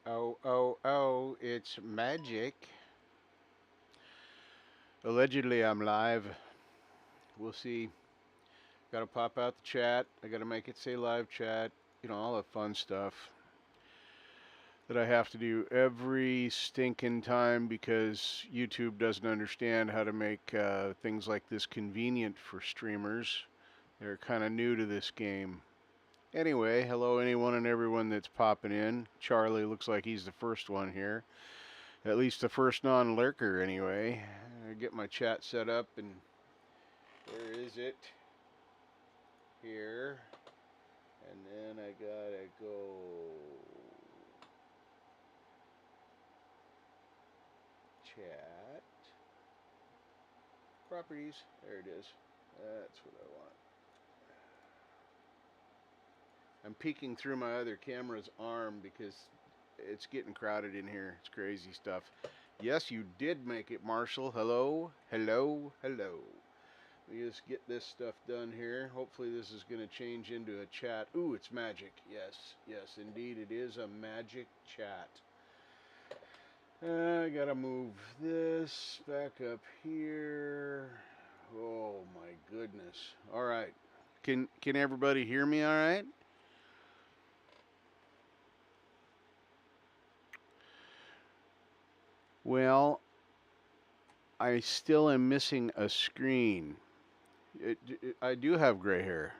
Oh, oh, oh, it's magic. Allegedly, I'm live. We'll see. Gotta pop out the chat. I gotta make it say live chat. You know, all the fun stuff that I have to do every stinking time because YouTube doesn't understand how to make things like this convenient for streamers. They're kind of new to this game. Anyway, hello, anyone and everyone that's popping in. Charlie looks like he's the first one here. At least the first non-lurker, anyway. I get my chat set up, and where is it? Here. And then I gotta go chat. Properties. There it is. That's what I want. I'm peeking through my other camera's arm because it's getting crowded in here. It's crazy stuff. Yes, you did make it, Marshall. Hello, hello, hello. Let me just get this stuff done here. Hopefully this is going to change into a chat. Ooh, it's magic. Yes, yes, indeed it is a magic chat. I gotta move this back up here. Oh my goodness. All right. Can everybody hear me all right? Well, I still am missing a screen. I do have gray hair.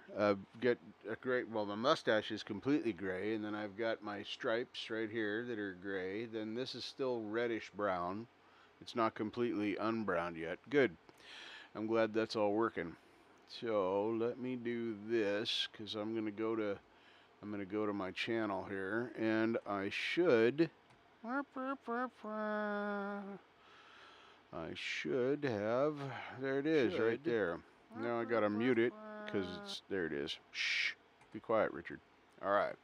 Get a great. Well, my mustache is completely gray, and then I've got my stripes right here that are gray. Then this is still reddish brown. It's not completely unbrowned yet. Good. I'm glad that's all working. So let me do this because I'm gonna go to my channel here, and I should. I should have. There it is, right there. Now I gotta mute it because it's there. It is. Shh. Be quiet, Richard. All right.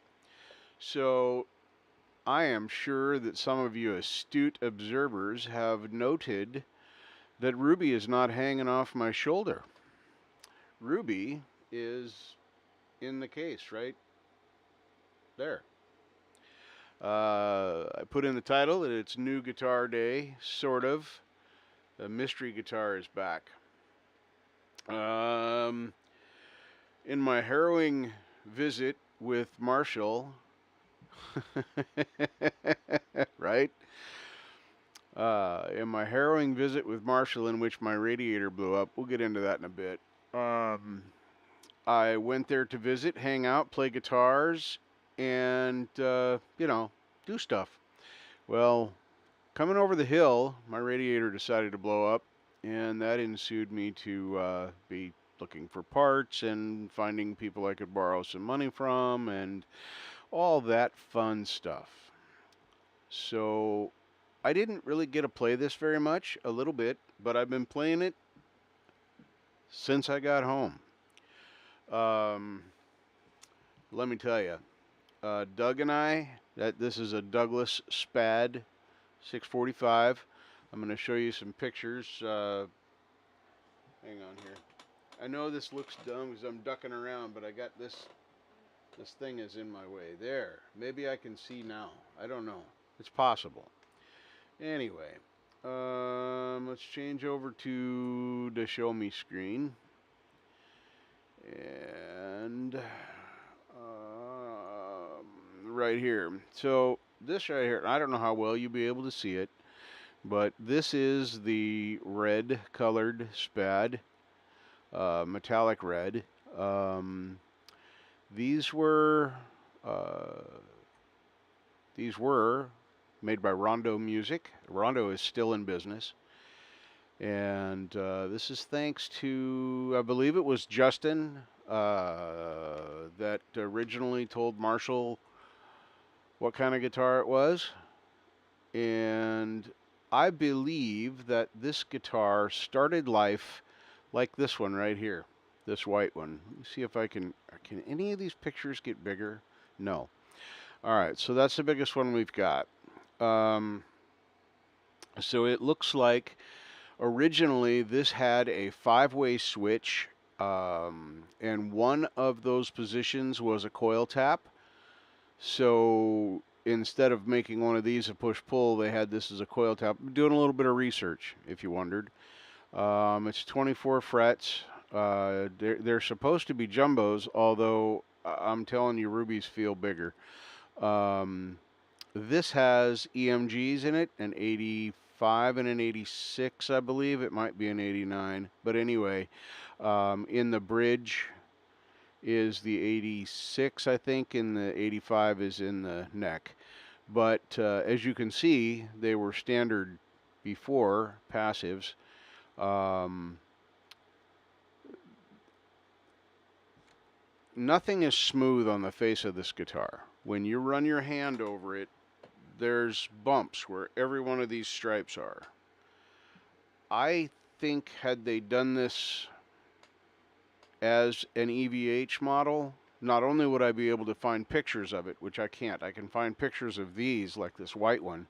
So I am sure that some of you astute observers have noted that Ruby is not hanging off my shoulder. Ruby is in the case right there. I put in the title that it's new guitar day, sort of. The mystery guitar is back. In my harrowing visit with Marshall, right? In my harrowing visit with Marshall, in which my radiator blew up, we'll get into that in a bit. I went there to visit, hang out, play guitars, and, do stuff. Well, coming over the hill, my radiator decided to blow up, and that ensued me to be looking for parts and finding people I could borrow some money from and all that fun stuff. So I didn't really get to play this very much, a little bit, but I've been playing it since I got home. Let me tell you, Doug and I, this is a Douglas Spad 645. I'm going to show you some pictures. Hang on here. I know this looks dumb because I'm ducking around, but I got this. This thing is in my way. There. Maybe I can see now. I don't know. It's possible. Anyway, let's change over to the show me screen. And right here. So this right here, I don't know how well you'll be able to see it, but this is the red colored Spad, metallic red. These were made by Rondo Music. Rondo is still in business. And this is thanks to, I believe it was Justin that originally told Marshall what kind of guitar it was. And I believe that this guitar started life like this one right here, this white one. Let me see if I can any of these pictures get bigger? No. All right, so that's the biggest one we've got. So it looks like originally this had a 5-way switch, and one of those positions was a coil tap. So instead of making one of these a push-pull, they had this as a coil top. I'm doing a little bit of research, if you wondered. It's 24 frets. They're supposed to be jumbos, although I'm telling you, rubies feel bigger. This has EMGs in it, an 85 and an 86, I believe. It might be an 89. But anyway, in the bridge is the 86, I think, and the 85 is in the neck. But as you can see, they were standard before, passives. Nothing is smooth on the face of this guitar. When you run your hand over it, there's bumps where every one of these stripes are. I think had they done this as an EVH model, not only would I be able to find pictures of it, which I can't. I can find pictures of these, like this white one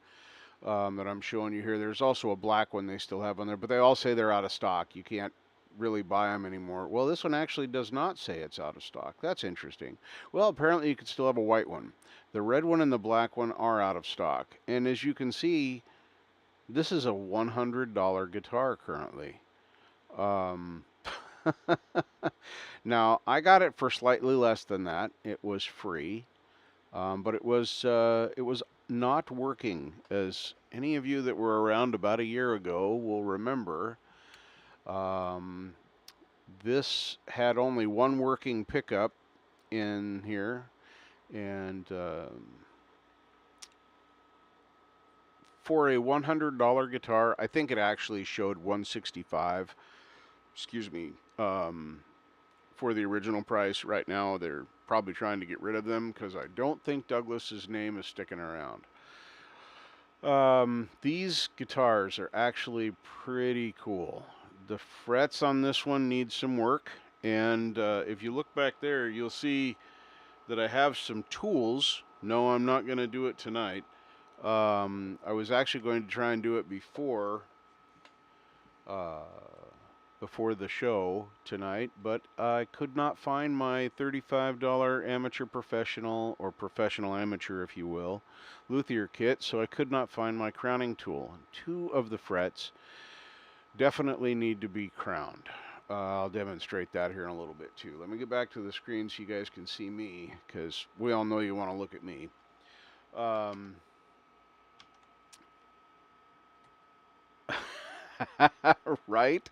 that I'm showing you here. There's also a black one they still have on there, but they all say they're out of stock. You can't really buy them anymore. Well, this one actually does not say it's out of stock. That's interesting. Well, apparently you could still have a white one. The red one and the black one are out of stock. And as you can see, this is a $100 guitar currently. Now, I got it for slightly less than that. It was free, but it was not working, as any of you that were around about a year ago will remember. This had only one working pickup in here, and for a $100 guitar, I think it actually showed 165. Excuse me. For the original price. Right now, they're probably trying to get rid of them because I don't think Douglas's name is sticking around. These guitars are actually pretty cool. The frets on this one need some work, and if you look back there, you'll see that I have some tools. No, I'm not going to do it tonight. I was actually going to try and do it before the show tonight, but I could not find my $35 amateur professional, or professional amateur if you will, luthier kit, so I could not find my crowning tool. Two of the frets definitely need to be crowned. I'll demonstrate that here in a little bit too. Let me get back to the screen so you guys can see me, because we all know you want to look at me. Right?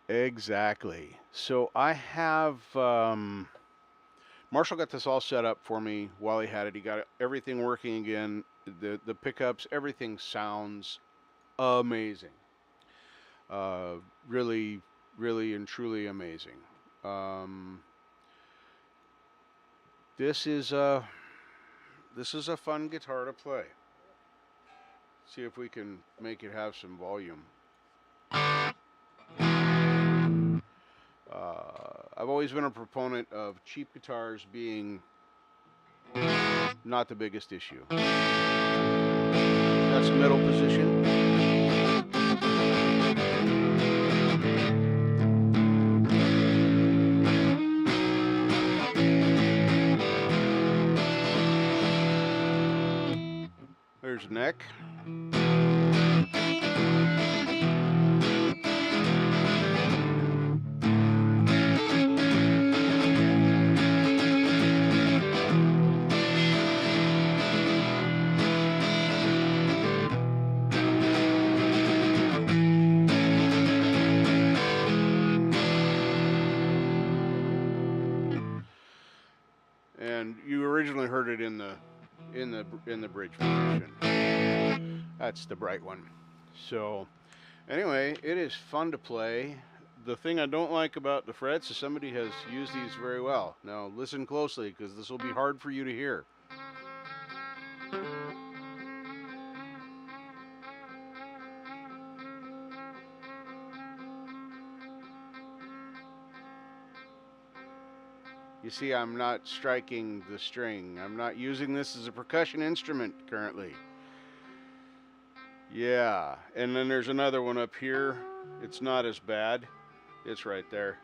Exactly. So I have Marshall got this all set up for me while he had it. He got everything working again. The pickups, everything sounds amazing. Really, really and truly amazing. This is a fun guitar to play. See if we can make it have some volume. I've always been a proponent of cheap guitars being not the biggest issue. That's the middle position. There's neck. And you originally heard it in the bridge position. That's the bright one. So anyway, it is fun to play. The thing I don't like about the frets is somebody has used these very well. Now listen closely, because this will be hard for you to hear. You see, I'm not striking the string. I'm not using this as a percussion instrument currently. Yeah, and then there's another one up here. It's not as bad. It's right there,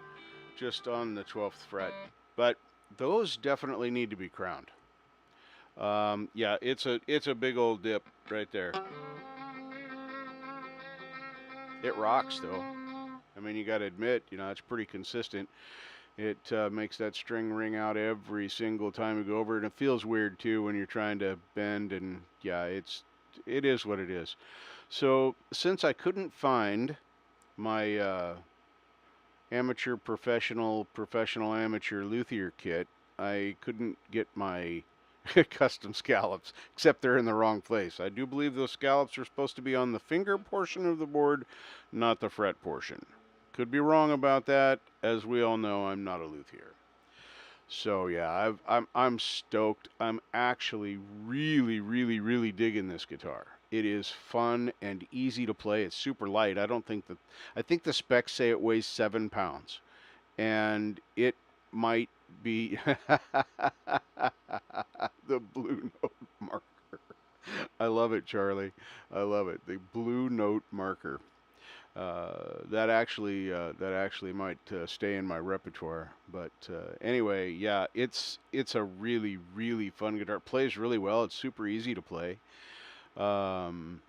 just on the 12th fret. But those definitely need to be crowned. Yeah, it's a big old dip right there. It rocks though. I mean, you got to admit, it's pretty consistent. It makes that string ring out every single time you go over it. And it feels weird too when you're trying to bend. And yeah, it is what it is. So since I couldn't find my professional amateur luthier kit, I couldn't get my custom scallops, except they're in the wrong place. I do believe those scallops are supposed to be on the finger portion of the board, not the fret portion. Could be wrong about that. As we all know, I'm not a luthier. So yeah, I'm stoked. I'm actually really, really, really digging this guitar. It is fun and easy to play. It's super light. I think the specs say it weighs 7 pounds, and it might be the blue note marker. I love it, Charlie. I love it. The blue note marker. That actually might stay in my repertoire. But anyway, yeah, it's a really really fun guitar. It plays really well. It's super easy to play. Um,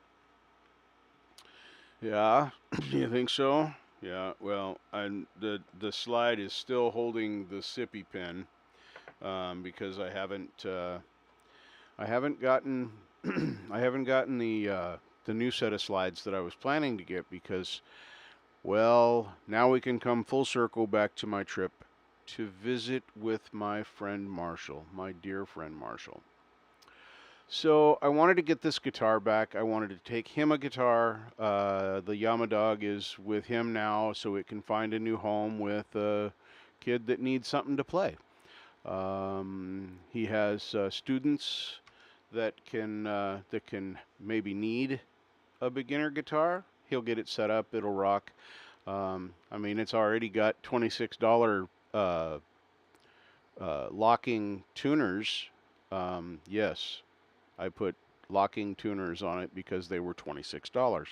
yeah, you think so? Yeah. Well, the slide is still holding the sippy pin because I haven't gotten I haven't gotten the new set of slides that I was planning to get because, well, now we can come full circle back to my trip to visit with my friend Marshall, my dear friend Marshall. So I wanted to get this guitar back. I wanted to take him a guitar. The Yamadog is with him now, so it can find a new home with a kid that needs something to play. He has students that can maybe need a beginner guitar. He'll get it set up. It'll rock. I mean, it's already got $26 locking tuners. Yes, I put locking tuners on it because they were $26.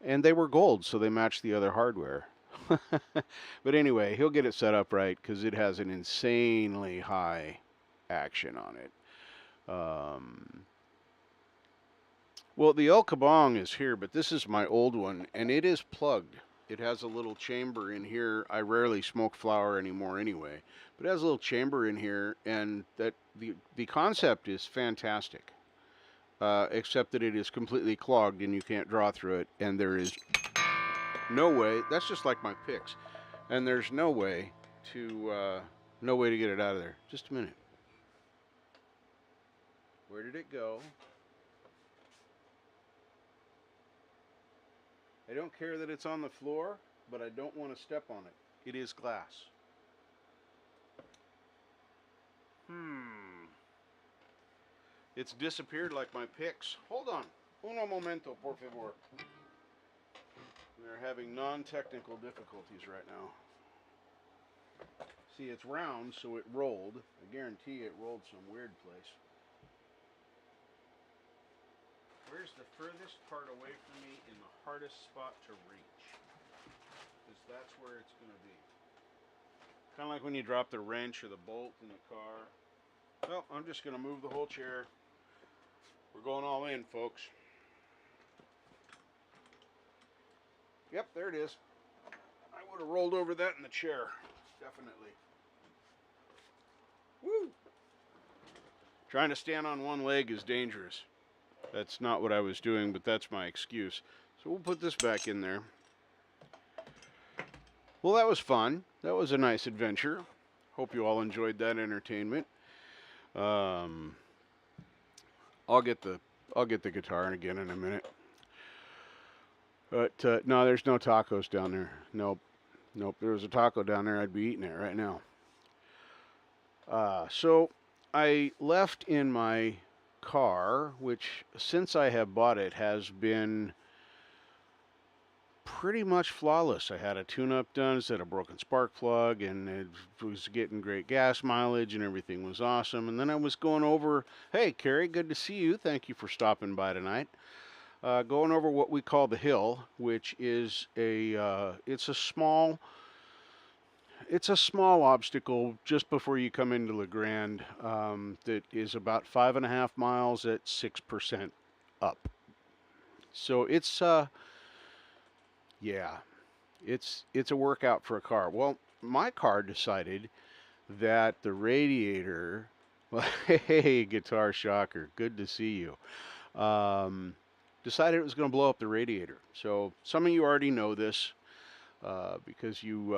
And they were gold, so they matched the other hardware. But anyway, he'll get it set up right because it has an insanely high action on it. Well, the El Kabong is here, but this is my old one, and it is plugged. It has a little chamber in here. I rarely smoke flower anymore anyway, but it has a little chamber in here, and that the concept is fantastic, except that it is completely clogged and you can't draw through it, and there is no way. That's just like my picks, and there's no way to get it out of there. Just a minute. Where did it go? I don't care that it's on the floor, but I don't want to step on it. It is glass. It's disappeared like my picks. Hold on. Uno momento, por favor. We're having non-technical difficulties right now. See, it's round, so it rolled. I guarantee it rolled some weird place. Where's the furthest part away from me in the hardest spot to reach? Because that's where it's going to be. Kind of like when you drop the wrench or the bolt in the car. Well, I'm just going to move the whole chair. We're going all in, folks. Yep, there it is. I would have rolled over that in the chair. Definitely. Woo! Trying to stand on one leg is dangerous. That's not what I was doing, but that's my excuse. So we'll put this back in there. Well, that was fun. That was a nice adventure. Hope you all enjoyed that entertainment. I'll get the guitar again in a minute. But no, there's no tacos down there. Nope. If there was a taco down there, I'd be eating it right now. So I left in my car, which since I have bought it has been pretty much flawless. I had a tune-up done, instead of broken spark plug, and it was getting great gas mileage, and everything was awesome. And then I was going over, hey, Carrie, good to see you. Thank you for stopping by tonight. Going over what we call the hill, which is it's a small, it's a small obstacle just before you come into La Grande that is about 5.5 miles at 6% up. So yeah, it's a workout for a car. Well, my car decided that the radiator, well, hey, Guitar Shocker, good to see you. Decided it was going to blow up the radiator. So some of you already know this because you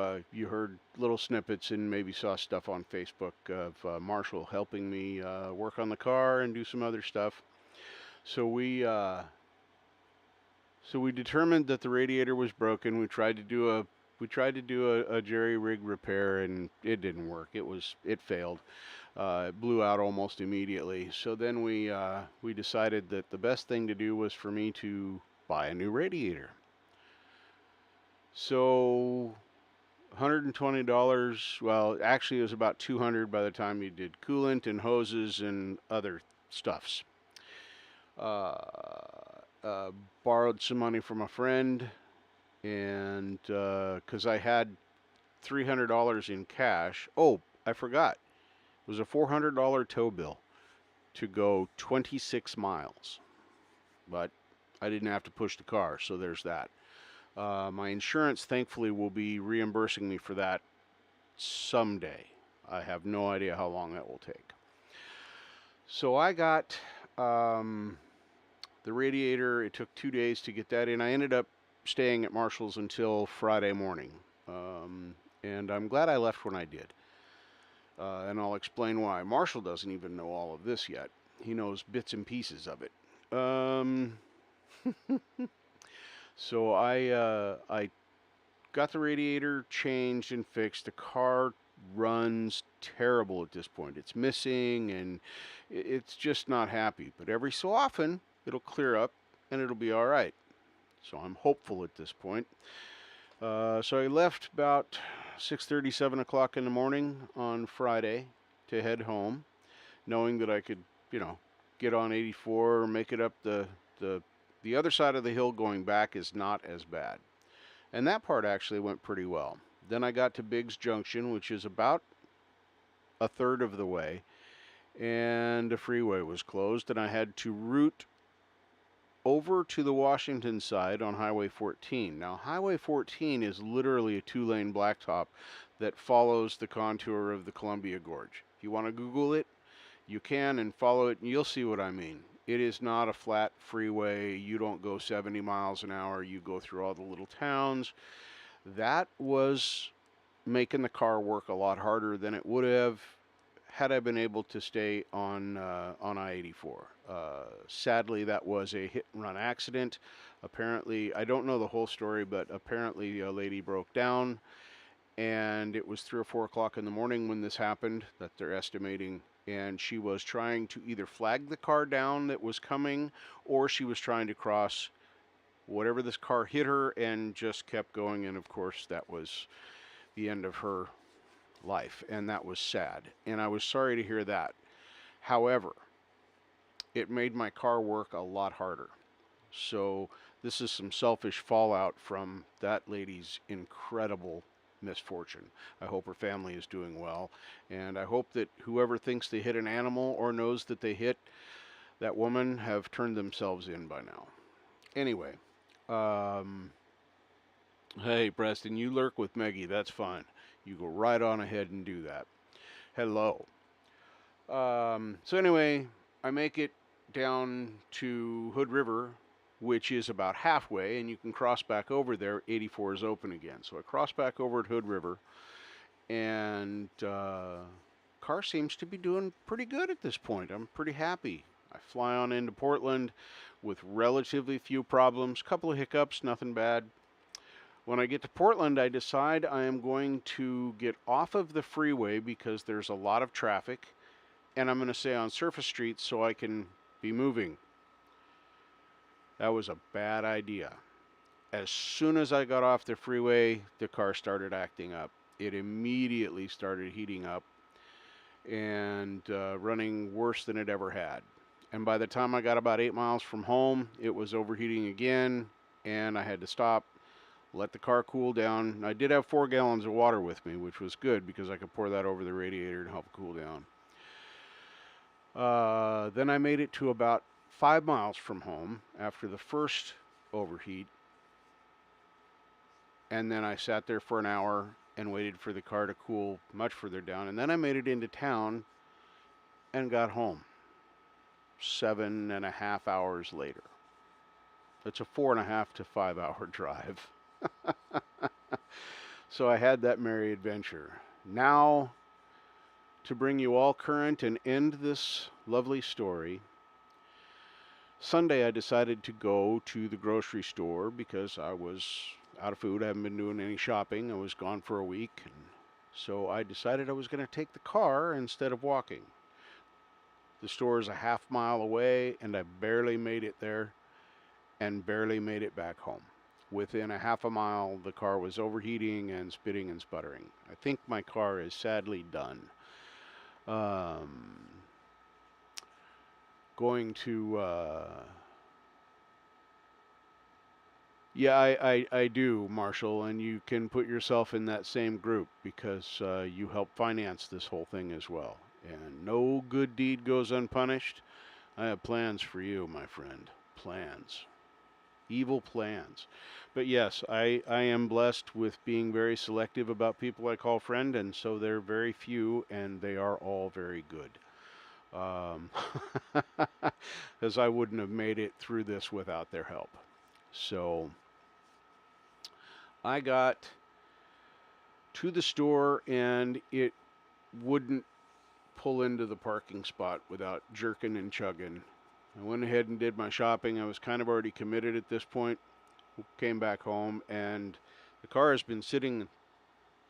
heard little snippets and maybe saw stuff on Facebook of Marshall helping me work on the car and do some other stuff. So we determined that the radiator was broken. We tried to do a jerry rig repair and it didn't work. It failed. It blew out almost immediately. So then we decided that the best thing to do was for me to buy a new radiator. So $120. Well, actually, it was about $200 by the time you did coolant and hoses and other stuffs. Uh, Borrowed some money from a friend, and because I had $300 in cash. Oh, I forgot. It was a $400 tow bill to go 26 miles, but I didn't have to push the car, so there's that. My insurance, thankfully, will be reimbursing me for that someday. I have no idea how long that will take. So I got the radiator. It took 2 days to get that in. I ended up staying at Marshall's until Friday morning, and I'm glad I left when I did. And I'll explain why. Marshall doesn't even know all of this yet. He knows bits and pieces of it. So I got the radiator changed and fixed. The car runs terrible at this point. It's missing and it's just not happy. But every so often it'll clear up and it'll be all right. So I'm hopeful at this point. So I left about 6:30, 7 o'clock in the morning on Friday to head home, knowing that I could, get on 84 or make it up the other side of the hill. Going back is not as bad. And that part actually went pretty well. Then I got to Biggs Junction, which is about a third of the way, and the freeway was closed, and I had to route over to the Washington side on Highway 14. Now, Highway 14 is literally a two-lane blacktop that follows the contour of the Columbia Gorge. If you want to Google it, you can, and follow it, and you'll see what I mean. It is not a flat freeway. You don't go 70 miles an hour. You go through all the little towns. That was making the car work a lot harder than it would have had I been able to stay on I-84. Sadly, that was a hit-and-run accident. Apparently, I don't know the whole story, but apparently a lady broke down, and it was 3 or 4 o'clock in the morning when this happened, that they're estimating, and she was trying to either flag the car down that was coming, or she was trying to cross whatever this car hit her and just kept going, and of course that was the end of her life, and that was sad, and I was sorry to hear that. However, it made my car work a lot harder. So this is some selfish fallout from that lady's incredible misfortune. I hope her family is doing well, and I hope that whoever thinks they hit an animal or knows that they hit that woman have turned themselves in by now. Anyway, hey Preston, you lurk with Meggie, that's fine. You go right on ahead and do that. Hello. So anyway, I make it down to Hood River, which is about halfway, and you can cross back over there. 84 is open again. So I cross back over at Hood River, and car seems to be doing pretty good at this point. I'm pretty happy. I fly on into Portland with relatively few problems, couple of hiccups, nothing bad. When I get to Portland, I decide I am going to get off of the freeway because there's a lot of traffic, and I'm going to stay on surface streets so I can be moving. That was a bad idea. As soon as I got off the freeway, the car started acting up. It immediately started heating up and running worse than it ever had. And by the time I got about 8 miles from home, it was overheating again, and I had to stop, let the car cool down. I did have 4 gallons of water with me, which was good because I could pour that over the radiator and help it cool down. Then I made it to about 5 miles from home after the first overheat, and then I sat there for an hour and waited for the car to cool much further down, and then I made it into town and got home 7.5 hours later. It's a 4.5 to 5 hour drive. So I had that merry adventure. Now, to bring you all current and end this lovely story, Sunday I decided to go to the grocery store because I was out of food. I haven't been doing any shopping. I was gone for a week. And so I decided I was going to take the car instead of walking. The store is a half-mile away, and I barely made it there and barely made it back home. Within a half a mile, the car was overheating and spitting and sputtering. I think my car is sadly done. Going to, yeah, I do, Marshall, and you can put yourself in that same group because you help finance this whole thing as well. And no good deed goes unpunished. I have plans for you, my friend. Plans. Evil plans. But yes, I am blessed with being very selective about people I call friend, and so they're very few, and they are all very good. As I wouldn't have made it through this without their help. So I got to the store, and it wouldn't pull into the parking spot without jerking and chugging. I went ahead and did my shopping. I was kind of already committed at this point. Came back home, and the car has been sitting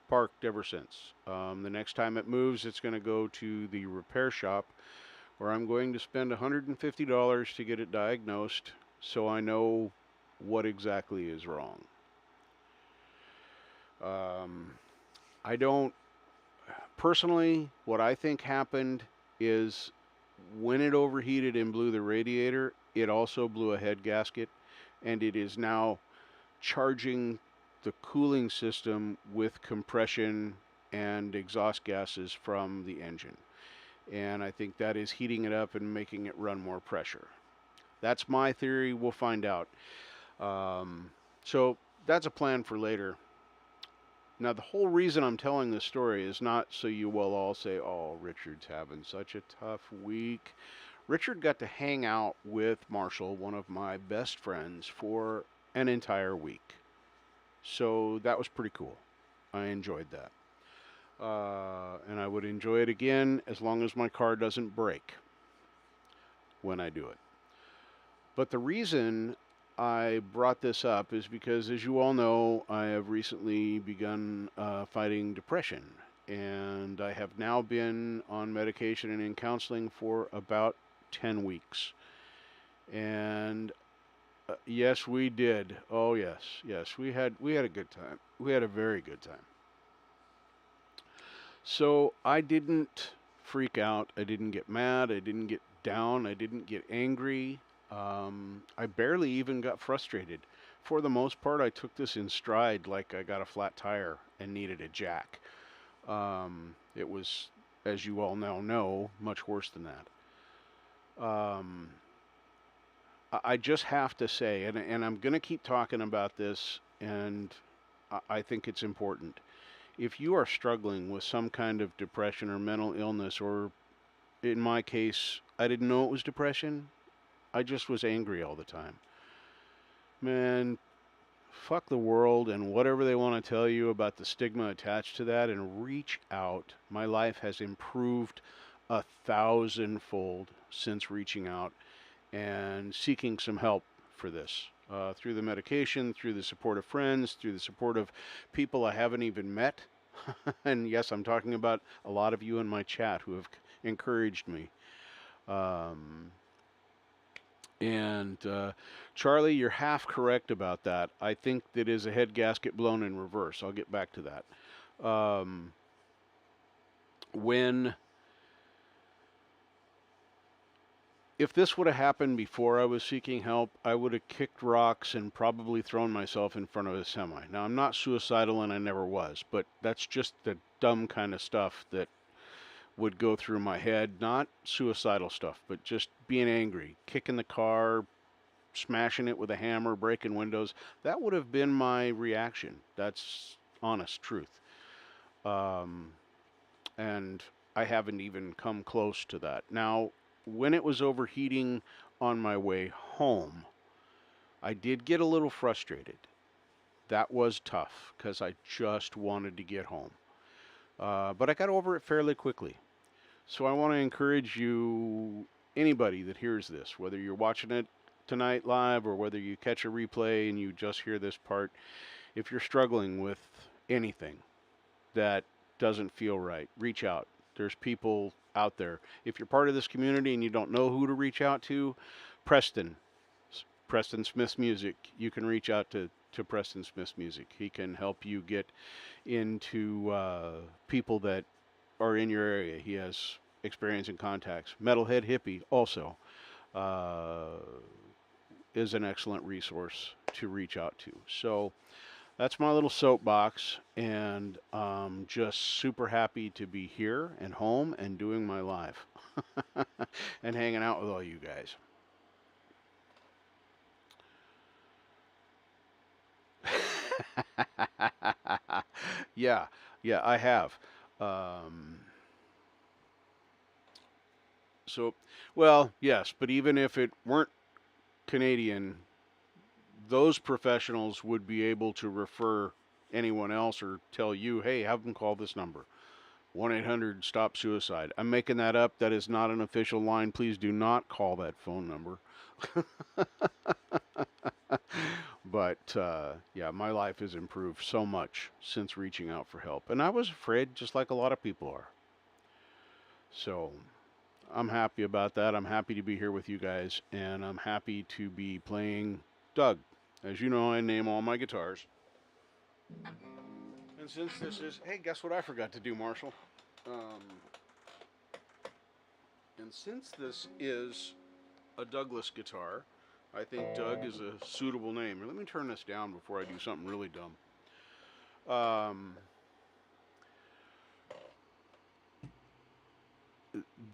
parked ever since. The next time it moves, it's going to go to the repair shop, where I'm going to spend $150 to get it diagnosed so I know what exactly is wrong. I don't, personally, what I think happened is when it overheated and blew the radiator, it also blew a head gasket, and it is now charging the cooling system with compression and exhaust gases from the engine. And I think that is heating it up and making it run more pressure. That's my theory. We'll find out. So that's a plan for later. Now, the whole reason I'm telling this story is not so you will all say, oh, Richard's having such a tough week. Richard got to hang out with Marshall, one of my best friends, for an entire week. So that was pretty cool. I enjoyed that. And I would enjoy it again as long as my car doesn't break when I do it. But the reason I brought this up is because, as you all know, I have recently begun fighting depression. And I have now been on medication and in counseling for about 10 weeks. And yes, we did. Oh, yes. Yes, we had a good time. We had a very good time. So I didn't freak out. I didn't get mad. I didn't get down. I didn't get angry. I barely even got frustrated. For the most part, I took this in stride like I got a flat tire and needed a jack. It was, as you all now know, much worse than that. I just have to say, and I'm going to keep talking about this, and I think it's important. If you are struggling with some kind of depression or mental illness, or in my case, I didn't know it was depression, I just was angry all the time. Man, fuck the world and whatever they want to tell you about the stigma attached to that, and reach out. My life has improved 1,000-fold since reaching out and seeking some help for this. Through the medication, through the support of friends, through the support of people I haven't even met. And yes, I'm talking about a lot of you in my chat who have encouraged me. Charlie, you're half correct about that. I think that is a head gasket blown in reverse. I'll get back to that. When if this would have happened before I was seeking help, I would have kicked rocks and probably thrown myself in front of a semi. Now, I'm not suicidal and I never was, but that's just the dumb kind of stuff that would go through my head. Not suicidal stuff, but just being angry, kicking the car, smashing it with a hammer, breaking windows. That would have been my reaction. That's honest truth. Um, and I haven't even come close to that. Now, when it was overheating on my way home, I did get a little frustrated. That was tough because I just wanted to get home. But I got over it fairly quickly. So I want to encourage you, anybody that hears this, whether you're watching it tonight live or whether you catch a replay and you just hear this part, if you're struggling with anything that doesn't feel right, reach out. There's people out there. If you're part of this community and you don't know who to reach out to, Preston, Preston Smith's Music, you can reach out to Preston Smith's Music. He can help you get into people that are in your area. He has experience and contacts. Metalhead Hippie also is an excellent resource to reach out to. So that's my little soapbox, and just super happy to be here and home and doing my live and hanging out with all you guys. Yeah, yeah, I have. Um, so, well, yes, but even if it weren't Canadian, those professionals would be able to refer anyone else or tell you, hey, have them call this number. 1-800 Stop Suicide. I'm making that up. That is not an official line. Please do not call that phone number. But yeah, my life has improved so much since reaching out for help. And I was afraid, just like a lot of people are. So I'm happy about that. I'm happy to be here with you guys. And I'm happy to be playing Doug. As you know, I name all my guitars. And since this is, hey, guess what I forgot to do, Marshall? Um, and since this is a Douglas guitar, I think Doug is a suitable name. Let me turn this down before I do something really dumb.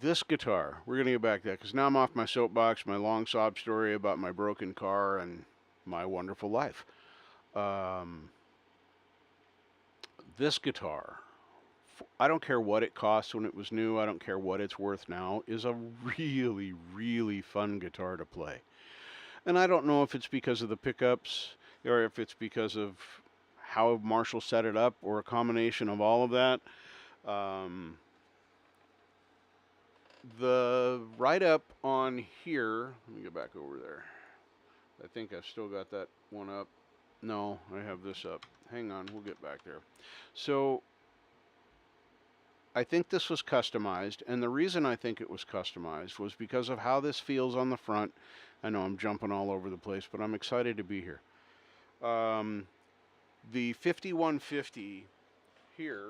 This guitar, we're going to get back to that because now I'm off my soapbox, my long sob story about my broken car and my wonderful life. This guitar, I don't care what it cost when it was new, I don't care what it's worth now, is a really, really fun guitar to play. And I don't know if it's because of the pickups or if it's because of how Marshall set it up or a combination of all of that. The write-up on here, let me get back over there. I think I've still got that one up. No, I have this up. Hang on, we'll get back there. So I think this was customized, and the reason I think it was customized was because of how this feels on the front. I know I'm jumping all over the place, but I'm excited to be here. The 5150 here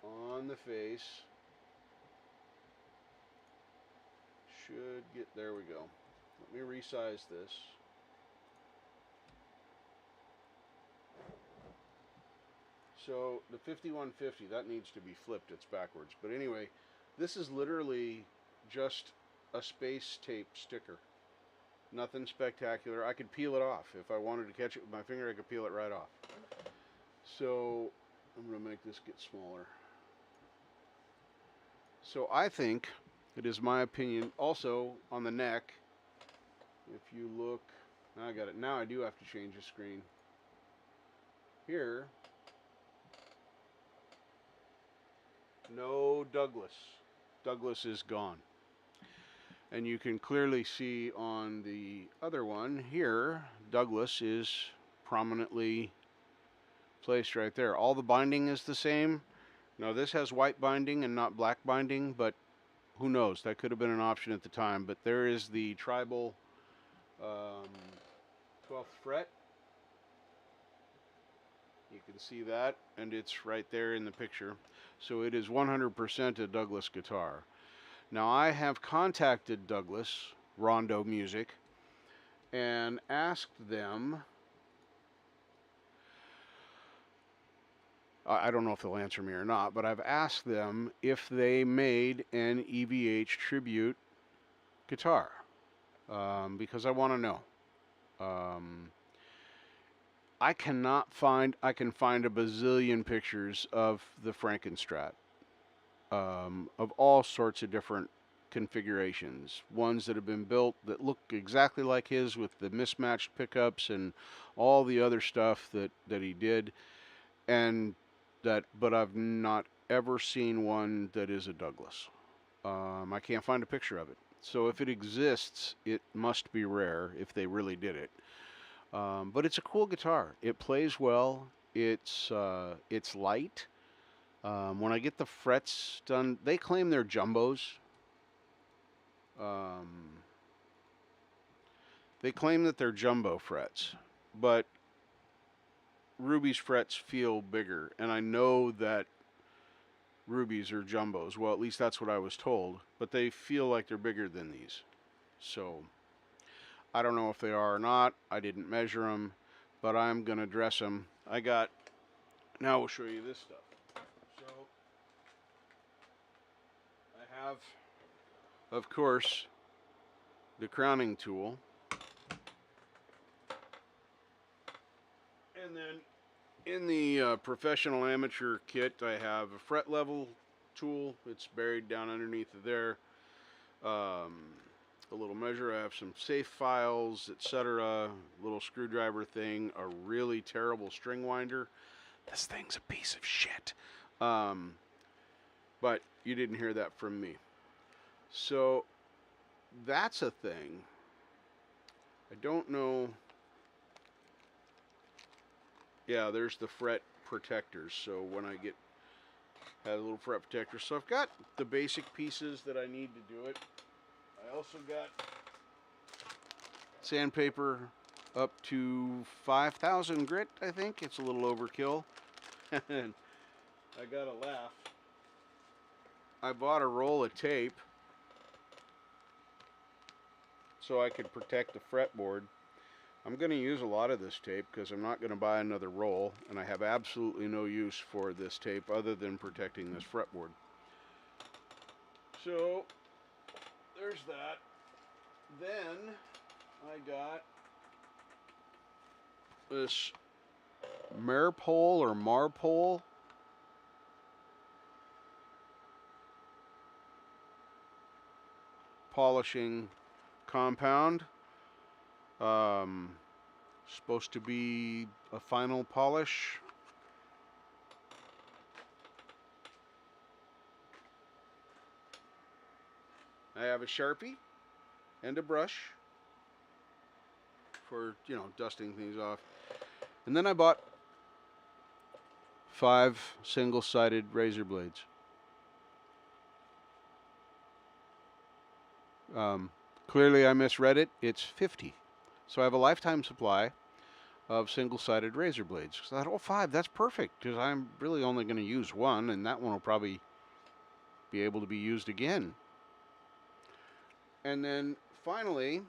on the face should get, there we go. Let me resize this. So the 5150, that needs to be flipped, it's backwards. But anyway, this is literally just a space tape sticker. Nothing spectacular. I could peel it off. If I wanted to catch it with my finger, I could peel it right off. So I'm going to make this get smaller. So I think, it is my opinion, also on the neck, if you look, I got it. Now I do have to change the screen. Here, no Douglas. Douglas is gone. And you can clearly see on the other one here, Douglas is prominently placed right there. All the binding is the same. Now this has white binding and not black binding, but who knows? That could have been an option at the time. But there is the tribal 12th fret. You can see that, and it's right there in the picture. So it is 100% a Douglas guitar. Now, I have contacted Douglas Rondo Music and asked them. I don't know if they'll answer me or not, but I've asked them if they made an EVH tribute guitar, because I want to know. Um, I can find a bazillion pictures of the Frankenstrat, of all sorts of different configurations. Ones that have been built that look exactly like his with the mismatched pickups and all the other stuff that he did. And but I've not ever seen one that is a Douglas. I can't find a picture of it. So if it exists, it must be rare if they really did it. But it's a cool guitar. It plays well. It's light. When I get the frets done, they claim they're jumbos. Um, they claim that they're jumbo frets, but Ruby's frets feel bigger, and I know that Ruby's are jumbos. Well, at least that's what I was told, but they feel like they're bigger than these. So I don't know if they are or not. I didn't measure them, but I'm gonna dress them. Now we'll show you this stuff. So I have, of course, the crowning tool, and then in the professional amateur kit, I have a fret level tool. It's buried down underneath of there. A little measure. I have some safe files, etc. Little screwdriver thing. A really terrible string winder. This thing's a piece of shit. But you didn't hear that from me. So that's a thing. I don't know. Yeah, there's the fret protectors. So when I had a little fret protector. So I've got the basic pieces that I need to do it. I also got sandpaper up to 5,000 grit, I think. It's a little overkill. And I gotta laugh. I bought a roll of tape so I could protect the fretboard. I'm going to use a lot of this tape because I'm not going to buy another roll, and I have absolutely no use for this tape other than protecting this fretboard. So there's that. Then I got this Marpole polishing compound. Supposed to be a final polish. I have a Sharpie and a brush for, dusting things off. And then I bought 5 single-sided razor blades. Clearly I misread it. It's 50. So I have a lifetime supply of single-sided razor blades. So I thought, 5, that's perfect, because I'm really only going to use one, and that one will probably be able to be used again. And then finally,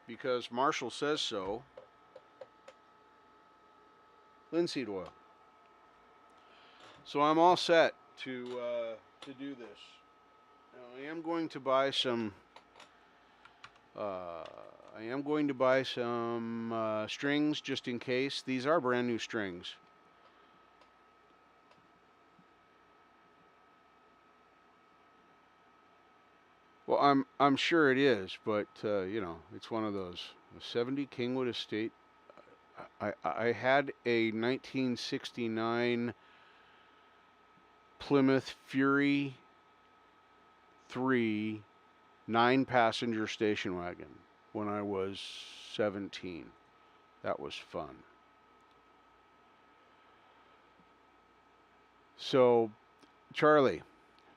because Marshall says so, linseed oil. So I'm all set to do this. Now I am going to buy some. Strings just in case. These are brand new strings. Well, I'm sure it is, but it's one of those. A 70 Kingwood Estate. I had a 1969 Plymouth Fury 3 9-passenger station wagon when I was 17. That was fun. So, Charlie,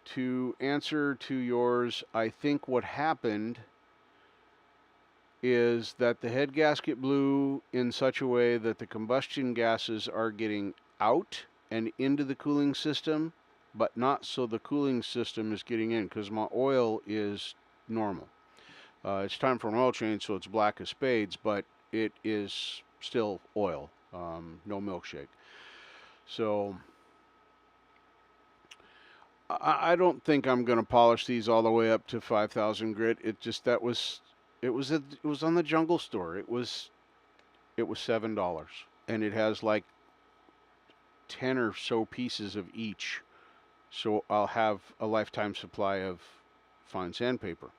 to answer to yours, I think what happened is that the head gasket blew in such a way that the combustion gases are getting out and into the cooling system, but not so the cooling system is getting in, because my oil is normal. It's time for an oil change, so it's black as spades, but it is still oil, no milkshake. So I don't think I'm going to polish these all the way up to 5,000 grit. It just it was on the Jungle Store. It was $7, and it has like 10 or so pieces of each. So I'll have a lifetime supply of fine sandpaper.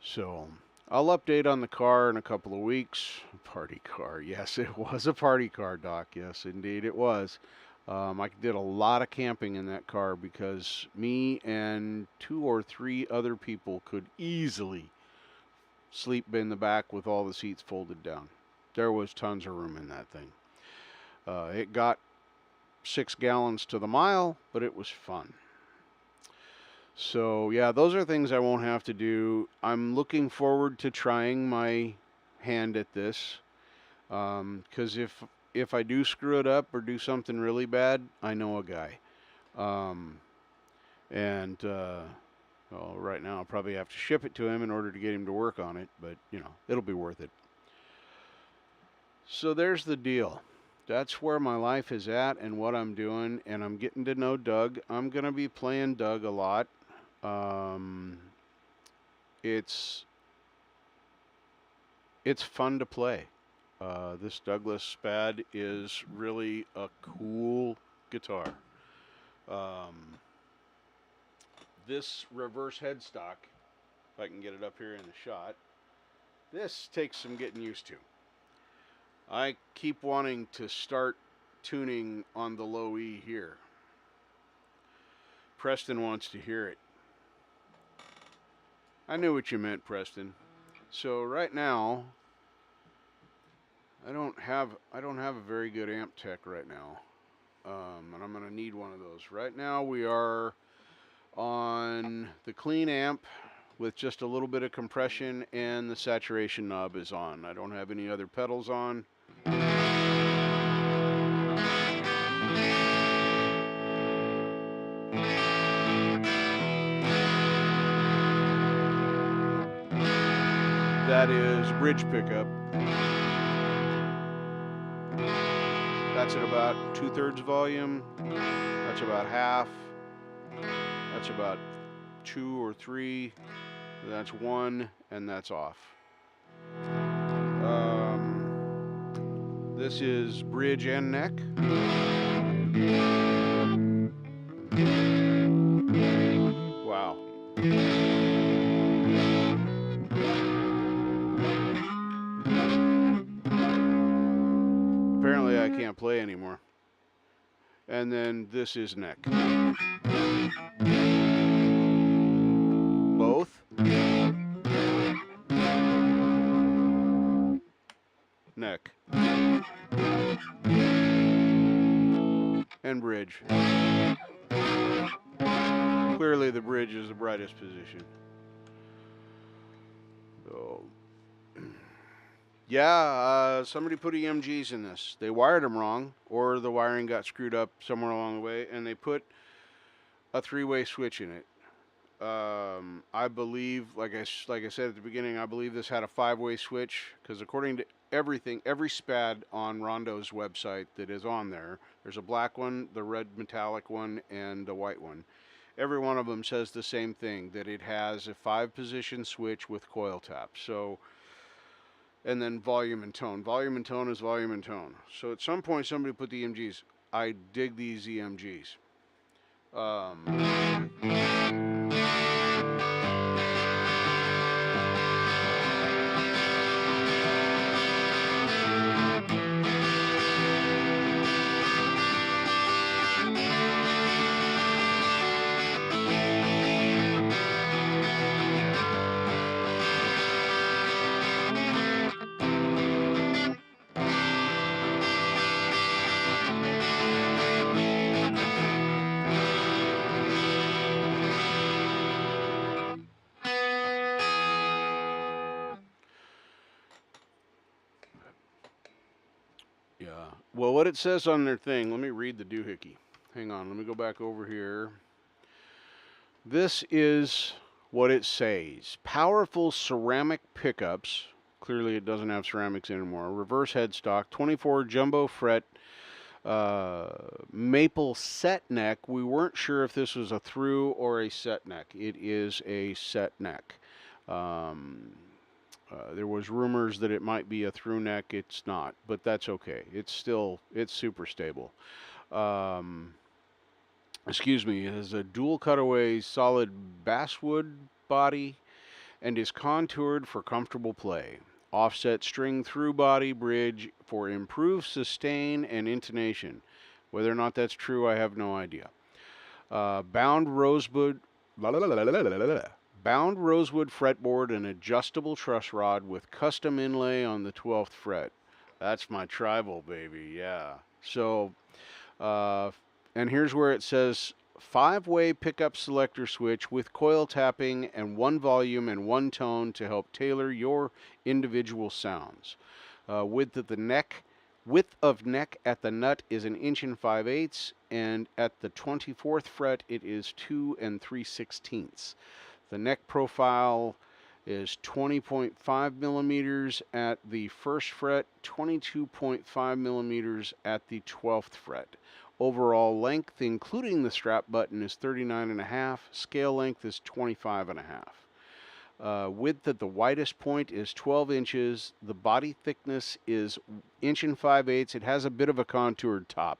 So I'll update on the car in a couple of weeks. Party car, yes, it was a party car, Doc. Yes, indeed, it was. I did a lot of camping in that car because me and 2 or 3 other people could easily sleep in the back with all the seats folded down. There was tons of room in that thing. It got 6 gallons to the mile, but it was fun. So yeah, those are things I won't have to do. I'm looking forward to trying my hand at this, because if I do screw it up or do something really bad, I know a guy. Um, and well, right now I'll probably have to ship it to him in order to get him to work on it, but it'll be worth it. So there's the deal. That's where my life is at and what I'm doing, and I'm getting to know Doug. I'm gonna be playing Doug a lot. Um, it's fun to play. This Douglas Spad is really a cool guitar. Um, this reverse headstock, if I can get it up here in the shot, this takes some getting used to. I keep wanting to start tuning on the low E here. Preston wants to hear it. I knew what you meant, Preston. So right now, I don't have a very good amp tech right now, and I'm gonna need one of those. Right now we are on the clean amp with just a little bit of compression, and the saturation knob is on. I don't have any other pedals on. That is bridge pickup. That's at about 2/3 volume. That's about half. That's about 2 or 3. That's 1, and that's off. This is bridge and neck. Wow. Apparently I can't play anymore. And then this is neck. Both. Neck. And bridge. Clearly the bridge is the brightest position. So, yeah, somebody put EMGs in this. They wired them wrong, or the wiring got screwed up somewhere along the way, and they put a 3-way switch in it. I believe, like I said at the beginning, I believe this had a 5-way switch, because according to everything, every SPAD on Rondo's website that is on there, there's a black one, the red metallic one, and a white one. Every one of them says the same thing, that it has a 5-position switch with coil tap. So, and then volume and tone. Volume and tone is volume and tone. So at some point somebody put the EMGs. I dig these EMGs. Yeah. Well, what it says on their thing, let me read the doohickey. hang on, let me go back over here. This is what it says. Powerful ceramic pickups. Clearly it doesn't have ceramics anymore. Reverse headstock, 24 jumbo fret, maple set neck. We weren't sure if this was a through or a set neck. It is a set neck. There was rumors that it might be a through neck. It's not, but that's okay. It's super stable. Excuse me, it has a dual cutaway solid basswood body and is contoured for comfortable play. Offset string through body bridge for improved sustain and intonation. Whether or not that's true, I have no idea. Bound rosewood fretboard and adjustable truss rod with custom inlay on the 12th fret. That's my tribal, baby, yeah. So, and here's where it says 5-way pickup selector switch with coil tapping and 1 volume and 1 tone to help tailor your individual sounds. Width of neck at the nut is 1 5/8 inches, and at the 24th fret it is 2 3/16. The neck profile is 20.5 millimeters at the 1st fret, 22.5 millimeters at the 12th fret. Overall length, including the strap button, is 39.5. Scale length is 25.5. Width at the widest point is 12 inches. The body thickness is 1 5/8 inches. It has a bit of a contoured top.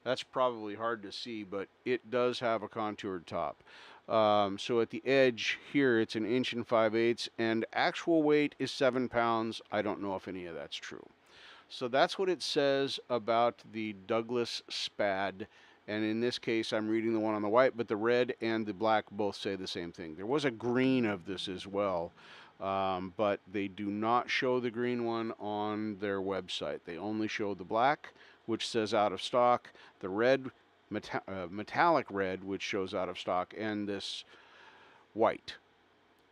That's probably hard to see, but it does have a contoured top. So at the edge here, it's 1 5/8 inches, and actual weight is 7 pounds. I don't know if any of that's true. So that's what it says about the Douglas Spad. And in this case, I'm reading the one on the white, but the red and the black both say the same thing. There was a green of this as well, but they do not show the green one on their website. They only show the black, which says out of stock, the red, metallic red, which shows out of stock, and this white.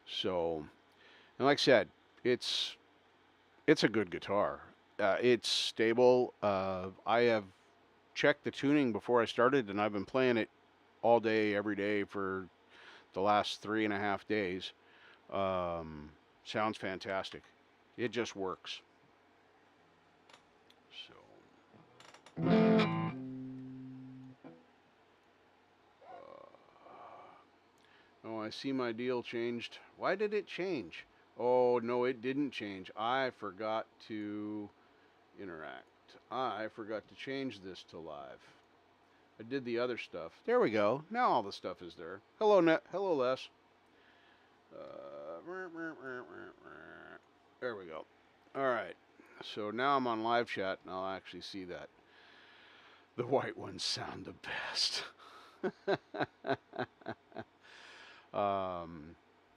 So, and like I said, it's a good guitar. It's stable. I have checked the tuning before I started, and I've been playing it all day, every day for the last 3.5 days. Sounds fantastic. It just works. So, oh, I see my deal changed. Why did it change? Oh, no, it didn't change. I forgot to interact. I forgot to change this to live. I did the other stuff. There we go. Now all the stuff is there. Hello, Hello, Les. There we go. All right. So now I'm on live chat, and I'll actually see that. The white ones sound the best.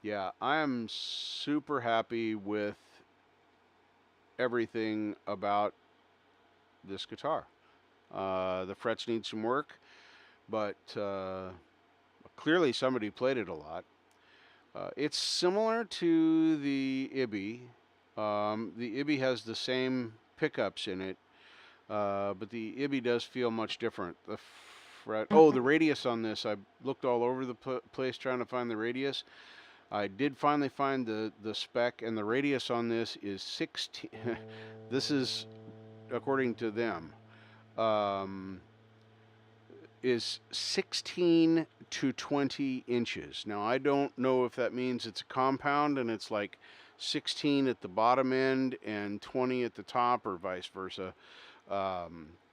Yeah, I am super happy with everything about this guitar. The frets need some work, but clearly somebody played it a lot. It's similar to the Ibby. The Ibby has the same pickups in it, but the Ibby does feel much different. The the radius on this, I looked all over the place trying to find the radius. I did finally find the spec, and the radius on this is 16. This is according to them. Is 16 to 20 inches. Now, I don't know if that means it's a compound and it's like 16 at the bottom end and 20 at the top, or vice versa.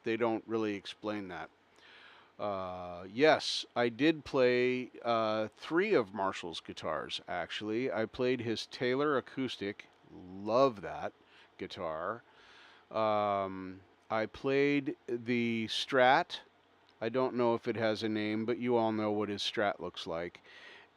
They don't really explain that. Yes, I did play 3 of Marshall's guitars, actually. I played his Taylor acoustic. Love that guitar. I played the Strat. I don't know if it has a name, but you all know what his Strat looks like.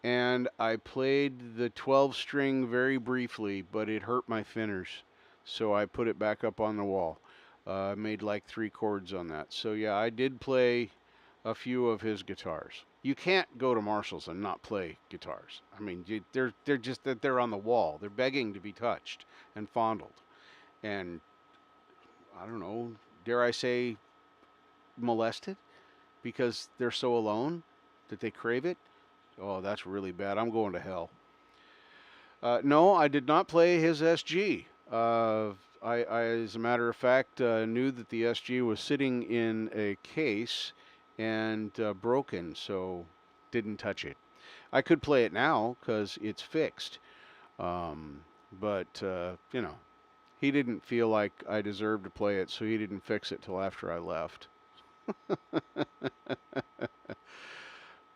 And I played the 12-string very briefly, but it hurt my fingers, so I put it back up on the wall. I made like 3 chords on that. So yeah, I did play a few of his guitars. You can't go to Marshall's and not play guitars. I mean, they're on the wall. They're begging to be touched and fondled. And I don't know, dare I say molested? because they're so alone that they crave it. Oh, that's really bad. I'm going to hell. No, I did not play his SG. As a matter of fact, knew that the SG was sitting in a case and broken, so didn't touch it. I could play it now because it's fixed, um, but he didn't feel like I deserved to play it, so he didn't fix it till after I left.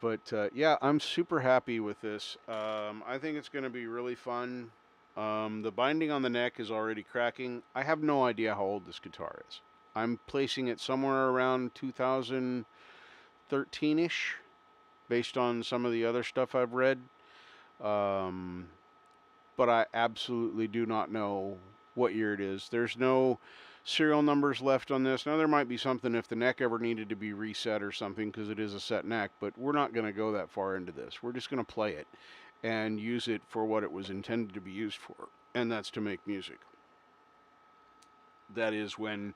But yeah, I'm super happy with this. I think it's going to be really fun. The binding on the neck is already cracking. I have no idea how old this guitar is. I'm placing it somewhere around 2013-ish, based on some of the other stuff I've read. Um, but I absolutely do not know what year it is. There's no serial numbers left on this. Now, there might be something if the neck ever needed to be reset or something, because it is a set neck, but we're not going to go that far into this. We're just going to play it and use it for what it was intended to be used for, and that's to make music. That is when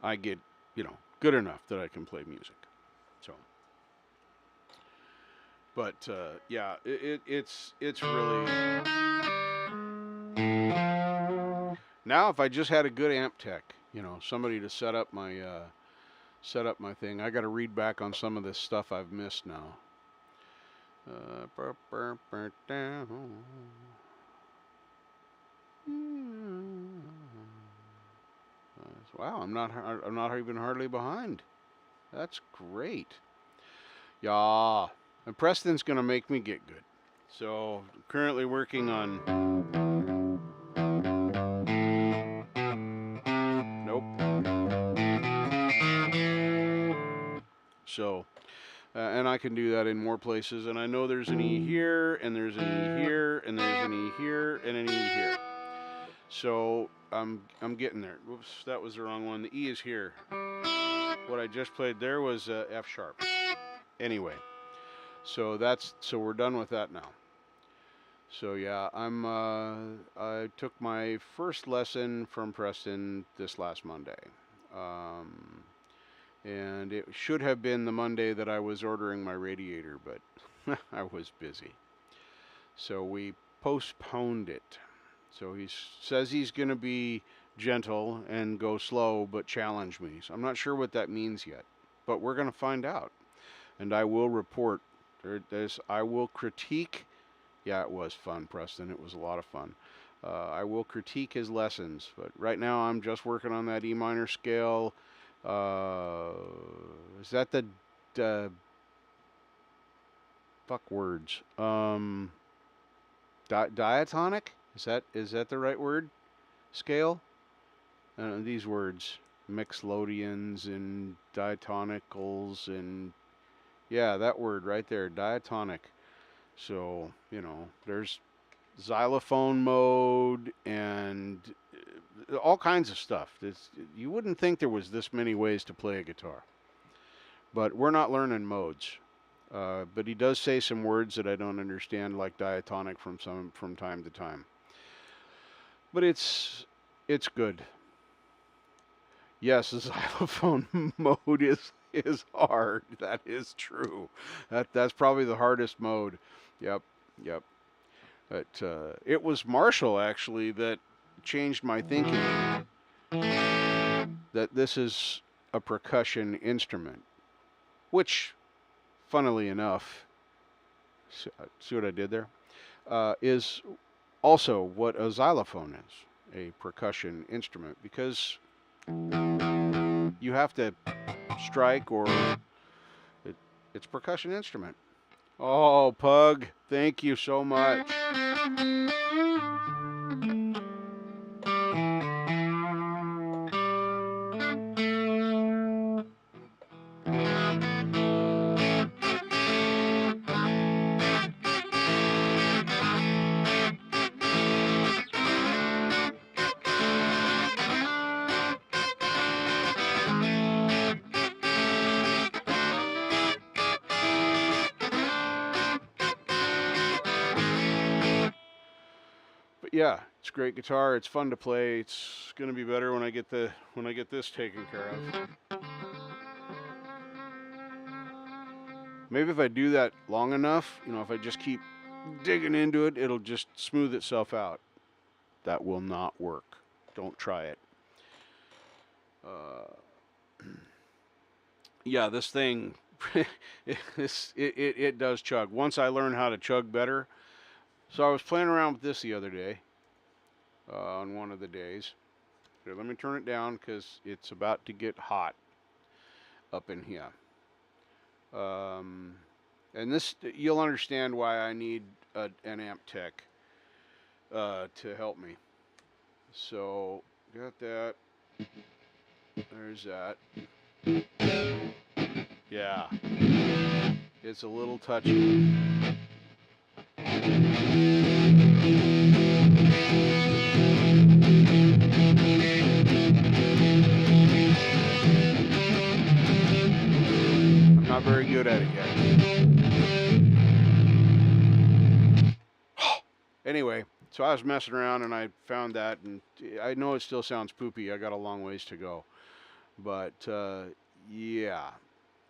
I get, good enough that I can play music. So, but yeah, it's really. Now, if I just had a good amp tech, somebody to set up my thing, I got to read back on some of this stuff I've missed now. Wow, I'm not even hardly behind. That's great. Yeah, and Preston's gonna make me get good. So currently working on. Nope. So, and I can do that in more places. And I know there's an E here, and there's an E here, and there's an E here, and an E here. So I'm getting there. Whoops, that was the wrong one. The E is here. What I just played there was F sharp. Anyway, so we're done with that now. So yeah, I took my first lesson from Preston this last Monday. And it should have been the Monday that I was ordering my radiator, but I was busy. So we postponed it. So he says he's going to be gentle and go slow, but challenge me. So I'm not sure what that means yet, but we're going to find out. And I will report. I will critique. Yeah, it was fun, Preston. It was a lot of fun. I will critique his lessons, but right now I'm just working on that E minor scale. Is that the fuck words? Diatonic? Is that the right word? Scale? These words, mixolydians and diatonicals, and yeah, that word right there, diatonic. So there's xylophone mode and all kinds of stuff. You wouldn't think there was this many ways to play a guitar, but we're not learning modes. But he does say some words that I don't understand, like diatonic from time to time. But it's good. Yes, the xylophone mode is hard. That is true. That's probably the hardest mode. Yep. But it was Marshall actually that changed my thinking that this is a percussion instrument, which, funnily enough, see what I did there? Is also what a xylophone is, a percussion instrument, because you have to strike or it's a percussion instrument. Oh, Pug, thank you so much. Yeah, it's a great guitar. It's fun to play. It's gonna be better when I get this taken care of. Maybe if I do that long enough, if I just keep digging into it, it'll just smooth itself out. That will not work. Don't try it. Yeah, this thing, it does chug. Once I learn how to chug better. So I was playing around with this the other day, on one of the days. Here, let me turn it down because it's about to get hot up in here. And this, you'll understand why I need an amp tech to help me. So, got that. There's that. Yeah. It's a little touchy. I'm not very good at it yet. Anyway, so I was messing around and I found that, and I know it still sounds poopy. I got a long ways to go, but yeah,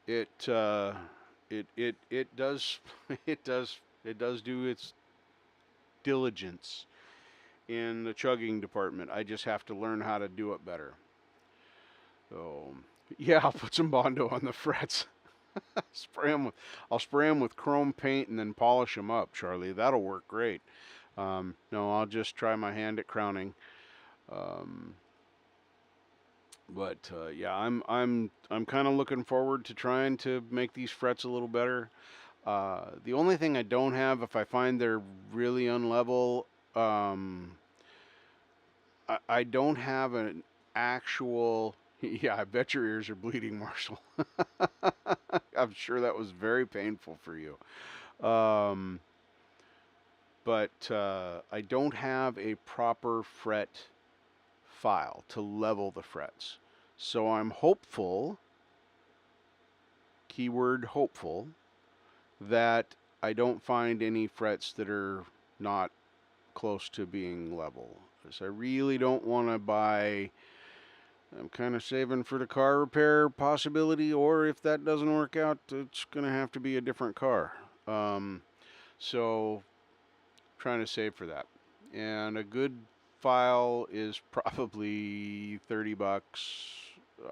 it it does it does do its diligence in the chugging department. I just have to learn how to do it better. So yeah, I'll put some Bondo on the frets. I'll spray them with chrome paint and then polish them up, Charlie. That'll work great. No, I'll just try my hand at crowning. Um, but yeah, I'm kind of looking forward to trying to make these frets a little better. The only thing I don't have, if I find they're really unlevel, I don't have an actual. Yeah, I bet your ears are bleeding, Marshall. I'm sure that was very painful for you. Um, but I don't have a proper fret file to level the frets. So I'm hopeful, keyword hopeful, that I don't find any frets that are not close to being level. Because I really don't want to buy. I'm kind of saving for the car repair possibility, or if that doesn't work out, it's going to have to be a different car. So trying to save for that. And a good file is probably $30,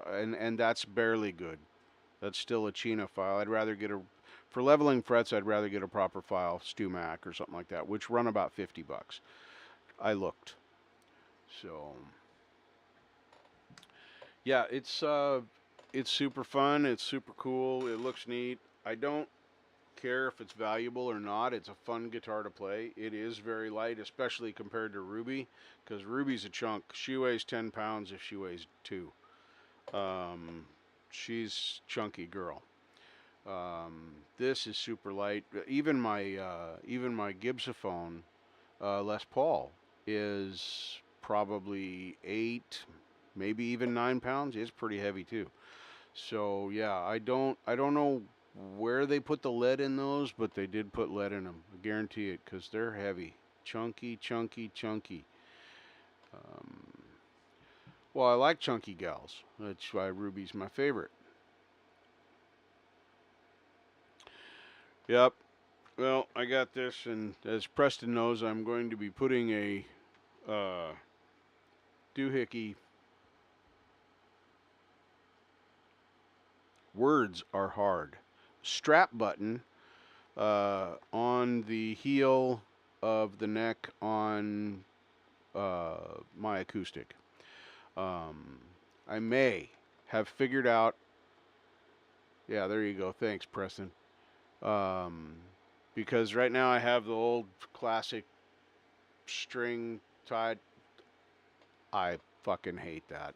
and that's barely good. That's still a China file. I'd rather get for leveling frets, I'd rather get a proper file, StuMac or something like that, which run about $50. I looked. So yeah, it's super fun. It's super cool. It looks neat. I don't care if it's valuable or not. It's a fun guitar to play. It is very light, especially compared to Ruby, because Ruby's a chunk. She weighs 10 pounds if she weighs 2. She's chunky girl. This is super light. Even my Gibsophone Les Paul is probably 8, maybe even 9 pounds. It's pretty heavy too. So yeah, I don't know where they put the lead in those, but they did put lead in them. I guarantee it, because they're heavy, chunky, chunky, chunky. Well, I like chunky gals. That's why Ruby's my favorite. Yep. Well, I got this, and as Preston knows, I'm going to be putting a doohickey. Words are hard. Strap button on the heel of the neck on my acoustic. I may have figured out. Yeah, there you go. Thanks, Preston. Because right now I have the old classic string tied. I fucking hate that.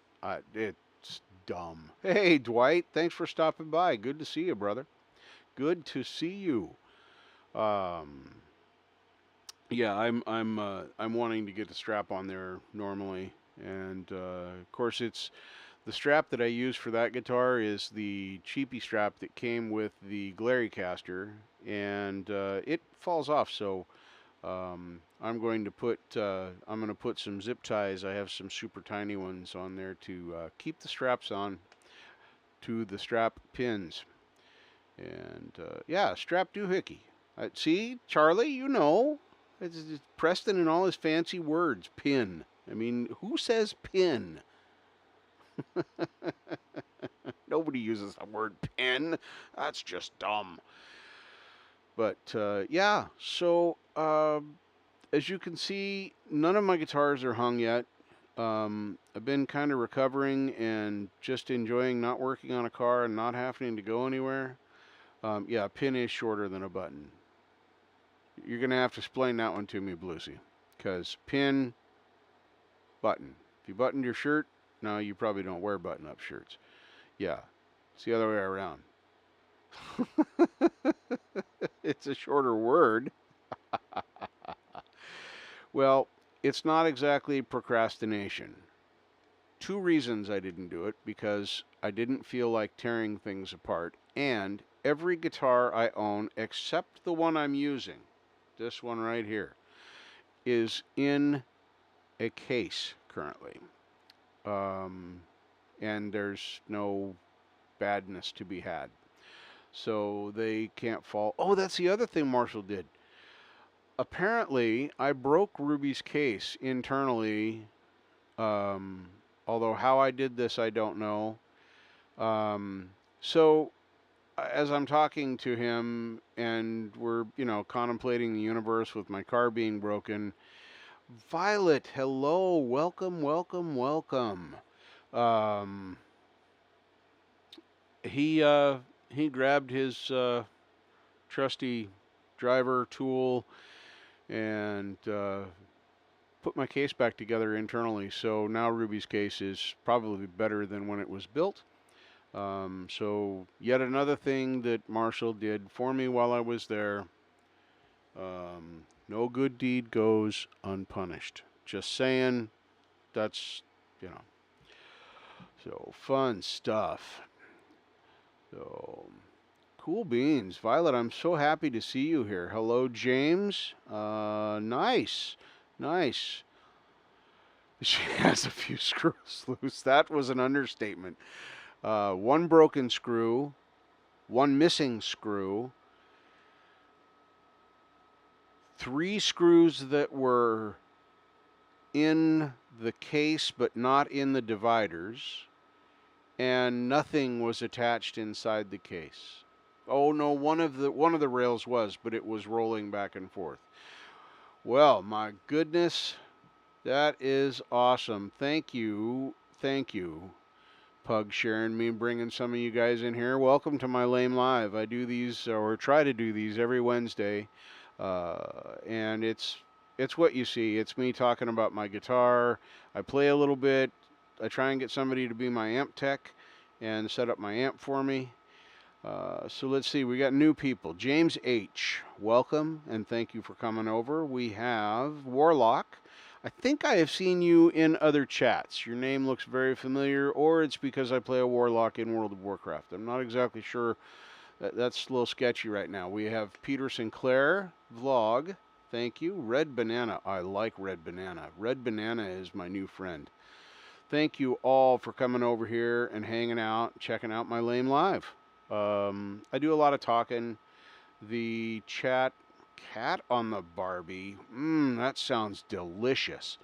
It's dumb. Hey, Dwight, thanks for stopping by. Good to see you, brother. Good to see you. Yeah, I'm wanting to get the strap on there normally, and of course it's the strap that I use for that guitar is the cheapy strap that came with the Glaricaster, and it falls off. So I'm going to put some zip ties. I have some super tiny ones on there to keep the straps on to the strap pins. And yeah, strap doohickey. See, Charlie, you know. It's Preston and all his fancy words. Pin. I mean, who says pin? Nobody uses the word pin. That's just dumb. But yeah, so as you can see, none of my guitars are hung yet. I've been kind of recovering and just enjoying not working on a car and not having to go anywhere. Yeah, a pin is shorter than a button. You're going to have to explain that one to me, Bluesy. Because pin, button. If you buttoned your shirt, no, you probably don't wear button-up shirts. Yeah, it's the other way around. It's a shorter word. Well, it's not exactly procrastination. Two reasons I didn't do it: because I didn't feel like tearing things apart, and every guitar I own, except the one I'm using, this one right here, is in a case currently. And there's no badness to be had. So they can't fall. Oh, that's the other thing Marshall did. Apparently, I broke Ruby's case internally. Um, Although how I did this, I don't know. So as I'm talking to him and we're, contemplating the universe with my car being broken, Violet, hello, welcome, welcome, welcome. Um, he grabbed his trusty driver tool and put my case back together internally. So now Ruby's case is probably better than when it was built. So yet another thing that Marshall did for me while I was there. No good deed goes unpunished. Just saying, that's, you know, so fun stuff. So, cool beans. Violet, I'm so happy to see you here. Hello, James. Nice. Nice. She has a few screws loose. That was an understatement. One broken screw, one missing screw, three screws that were in the case but not in the dividers, and nothing was attached inside the case. Oh no, one of the rails was, but it was rolling back and forth. Well, my goodness, that is awesome. Thank you, Pug, sharing me, bringing some of you guys in here. Welcome to my Lame Live. I do these, or try to do these, every Wednesday, and it's what you see. It's me talking about my guitar. I play a little bit. I try and get somebody to be my amp tech and set up my amp for me. So let's see, we got new people. James H., welcome, and thank you for coming over. We have Warlock. I think I have seen you in other chats. Your name looks very familiar, or it's because I play a Warlock in World of Warcraft. I'm not exactly sure. That's a little sketchy right now. We have Peter Sinclair, Vlog, thank you. Red Banana, I like Red Banana. Red Banana is my new friend. Thank you all for coming over here and hanging out, checking out my Lame Live. I do a lot of talking. The chat, cat on the Barbie. That sounds delicious.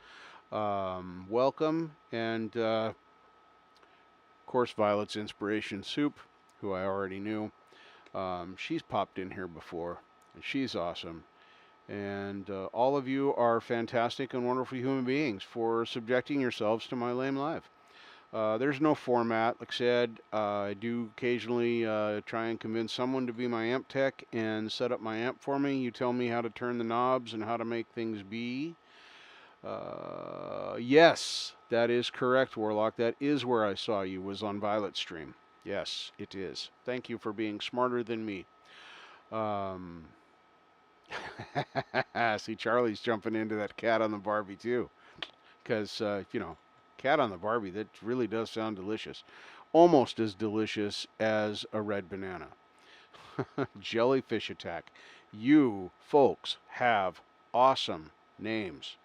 Welcome. And, of course, Violet's Inspiration Soup, who I already knew. She's popped in here before, and she's awesome. And all of you are fantastic and wonderful human beings for subjecting yourselves to my Lame Live. There's no format. Like I said, I do occasionally try and convince someone to be my amp tech and set up my amp for me. You tell me how to turn the knobs and how to make things be. Yes, that is correct, Warlock. That is where I saw you, was on Violet's stream. Yes, it is. Thank you for being smarter than me. See, Charlie's jumping into that cat on the Barbie, too. Because, cat on the Barbie, that really does sound delicious. Almost as delicious as a red banana. Jellyfish attack. You folks have awesome names.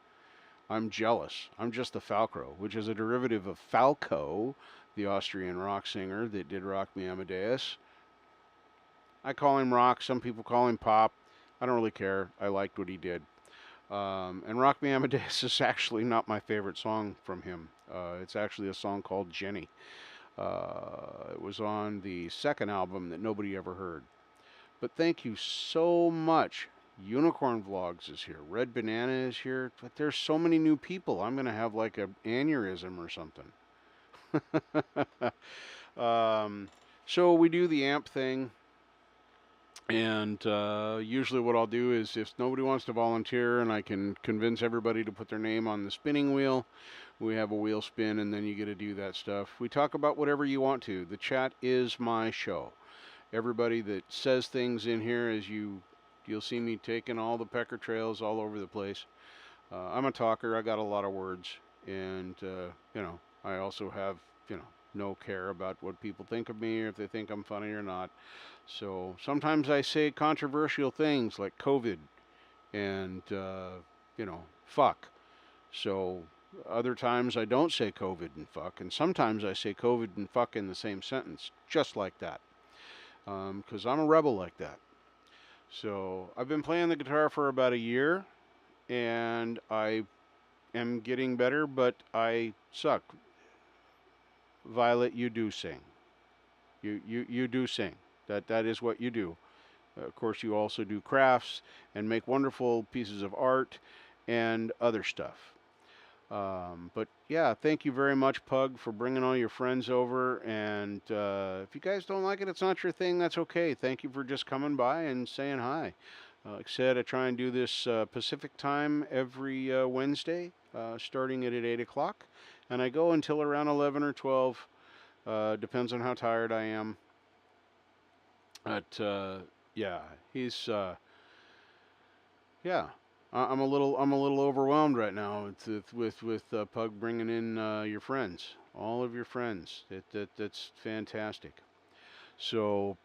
I'm jealous. I'm just the Falco, which is a derivative of Falco, the Austrian rock singer that did Rock Me Amadeus. I call him rock. Some people call him pop. I don't really care. I liked what he did. And Rock Me Amadeus is actually not my favorite song from him. It's actually a song called Jenny. It was on the second album that nobody ever heard. But thank you so much. Unicorn Vlogs is here. Red Banana is here. But there's so many new people. I'm going to have like an aneurysm or something. So we do the amp thing. And usually what I'll do is if nobody wants to volunteer and I can convince everybody to put their name on the spinning wheel, we have a wheel spin and then you get to do that stuff. We talk about whatever you want to. The chat is my show. Everybody that says things in here, as you'll see me taking all the pecker trails all over the place. I'm a talker. I got a lot of words. And, I also have, no care about what people think of me or if they think I'm funny or not. So sometimes I say controversial things like COVID and, fuck. So other times I don't say COVID and fuck. And sometimes I say COVID and fuck in the same sentence, just like that. Because I'm a rebel like that. So I've been playing the guitar for about a year. And I am getting better, but I suck. Violet, you do sing. You do sing. That is what you do. Of course, you also do crafts and make wonderful pieces of art and other stuff. But yeah, thank you very much, Pug, for bringing all your friends over. And if you guys don't like it, it's not your thing. That's okay. Thank you for just coming by and saying hi. Like I said, I try and do this Pacific time every Wednesday, starting at 8 o'clock. And I go until around 11 or 12. Depends on how tired I am. But yeah, he's yeah. I'm a little overwhelmed right now with Pug bringing in your friends, all of your friends. That's fantastic. So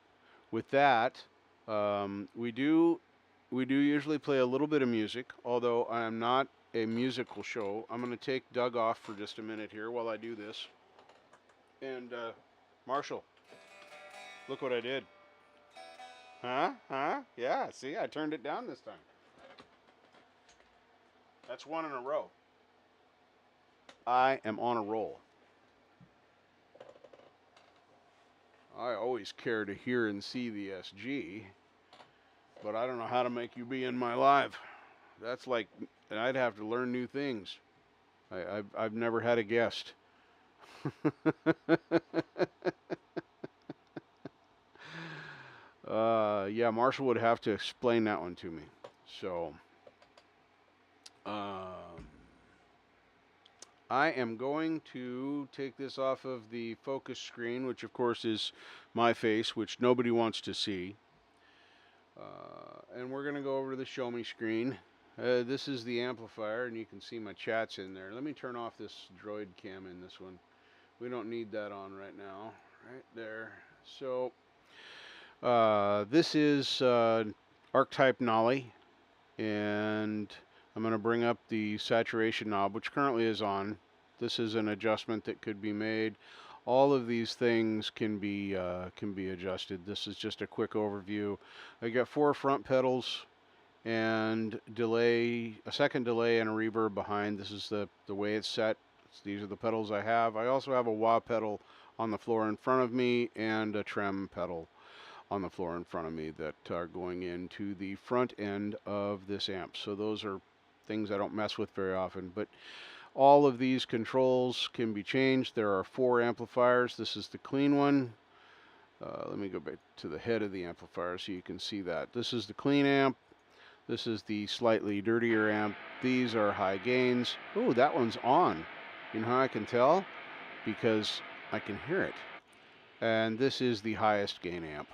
with that, we do usually play a little bit of music, although I am not a musical show. I'm going to take Doug off for just a minute here while I do this. And Marshall, look what I did. Huh? Yeah, see, I turned it down this time. That's one in a row. I am on a roll. I always care to hear and see the SG, but I don't know how to make you be in my live. That's like, I'd have to learn new things. I've never had a guest. Yeah, Marshall would have to explain that one to me. So, I am going to take this off of the focus screen, which of course is my face, which nobody wants to see. And we're going to go over to the show me screen. This is the amplifier, and you can see my chats in there. Let me turn off this droid cam in this one. We don't need that on right now. Right there. So, this is archetype Nolly, and I'm going to bring up the saturation knob, which currently is on. This is an adjustment that could be made. All of these things can be adjusted. This is just a quick overview. I got 4 front pedals and delay, a second delay and a reverb behind. This is the way it's set. These are the pedals I have. I also have a wah pedal on the floor in front of me and a trem pedal on the floor in front of me that are going into the front end of this amp. So those are things I don't mess with very often, but all of these controls can be changed. There are 4 amplifiers. This is the clean one. Let me go back to the head of the amplifier so you can see that. This is the clean amp. This is the slightly dirtier amp. These are high gains. Oh, that one's on. You know how I can tell? Because I can hear it. And this is the highest gain amp.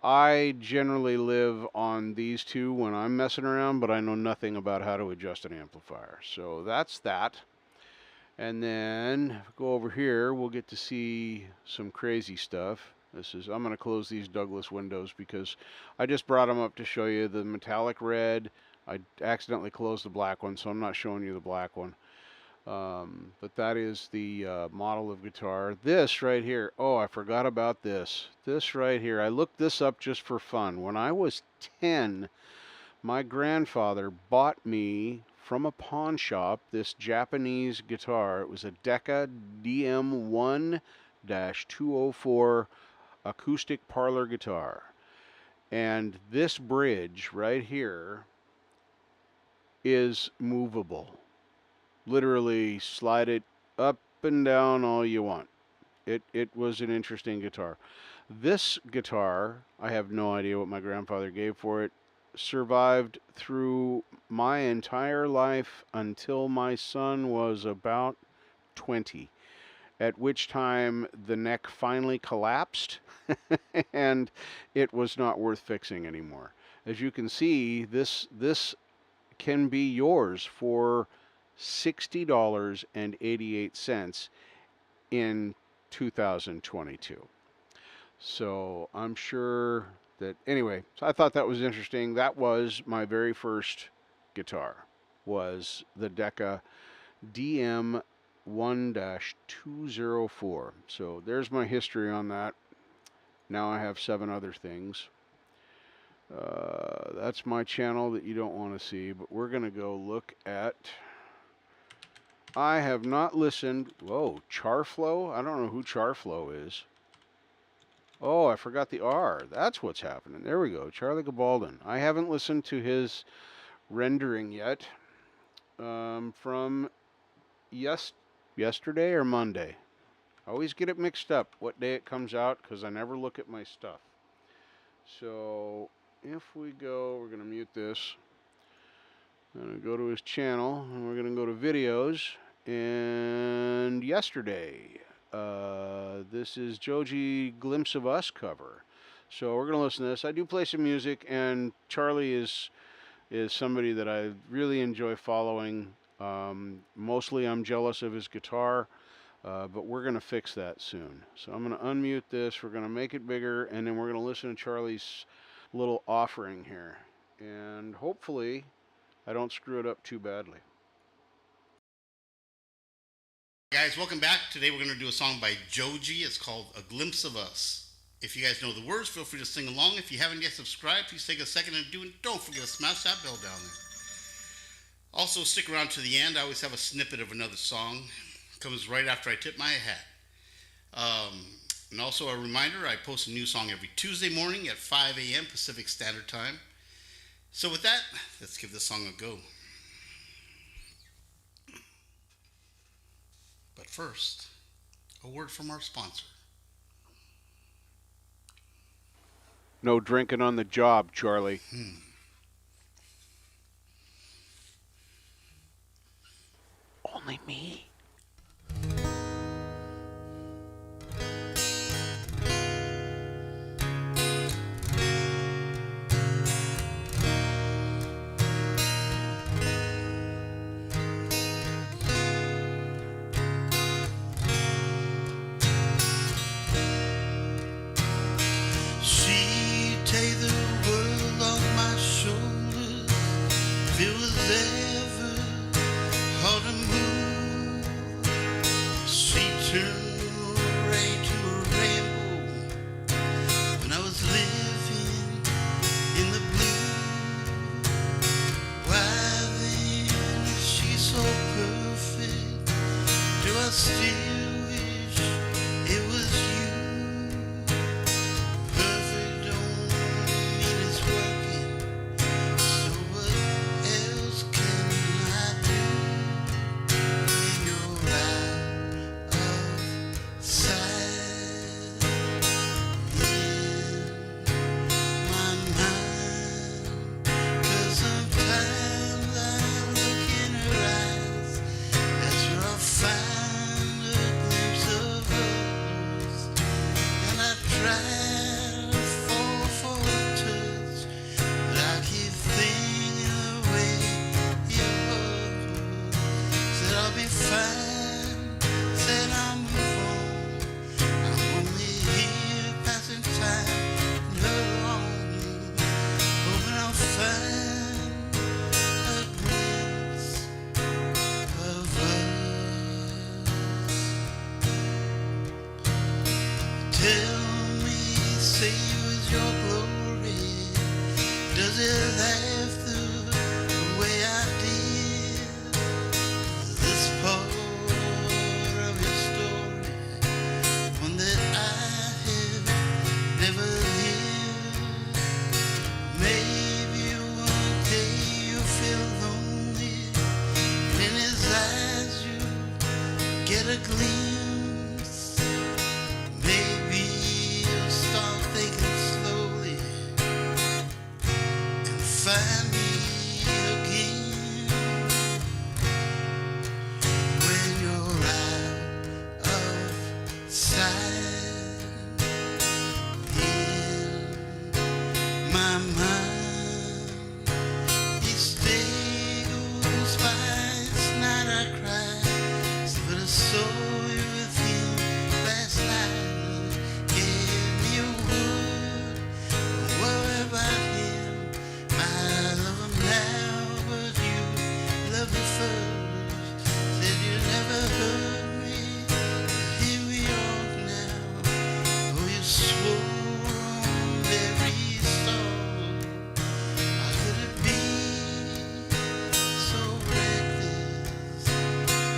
I generally live on these two when I'm messing around, but I know nothing about how to adjust an amplifier. So that's that. And then go over here, we'll get to see some crazy stuff. I'm going to close these Douglas windows because I just brought them up to show you the metallic red. I accidentally closed the black one, so I'm not showing you the black one. But that is the model of guitar. This right here, oh, I forgot about this. This right here, I looked this up just for fun. When I was 10, my grandfather bought me from a pawn shop this Japanese guitar. It was a Decca DM1-204 acoustic parlor guitar. And this bridge right here is movable. Literally slide it up and down all you want. It was an interesting guitar. This guitar, I have no idea what my grandfather gave for it, survived through my entire life until my son was about 20, at which time the neck finally collapsed and it was not worth fixing anymore. As you can see, this can be yours for $60.88 in 2022. So I'm sure that, anyway, so I thought that was interesting. That was my very first guitar, was the Decca DM1-204. So there's my history on that. Now I have 7 other things. That's my channel that you don't want to see, but we're going to go look at... I have not listened... Whoa, Charflow? I don't know who Charflow is. Oh, I forgot the R. That's what's happening. There we go, Charlie Gabaldon. I haven't listened to his rendering yet. From yesterday or Monday. I always get it mixed up what day it comes out because I never look at my stuff. So if we go, we're going to mute this. I'm going to go to his channel and we're going to go to videos. And yesterday, this is Joji Glimpse of Us cover. So we're going to listen to this. I do play some music, and Charlie is somebody that I really enjoy following. Mostly I'm jealous of his guitar, but we're going to fix that soon. So I'm going to unmute this. We're going to make it bigger, and then we're going to listen to Charlie's little offering here. And hopefully I don't screw it up too badly. Guys, welcome back. Today we're going to do a song by Joji. It's called A Glimpse of Us. If you guys know the words, feel free to sing along. If you haven't yet subscribed, please take a second and do it. Don't forget to smash that bell down there. Also, stick around to the end. I always have a snippet of another song. It comes right after I tip my hat. And also a reminder, I post a new song every Tuesday morning at 5 a.m. Pacific Standard Time. So with that, let's give this song a go. But first, a word from our sponsor. No drinking on the job, Charlie. Only me. find me again when you're out of sight in my mind. Each day goes by, it's night I cry, but I saw you with him last night. Give me a word, don't worry about him. I love him now, but you love me first. Said you never hurt me, here we are now. Oh, you swore on every song. How could it be so reckless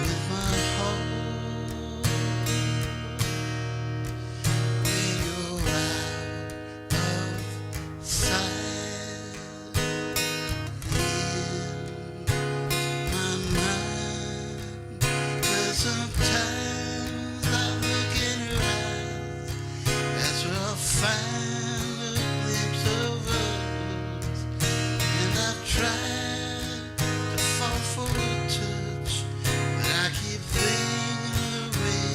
with my heart? When you're out of sight in my mind. 'Cause sometimes I look in your eyes, that's where I find a glimpse of us. And I try to fall for a touch, but I keep thinking the way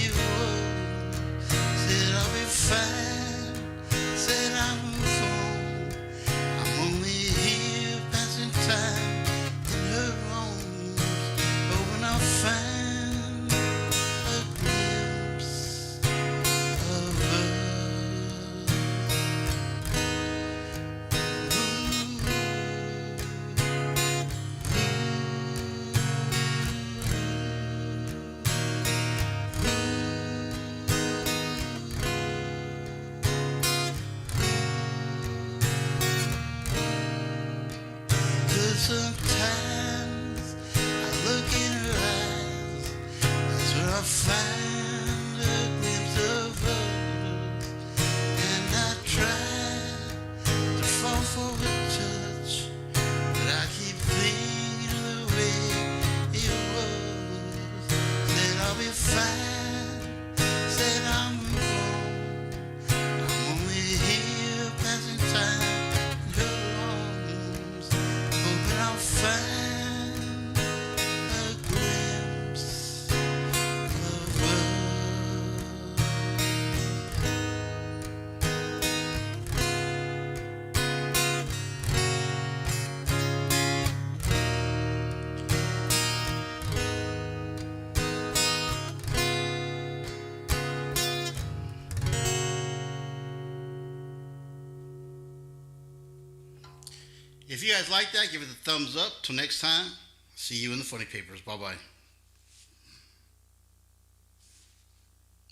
it was. Said I'll be fine, said I'll move on. I'm only here passing time in her arms, hoping I'll find a glimpse of us. Cause sometimes I look in her eyes, that's where I find a glimpse of us. And I try to fall for a touch, but I keep thinking the way it was. Said I'll be fine, said I'll move on. I'm only here passing time in her arms, hoping I'll find a glimpse of us. If you guys like that, give it a thumbs up. Till next time, see you in the funny papers. Bye-bye.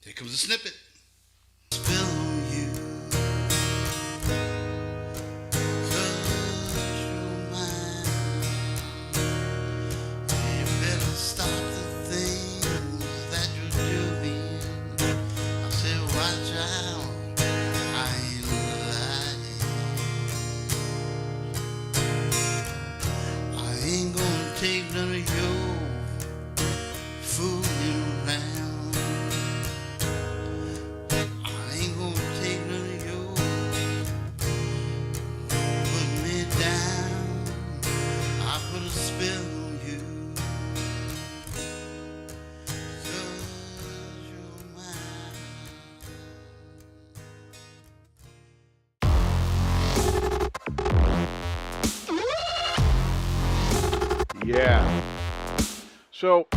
Here comes a snippet. Spill on you, 'cause you're mine. You better stop the things that you're doing. I said watch out, I ain't lying. I ain't gonna take none of your fooling around. I ain't gonna take none of your putting me down. I put a spell on you, 'cause you're mine. Yeah. So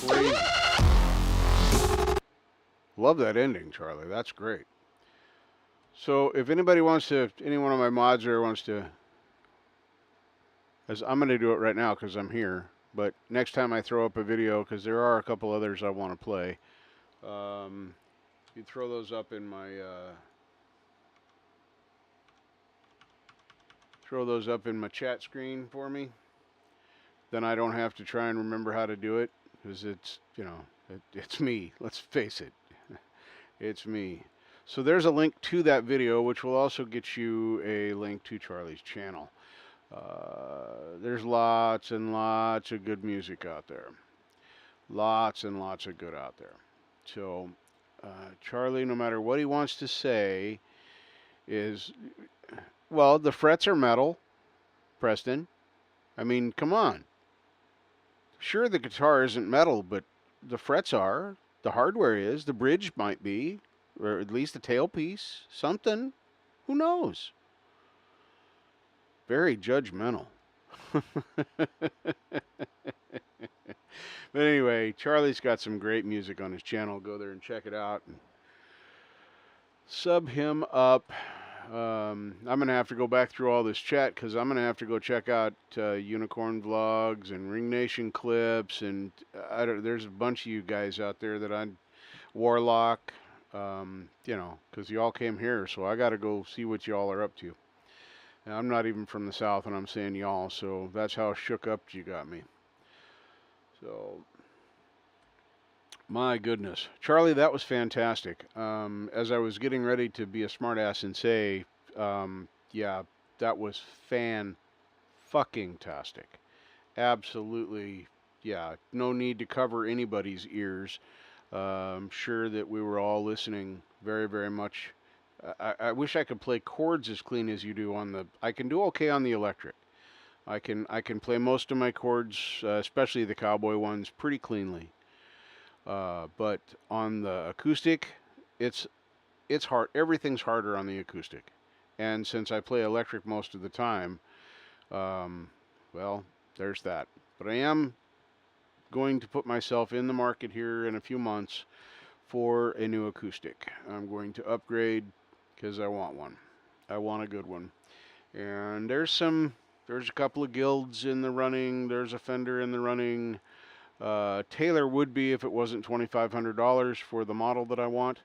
crazy. Love that ending, Charlie. That's great. So if anybody wants to, any one of my mods there wants to, as I'm going to do it right now because I'm here. But next time I throw up a video, because there are a couple others I want to play, you throw those up in my chat screen for me. Then I don't have to try and remember how to do it because it's, you know, it's me. Let's face it, it's me. So there's a link to that video, which will also get you a link to Charlie's channel. There's lots and lots of good music out there. Lots and lots of good out there. So Charlie, no matter what he wants to say, is, well, the frets are metal, Preston. I mean, come on. Sure, the guitar isn't metal, but the frets are. The hardware is. The bridge might be, or at least the tailpiece. Something. Who knows? Very judgmental. But anyway, Charlie's got some great music on his channel. Go there and check it out. And sub him up. I'm going to have to go back through all this chat because I'm going to have to go check out Unicorn Vlogs and Ring Nation clips. And there's a bunch of you guys out there that Warlock, because you all came here. So I got to go see what y'all are up to. And I'm not even from the South, and I'm saying y'all. So that's how shook up you got me. So, my goodness. Charlie, that was fantastic. As I was getting ready to be a smartass and say, yeah, that was fucking-tastic. Absolutely, yeah, no need to cover anybody's ears. I'm sure that we were all listening very, very much. I wish I could play chords as clean as you do on the. I can do okay on the electric. I can play most of my chords, especially the cowboy ones, pretty cleanly. But on the acoustic, it's it's hard. Everything's harder on the acoustic, and since I play electric most of the time, um, well, there's that. But I am going to put myself in the market here in a few months for a new acoustic. I'm going to upgrade because I want one. I want a good one. And there's a couple of guilds in the running. There's a Fender in the running. Taylor would be if it wasn't $2,500 for the model that I want,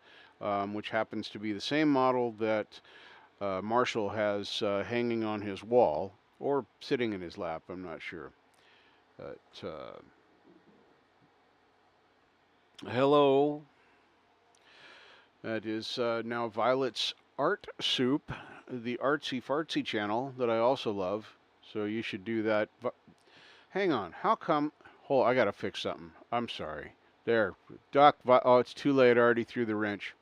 which happens to be the same model that Marshall has hanging on his wall or sitting in his lap. I'm not sure. But, hello. That is now Violet's Art Soup, the artsy fartsy channel that I also love. So you should do that. Hang on. How come? Hold, I gotta fix something. I'm sorry. There, Doc. Oh, it's too late. I already threw the wrench.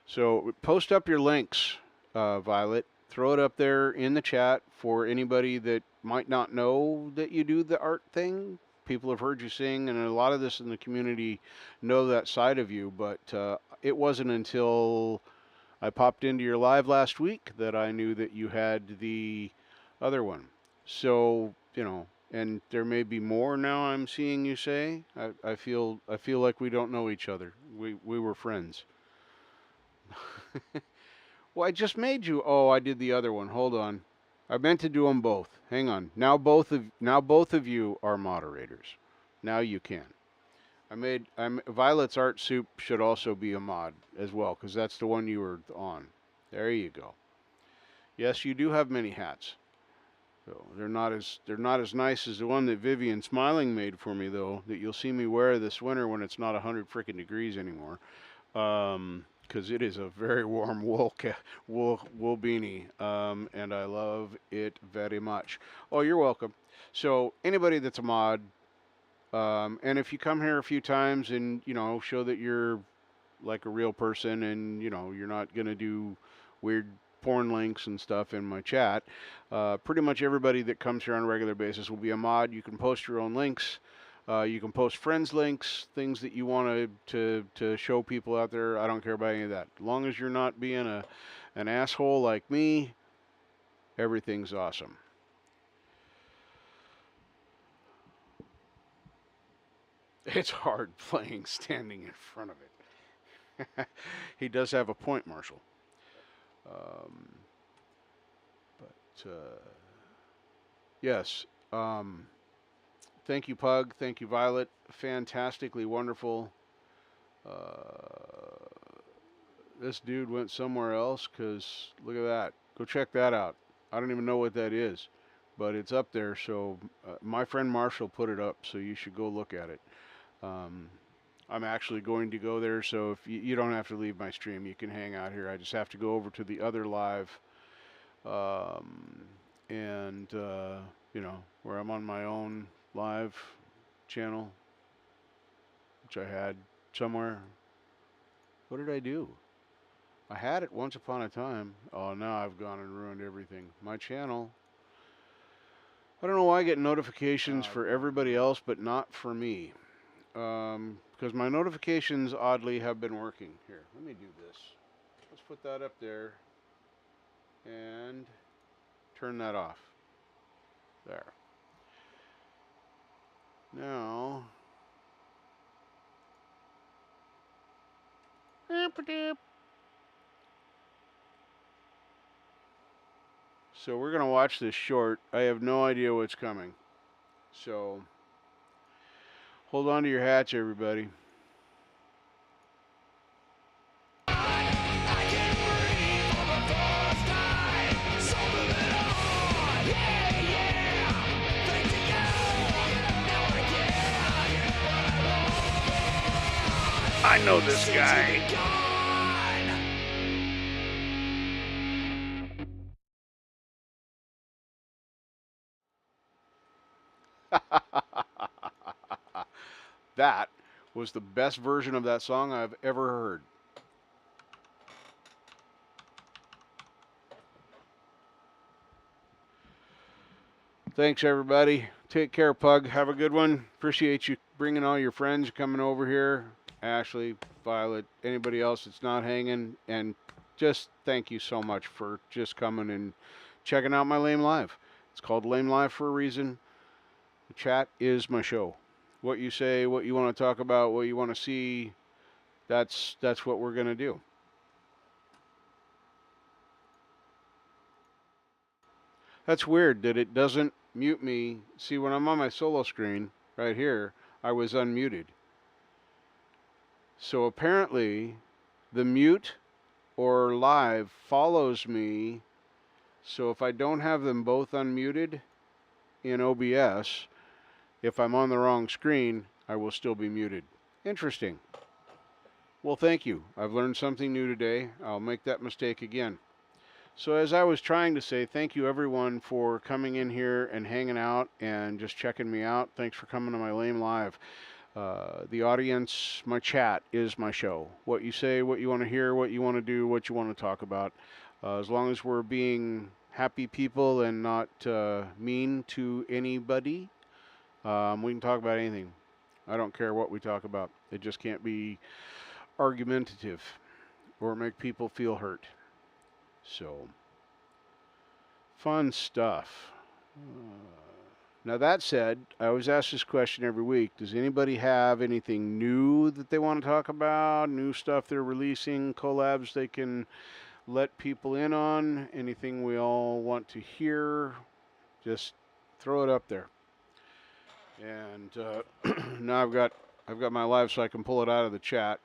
So post up your links, Violet. Throw it up there in the chat for anybody that might not know that you do the art thing. People have heard you sing, and a lot of this in the community know that side of you. But it wasn't until I popped into your live last week that I knew that you had the other one. So, and there may be more now I'm seeing you say. I feel like we don't know each other. We were friends. Well, I just made you. Oh, I did the other one. Hold on. I meant to do them both. Hang on. Now both of you are moderators. Now you can. I'm Violet's Art Soup should also be a mod as well because that's the one you were on. There you go. Yes, you do have many hats. So they're not as nice as the one that Vivian Smiling made for me though. That you'll see me wear this winter when it's not 100 freaking degrees anymore. Because it is a very warm wool beanie, and I love it very much. Oh, you're welcome. So anybody that's a mod, and if you come here a few times and show that you're like a real person and you're not gonna do weird porn links and stuff in my chat. Pretty much everybody that comes here on a regular basis will be a mod. You can post your own links. You can post friends links, things that you want to show people out there. I don't care about any of that. As long as you're not being an asshole like me, everything's awesome. It's hard playing standing in front of it. He does have a point, Marshall. But yes. Thank you, Pug. Thank you, Violet. Fantastically wonderful. This dude went somewhere else because look at that. Go check that out. I don't even know what that is, but it's up there. So my friend Marshall put it up, so you should go look at it. I'm actually going to go there, so if you don't have to leave my stream, you can hang out here. I just have to go over to the other live, and where I'm on my own live channel, which I had somewhere. What did I do? I had it once upon a time. Oh, now I've gone and ruined everything. My channel. I don't know why I get notifications for everybody else, but not for me. Because my notifications oddly have been working. Here, let me do this. Let's put that up there and turn that off. There. Now, so we're going to watch this short. I have no idea what's coming. So, hold on to your hats, everybody. I know this guy. That was the best version of that song I've ever heard. Thanks, everybody. Take care, Pug. Have a good one. Appreciate you bringing all your friends coming over here. Ashley, Violet, anybody else that's not hanging. And just thank you so much for just coming and checking out my Lame Live. It's called Lame Live for a reason. The chat is my show. What you say, what you want to talk about, what you want to see, that's what we're going to do. That's weird that it doesn't mute me. See, when I'm on my solo screen right here, I was unmuted. So apparently, the mute or live follows me. So if I don't have them both unmuted in OBS, if I'm on the wrong screen, I will still be muted. Interesting. Well, thank you. I've learned something new today. I'll make that mistake again. So as I was trying to say, thank you everyone for coming in here and hanging out and just checking me out. Thanks for coming to my Lame Live. The audience, my chat is my show. What you say, what you want to hear, what you want to do, what you want to talk about. As long as we're being happy people and not mean to anybody, we can talk about anything. I don't care what we talk about. It just can't be argumentative or make people feel hurt. So, fun stuff. Now that said, I always ask this question every week. Does anybody have anything new that they want to talk about? New stuff they're releasing, collabs they can let people in on? Anything we all want to hear? Just throw it up there. And now I've got my live so I can pull it out of the chat.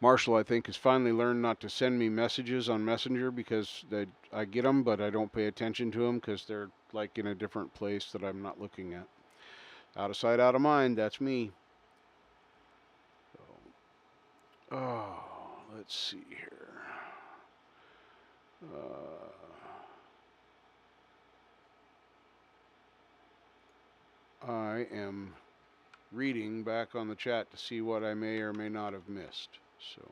Marshall, I think, has finally learned not to send me messages on Messenger because I get them, but I don't pay attention to them because they're like in a different place that I'm not looking at. Out of sight, out of mind. That's me. Oh, let's see here. I am reading back on the chat to see what I may or may not have missed. So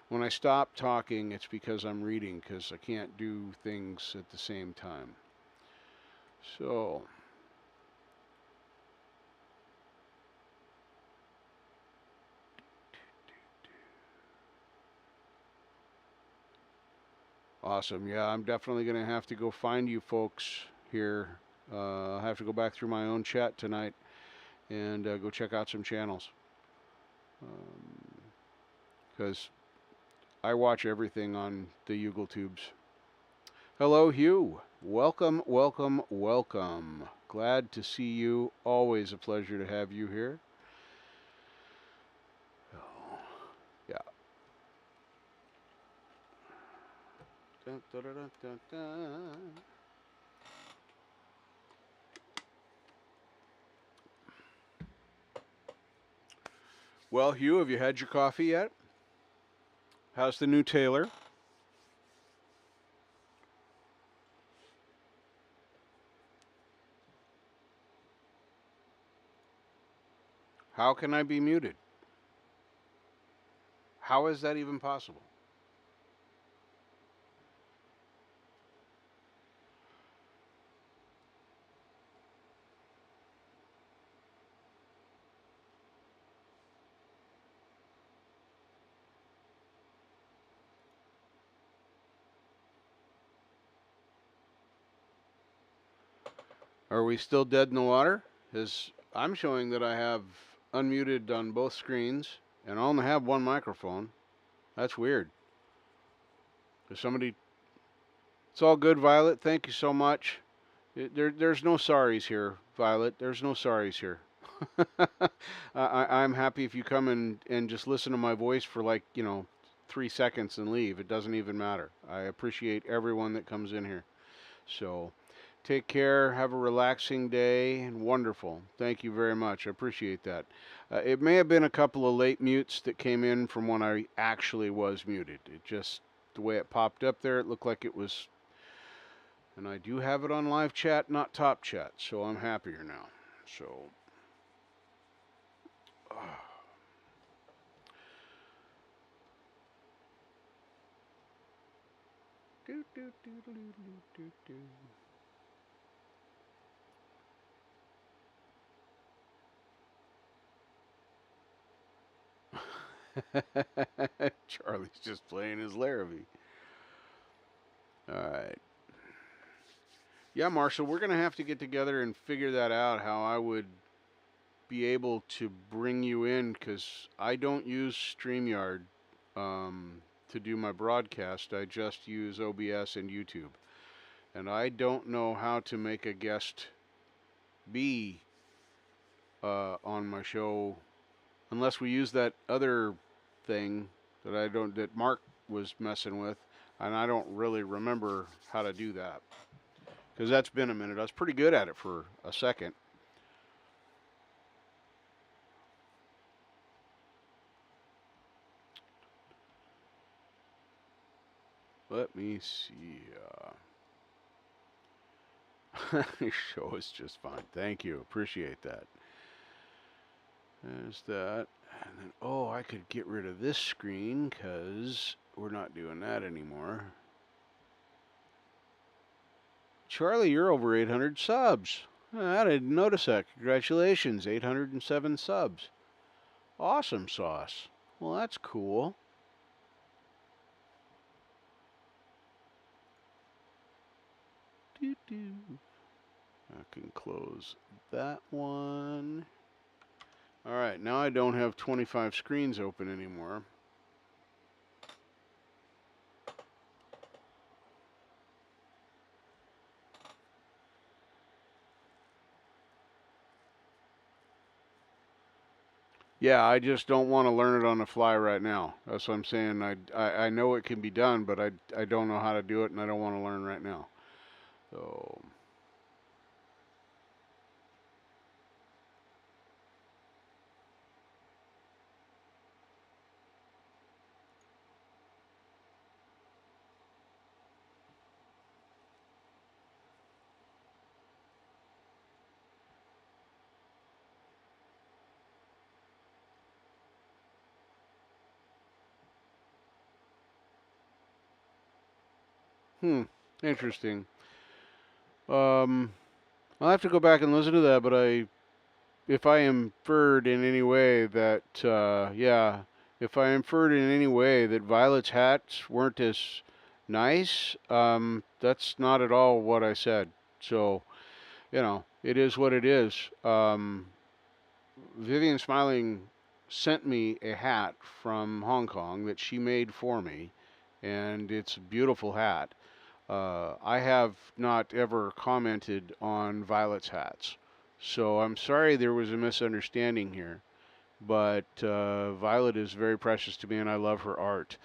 when I stop talking, it's because I'm reading, because I can't do things at the same time. So, awesome. Yeah, I'm definitely going to have to go find you folks here. I'll have to go back through my own chat tonight and go check out some channels. Because I watch everything on the YouTubes. Hello, Hugh. Welcome, welcome, welcome. Glad to see you. Always a pleasure to have you here. Oh, yeah. Dun, dun, dun, dun, dun. Well, Hugh, have you had your coffee yet? How's the new Taylor? How can I be muted? How is that even possible? Are we still dead in the water? Because I'm showing that I have unmuted on both screens and I only have one microphone. That's weird. Does somebody? It's all good, Violet. Thank you so much. There's no sorries here, Violet. There's no sorries here. I'm happy if you come and just listen to my voice for like, 3 seconds and leave. It doesn't even matter. I appreciate everyone that comes in here. So take care. Have a relaxing day. And wonderful. Thank you very much. I appreciate that. It may have been a couple of late mutes that came in from when I actually was muted. It just, the way it popped up there, it looked like it was. And I do have it on live chat, not top chat. So I'm happier now. So. Do, do, do, do, do, do, do. Charlie's just playing his Larrabee. All right. Yeah, Marshall, we're going to have to get together and figure that out, how I would be able to bring you in, because I don't use StreamYard to do my broadcast. I just use OBS and YouTube. And I don't know how to make a guest be on my show unless we use that other thing that Mark was messing with, and I don't really remember how to do that because that's been a minute. I was pretty good at it for a second. Let me see. Your show is just fine. Thank you. Appreciate that. There's that. And then, oh, I could get rid of this screen because we're not doing that anymore. Charlie, you're over 800 subs. I didn't notice that. Congratulations, 807 subs. Awesome sauce. Well, that's cool. I can close that one. All right, now I don't have 25 screens open anymore. Yeah, I just don't want to learn it on the fly right now. That's what I'm saying. I know it can be done, but I don't know how to do it, and I don't want to learn right now. So. Interesting. I'll have to go back and listen to that, but if I inferred in any way that, yeah, if I inferred in any way that Violet's hats weren't as nice, that's not at all what I said. So, it is what it is. Vivian Smiling sent me a hat from Hong Kong that she made for me, and it's a beautiful hat. I have not ever commented on Violet's hats. So I'm sorry there was a misunderstanding here. But Violet is very precious to me and I love her art.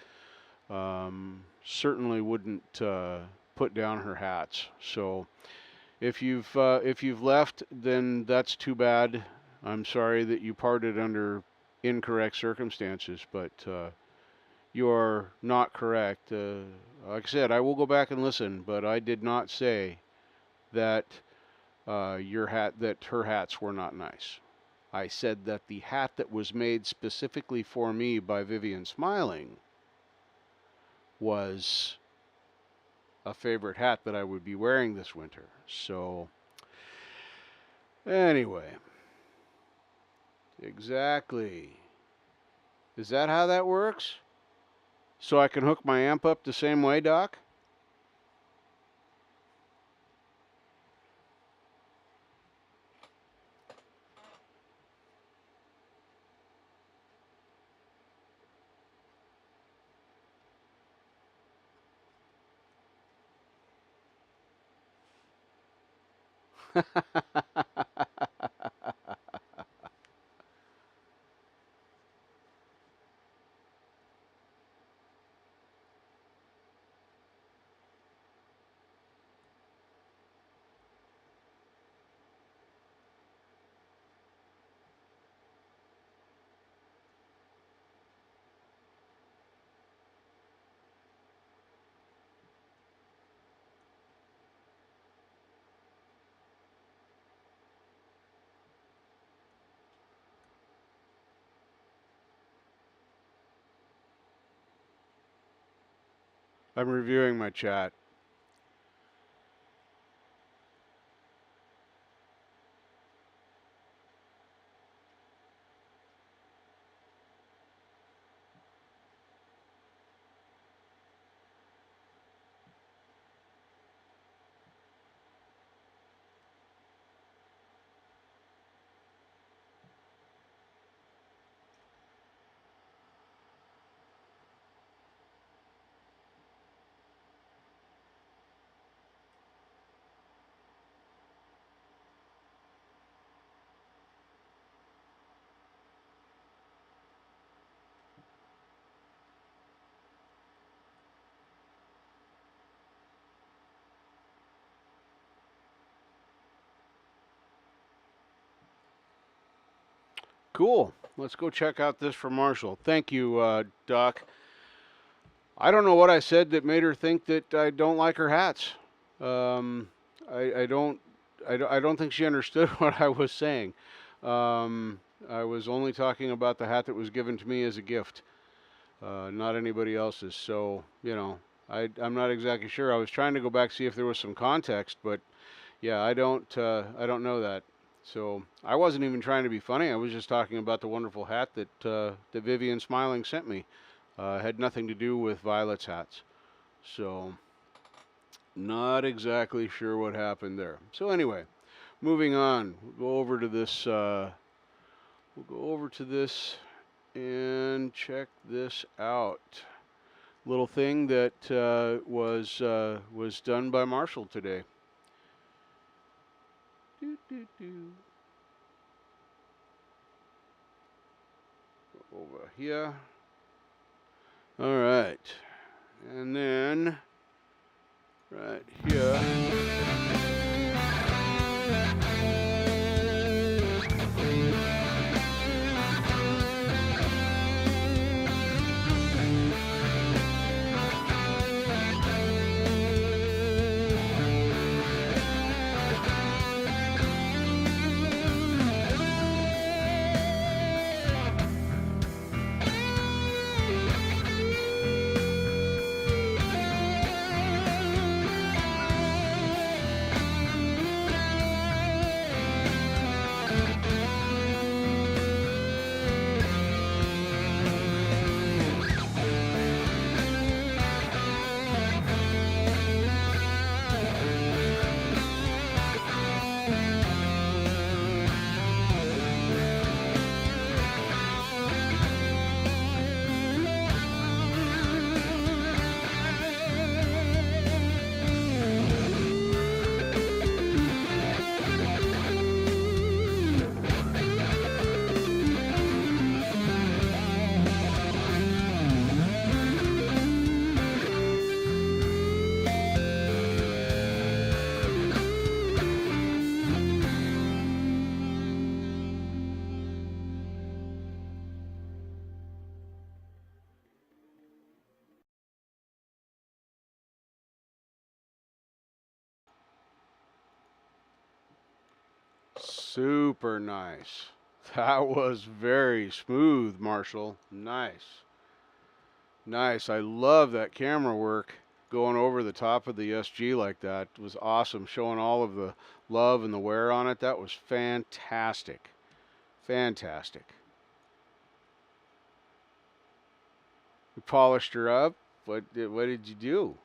Certainly wouldn't put down her hats. So if you've left, then that's too bad. I'm sorry that you parted under incorrect circumstances, but you are not correct. Like I said, I will go back and listen, but I did not say that that her hats were not nice. I said that the hat that was made specifically for me by Vivian Smiling was a favorite hat that I would be wearing this winter. So, anyway, exactly. Is that how that works? So I can hook my amp up the same way, Doc? I'm reviewing my chat. Cool. Let's go check out this for Marshall. Thank you, Doc. I don't know what I said that made her think that I don't like her hats. Um, I don't. I don't think she understood what I was saying. Um, I was only talking about the hat that was given to me as a gift, not anybody else's. So, I'm not exactly sure. I was trying to go back see if there was some context, but yeah, I don't know that. So I wasn't even trying to be funny. I was just talking about the wonderful hat that Vivian Smiling sent me. Had nothing to do with Violet's hats. So not exactly sure what happened there. So anyway, moving on. We'll go over to this. We'll go over to this and check this out. Little thing that was done by Marshall today. Doo, doo, doo. Over here. All right, and then right here. Super nice. That was very smooth, Marshall. Nice. Nice. I love that camera work going over the top of the SG like that. It was awesome, showing all of the love and the wear on it. That was fantastic. Fantastic. You polished her up. What did you do?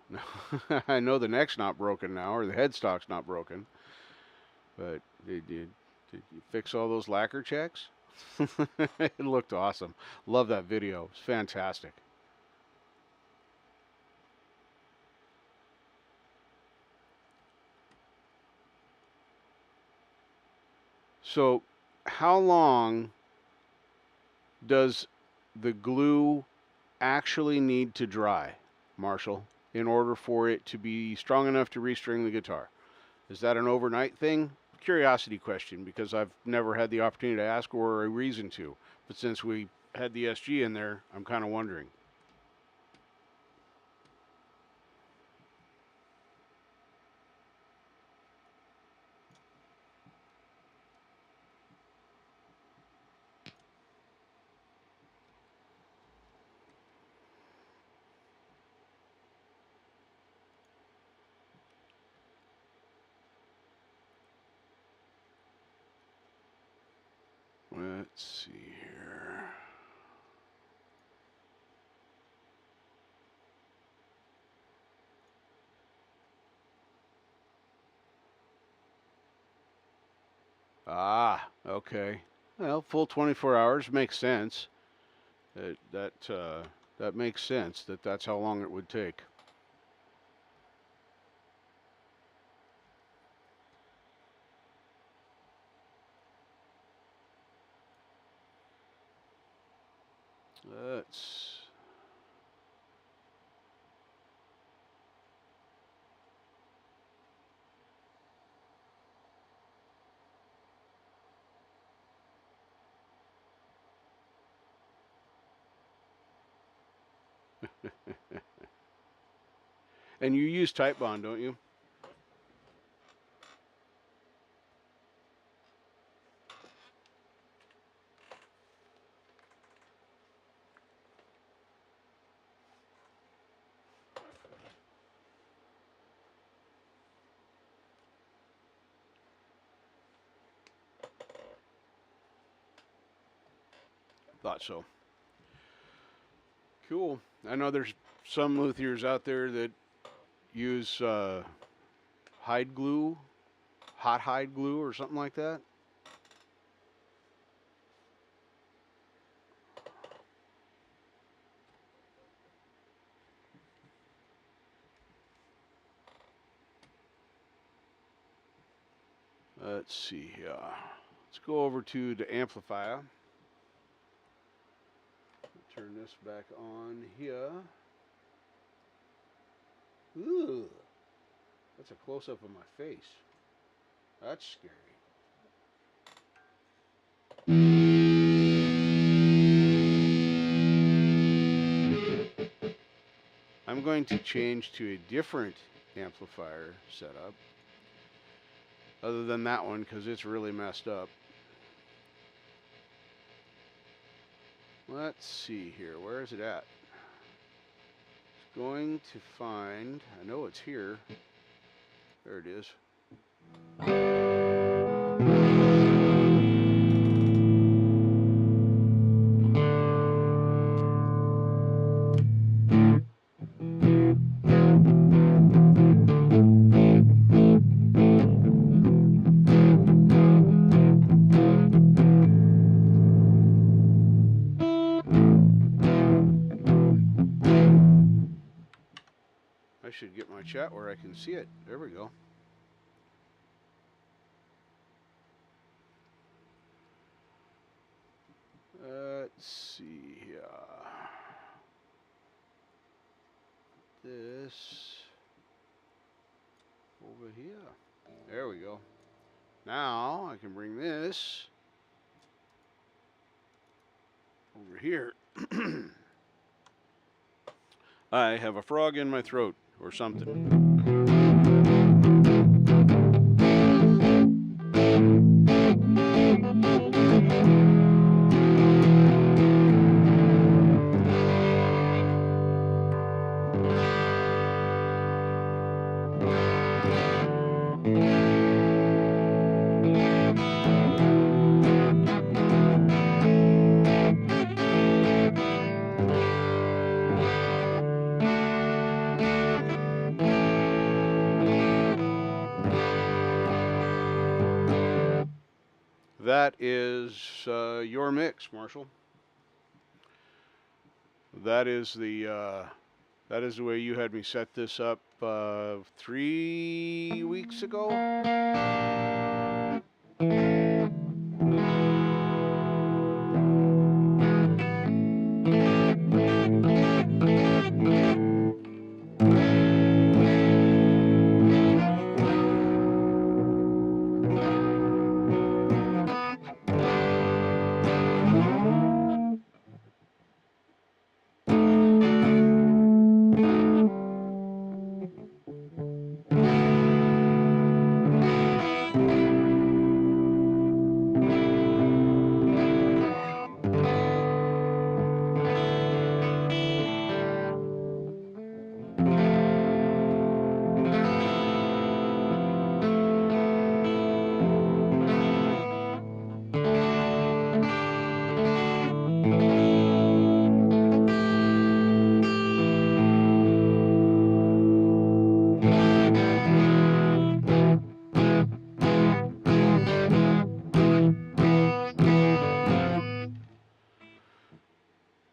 I know the neck's not broken now, or the headstock's not broken. But did you fix all those lacquer checks? It looked awesome. Love that video. It's fantastic. So, how long does the glue actually need to dry, Marshall, in order for it to be strong enough to restring the guitar? Is that an overnight thing? Curiosity question, because I've never had the opportunity to ask or a reason to. But since we had the SG in there, I'm kind of wondering. Let's see here. Ah, okay. Well, full 24 hours makes sense. That makes sense. That's how long it would take. Let's. And you use Type Bond, don't you? Thought so. Cool. I know there's some luthiers out there that use hide glue, hot hide glue, or something like that. Let's see here. Let's go over to the amplifier. Turn this back on here. Ooh, that's a close-up of my face. That's scary. I'm going to change to a different amplifier setup other than that one because it's really messed up. Let's see here. Where is it at? It's going to find, I know it's here. There it is. I should get my chat where I can see it. There we go. Let's see here. This over here. There we go. Now I can bring this over here. I have a frog in my throat or something. that is your mix, Marshall. That is the way you had me set this up 3 weeks ago.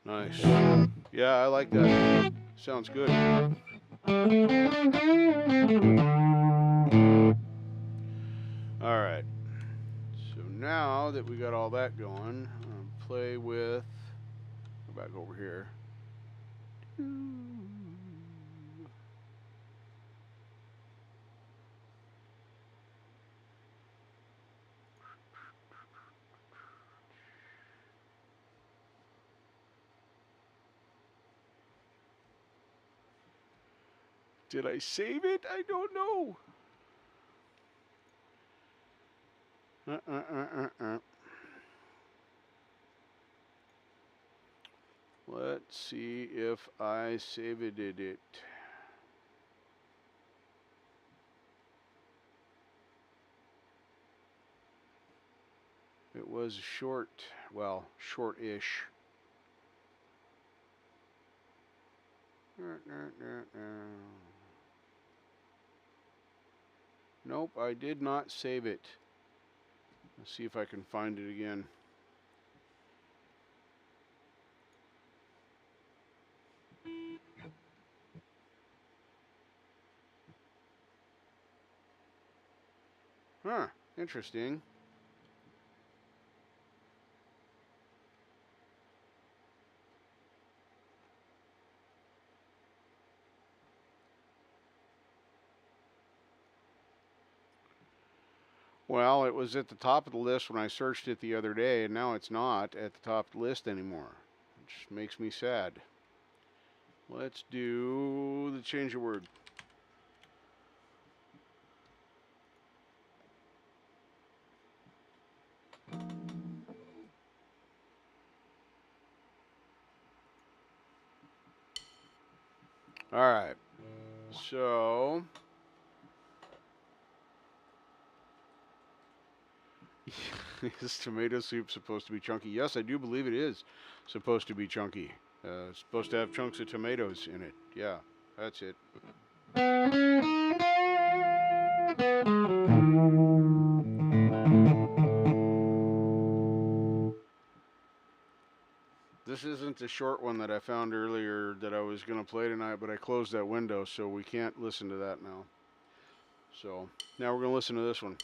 Nice. Yeah, I like that. Sounds good. All right. So now that we got all that going, I'm going to play with, go back over here. Did I save it? I don't know. Let's see if I saved it. It was short, well, short-ish. Nope, I did not save it. Let's see if I can find it again. Huh, interesting. Well, it was at the top of the list when I searched it the other day, and now it's not at the top of the list anymore, which makes me sad. Let's do the change of word. All right, so is tomato soup supposed to be chunky? Yes, I do believe it is supposed to be chunky. It's supposed to have chunks of tomatoes in it. Yeah, that's it. This isn't the short one that I found earlier that I was going to play tonight, but I closed that window, so we can't listen to that now. So now we're going to listen to this one.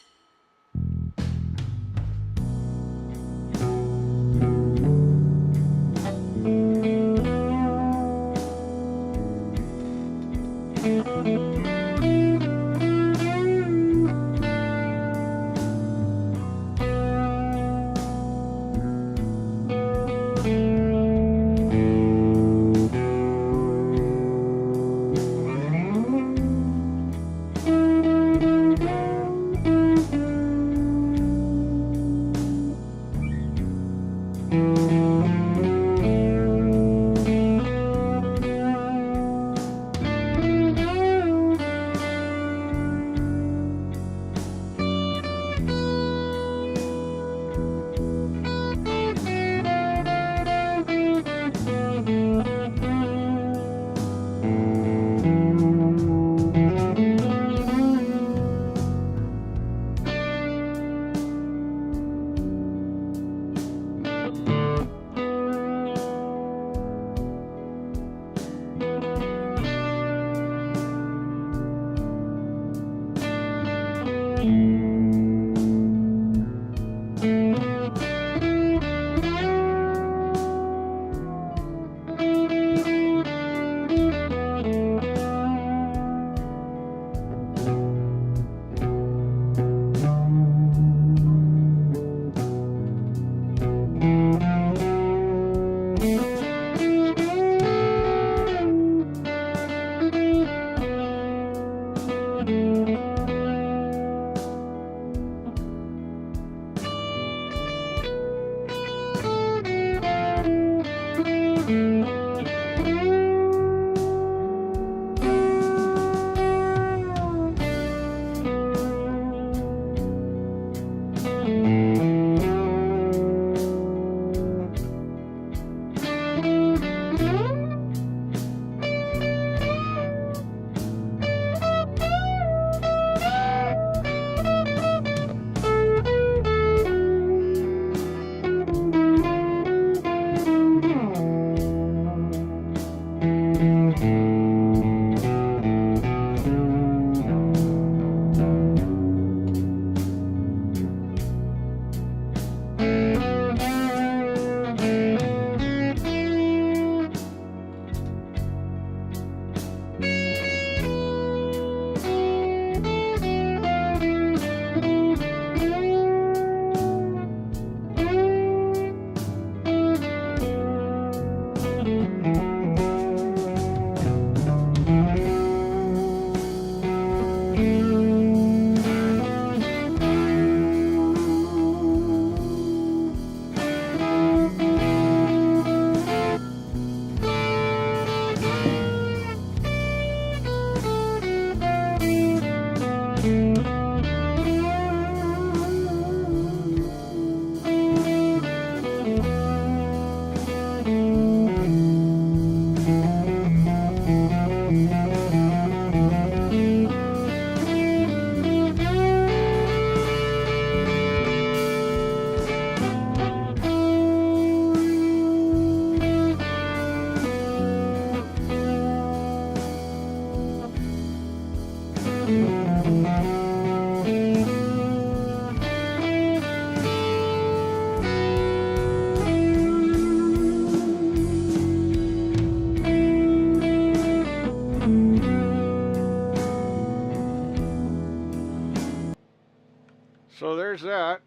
So there's that.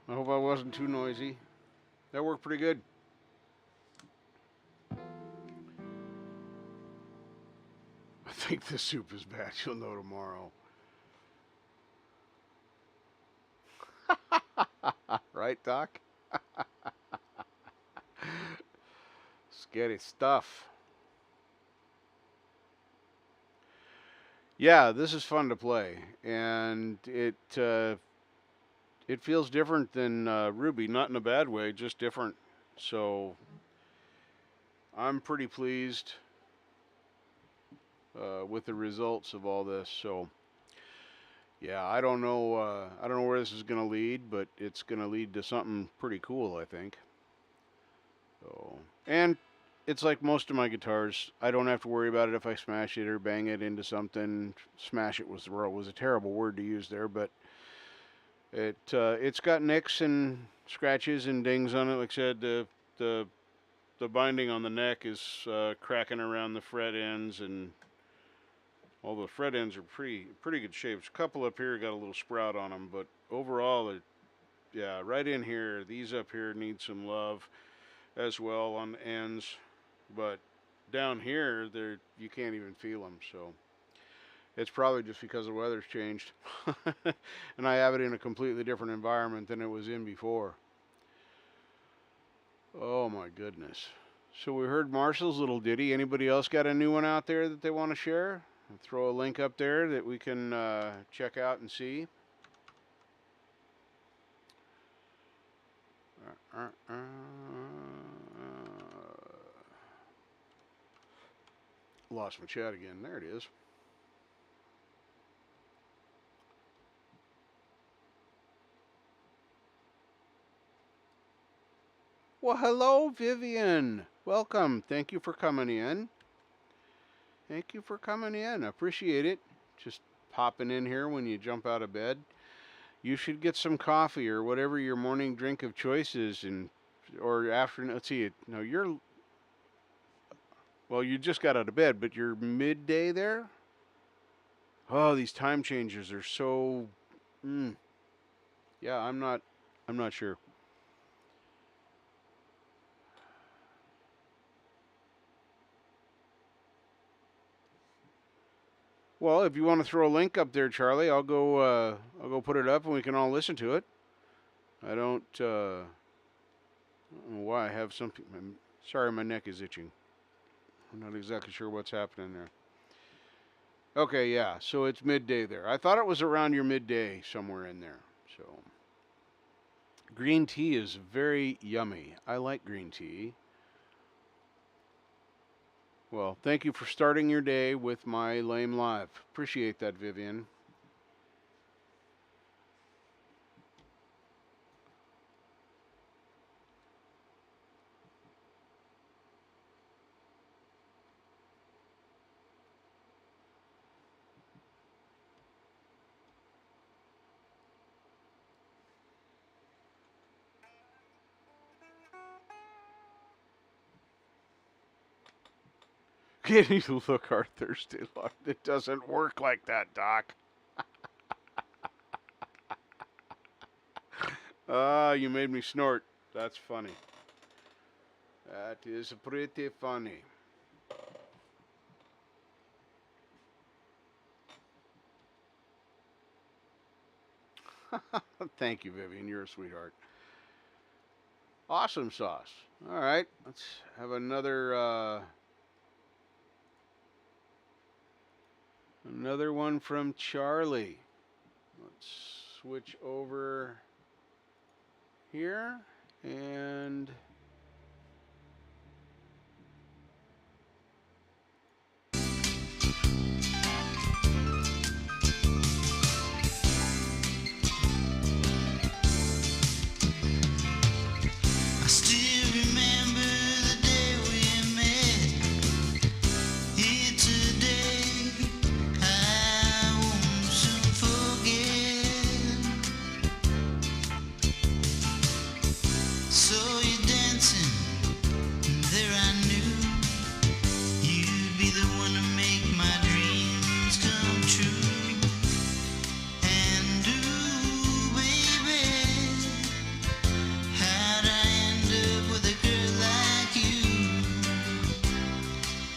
I hope I wasn't too noisy. That worked pretty good. I think the soup is bad. You'll know tomorrow. Right, Doc? Scary stuff. Yeah, this is fun to play, and it feels different than Ruby, not in a bad way, just different. So I'm pretty pleased with the results of all this. So yeah, I don't know. I don't know where this is going to lead, but it's going to lead to something pretty cool, I think. So, and it's like most of my guitars. I don't have to worry about it if I smash it or bang it into something. Smash it was a terrible word to use there, but it's got nicks and scratches and dings on it. Like I said, the binding on the neck is cracking around the fret ends, and all the fret ends are pretty good shape. A couple up here got a little sprout on them, but overall, yeah, right in here, these up here need some love as well on the ends, but down here, you can't even feel them. So it's probably just because the weather's changed, and I have it in a completely different environment than it was in before. Oh my goodness. So we heard Marshall's little ditty. Anybody else got a new one out there that they want to share? I'll throw a link up there that we can check out and see. Lost my chat again. There it is. Well, hello, Vivian. Welcome. Thank you for coming in. Thank you for coming in. I appreciate it. Just popping in here when you jump out of bed. You should get some coffee or whatever your morning drink of choice is, and or afternoon. Let's see. No, you're well. You just got out of bed, but you're midday there. Oh, these time changes are so. Mm, yeah, I'm not. I'm not sure. Well, if you want to throw a link up there, Charlie, I'll go. I'll go put it up, and we can all listen to it. I don't. I don't know why I have something. Sorry, my neck is itching. I'm not exactly sure what's happening there. Okay, yeah. So it's midday there. I thought it was around your midday somewhere in there. So green tea is very yummy. I like green tea. Well, thank you for starting your day with my lame live. Appreciate that, Vivian. Can you look our Thursday live? It doesn't work like that, Doc. Ah, you made me snort. That's funny. That is pretty funny. Thank you, Vivian. You're a sweetheart. Awesome sauce. All right, let's have another one from Charlie. Let's switch over here and I still remember the day we met here today. I won't soon forget. Saw you dancing, and there I knew you'd be the one to make my dreams come true. And ooh, baby, how'd I end up with a girl like you?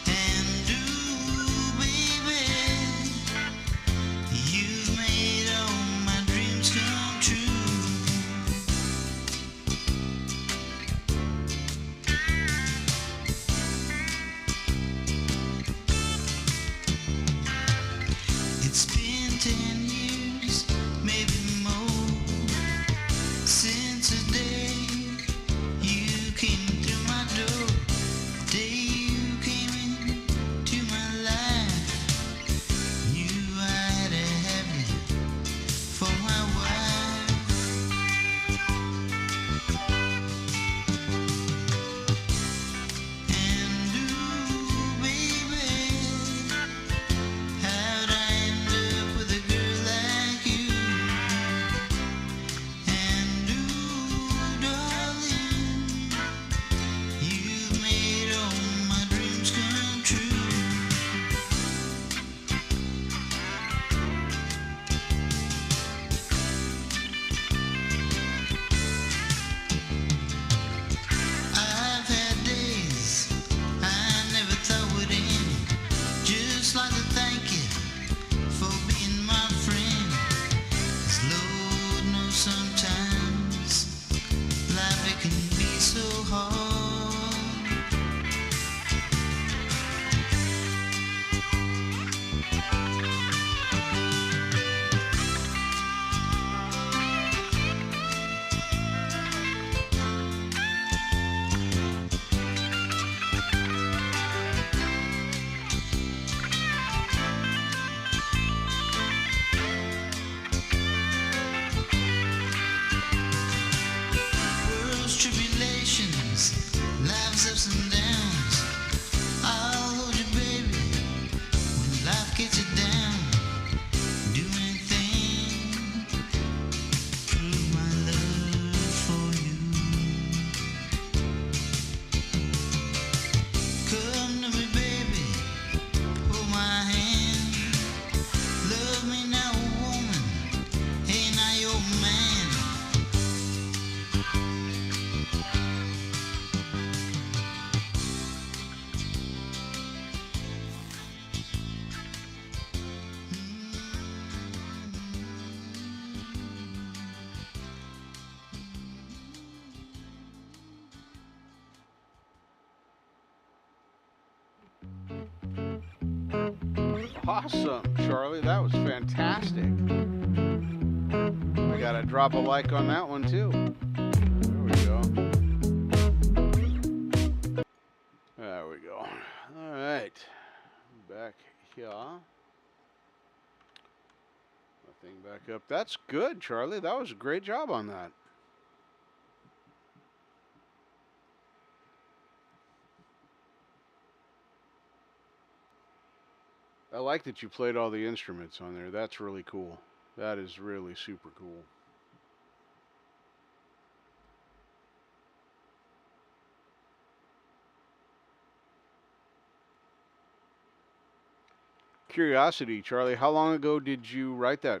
And ooh, baby, you've made all my dreams come true. It's been 10 years, maybe more, since the day you came through my door. The day you came into my life, knew I had to have you for my wife. And ooh, baby, how'd I end up with a girl Awesome, Charlie. That was fantastic. I gotta drop a like on that one too. There we go. There we go. All right. Back here. Nothing back up. That's good, Charlie. That was a great job on that. I like that you played all the instruments on there. That's really cool. That is really super cool. Curiosity, Charlie, how long ago did you write that?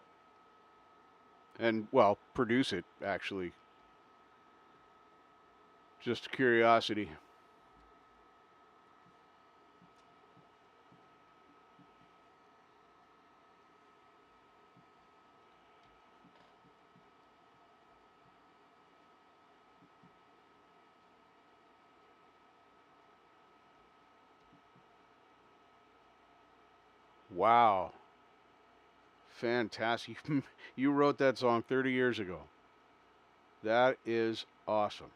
And, well, produce it, actually. Just curiosity. Wow. Fantastic. You wrote that song 30 years ago. That is awesome.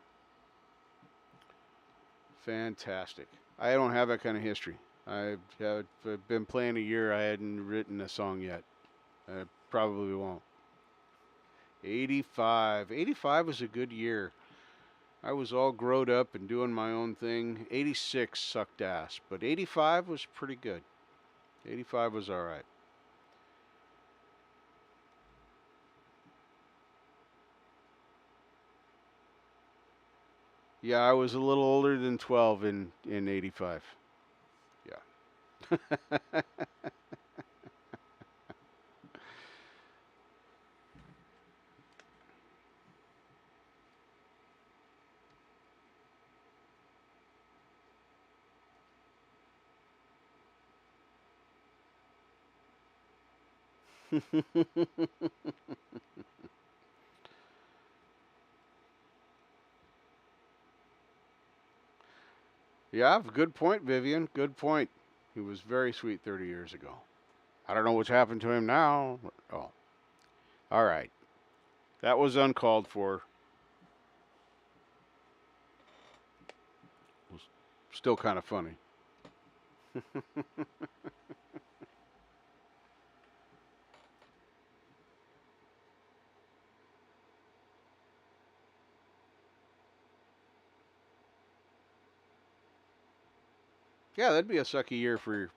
Fantastic. I don't have that kind of history. I've been playing a year. I hadn't written a song yet. I probably won't. 85. 85 was a good year. I was all growed up and doing my own thing. 86 sucked ass, but 85 was pretty good. 85 was all right. Yeah, I was a little older than 12 in 85. Yeah. Yeah, good point, Vivian. Good point. He was very sweet 30 years ago. I don't know what's happened to him now. Oh, all right. That was uncalled for. It was still kind of funny. Yeah, that'd be a sucky year for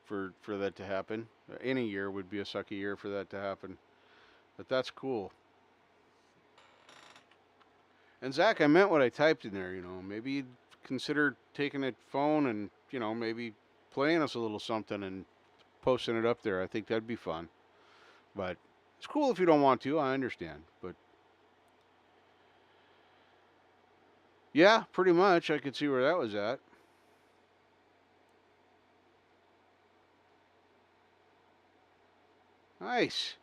that to happen. Any year would be a sucky year for that to happen. But that's cool. And Zach, I meant what I typed in there. Maybe you'd consider taking a phone and maybe playing us a little something and posting it up there. I think that'd be fun. But it's cool if you don't want to. I understand. But yeah, pretty much. I could see where that was at. Nice.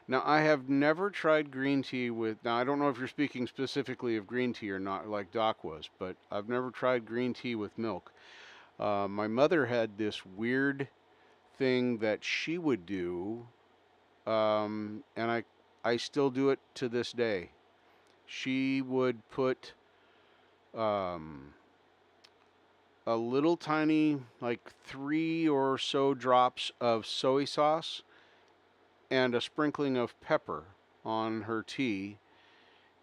Now, I have never tried green tea with. Now, I don't know if you're speaking specifically of green tea or not, like Doc was, but I've never tried green tea with milk. My mother had this weird thing that she would do, and I still do it to this day. She would put um, a little tiny, like 3 or so drops of soy sauce and a sprinkling of pepper on her tea,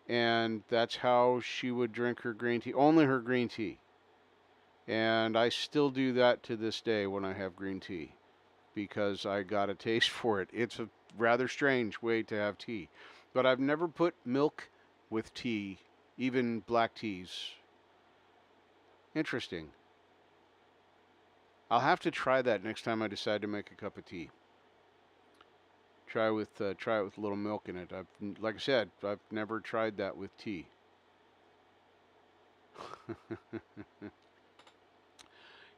and that's how she would drink her green tea, only her green tea. And I still do that to this day when I have green tea because I got a taste for it. It's a rather strange way to have tea, but I've never put milk with tea, even black teas. Interesting. I'll have to try that next time I decide to make a cup of tea. Try it with a little milk in it. Like I said, I've never tried that with tea.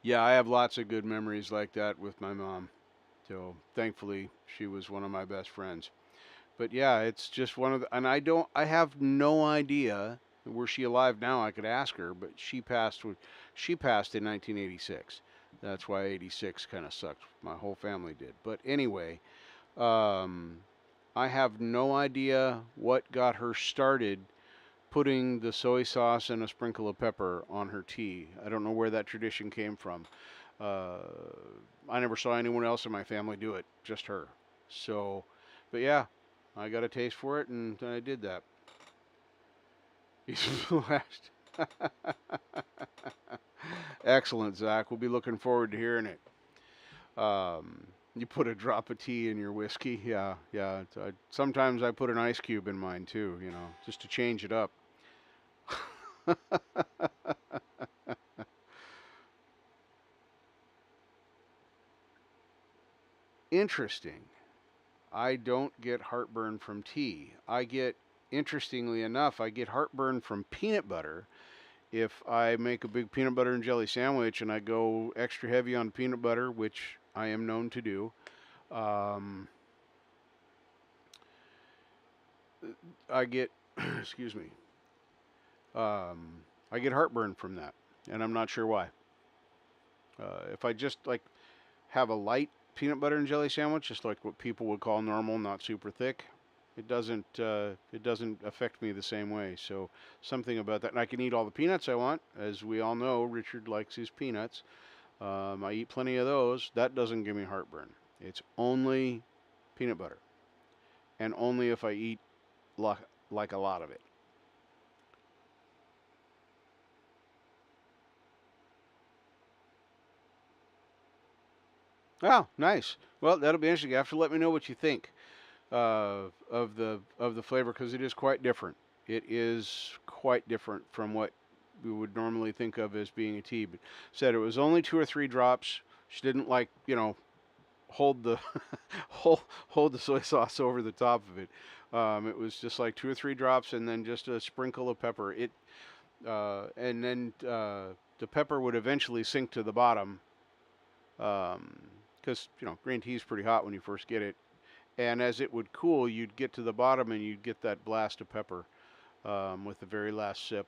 Yeah, I have lots of good memories like that with my mom. So thankfully, she was one of my best friends. But yeah, it's just one of the, and I have no idea. Were she alive now, I could ask her, but she passed in 1986. That's why 86 kind of sucked. My whole family did. But anyway, um, I have no idea what got her started putting the soy sauce and a sprinkle of pepper on her tea. I don't know where that tradition came from. Uh, I never saw anyone else in my family do it, just her. So, but yeah, I got a taste for it and I did that. He's blessed. Excellent, Zach. We'll be looking forward to hearing it. You put a drop of tea in your whiskey. Yeah, yeah. Sometimes I put an ice cube in mine too, just to change it up. Interesting. I don't get heartburn from tea. Interestingly enough, I get heartburn from peanut butter. If I make a big peanut butter and jelly sandwich and I go extra heavy on peanut butter, which I am known to do, um, I get, excuse me, I get heartburn from that, and I'm not sure why. If I just like have a light peanut butter and jelly sandwich, just like what people would call normal, not super thick, it doesn't affect me the same way. So something about that, and I can eat all the peanuts I want, as we all know. Richard likes his peanuts. I eat plenty of those. That doesn't give me heartburn. It's only peanut butter, and only if I eat like a lot of it. Oh, nice. Well, that'll be interesting. You have to let me know what you think of the flavor because it is quite different. It is quite different from what we would normally think of as being a tea. But said it was only 2 or 3 drops. She didn't like hold the hold the soy sauce over the top of it. It was just like 2 or 3 drops and then just a sprinkle of pepper. And then the pepper would eventually sink to the bottom because green tea is pretty hot when you first get it. And as it would cool, you'd get to the bottom and you'd get that blast of pepper with the very last sip.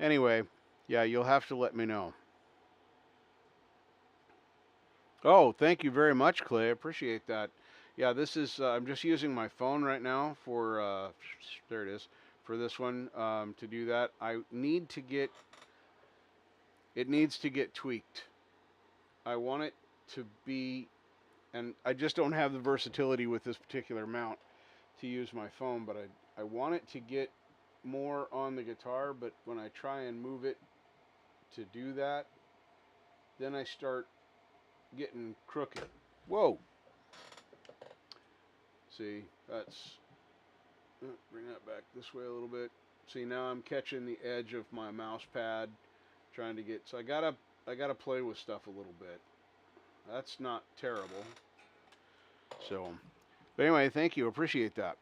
Anyway, yeah, you'll have to let me know. Oh, thank you very much, Clay. I appreciate that. Yeah, this is, I'm just using my phone right now for, there it is, for this one to do that. It needs to get tweaked. I want it to be, and I just don't have the versatility with this particular mount to use my phone, but I want it to get more on the guitar, but when I try and move it to do that, then I start getting crooked. Whoa! See, bring that back this way a little bit. See, now I'm catching the edge of my mouse pad, trying to get, so I gotta play with stuff a little bit. That's not terrible. So, but anyway, thank you. Appreciate that.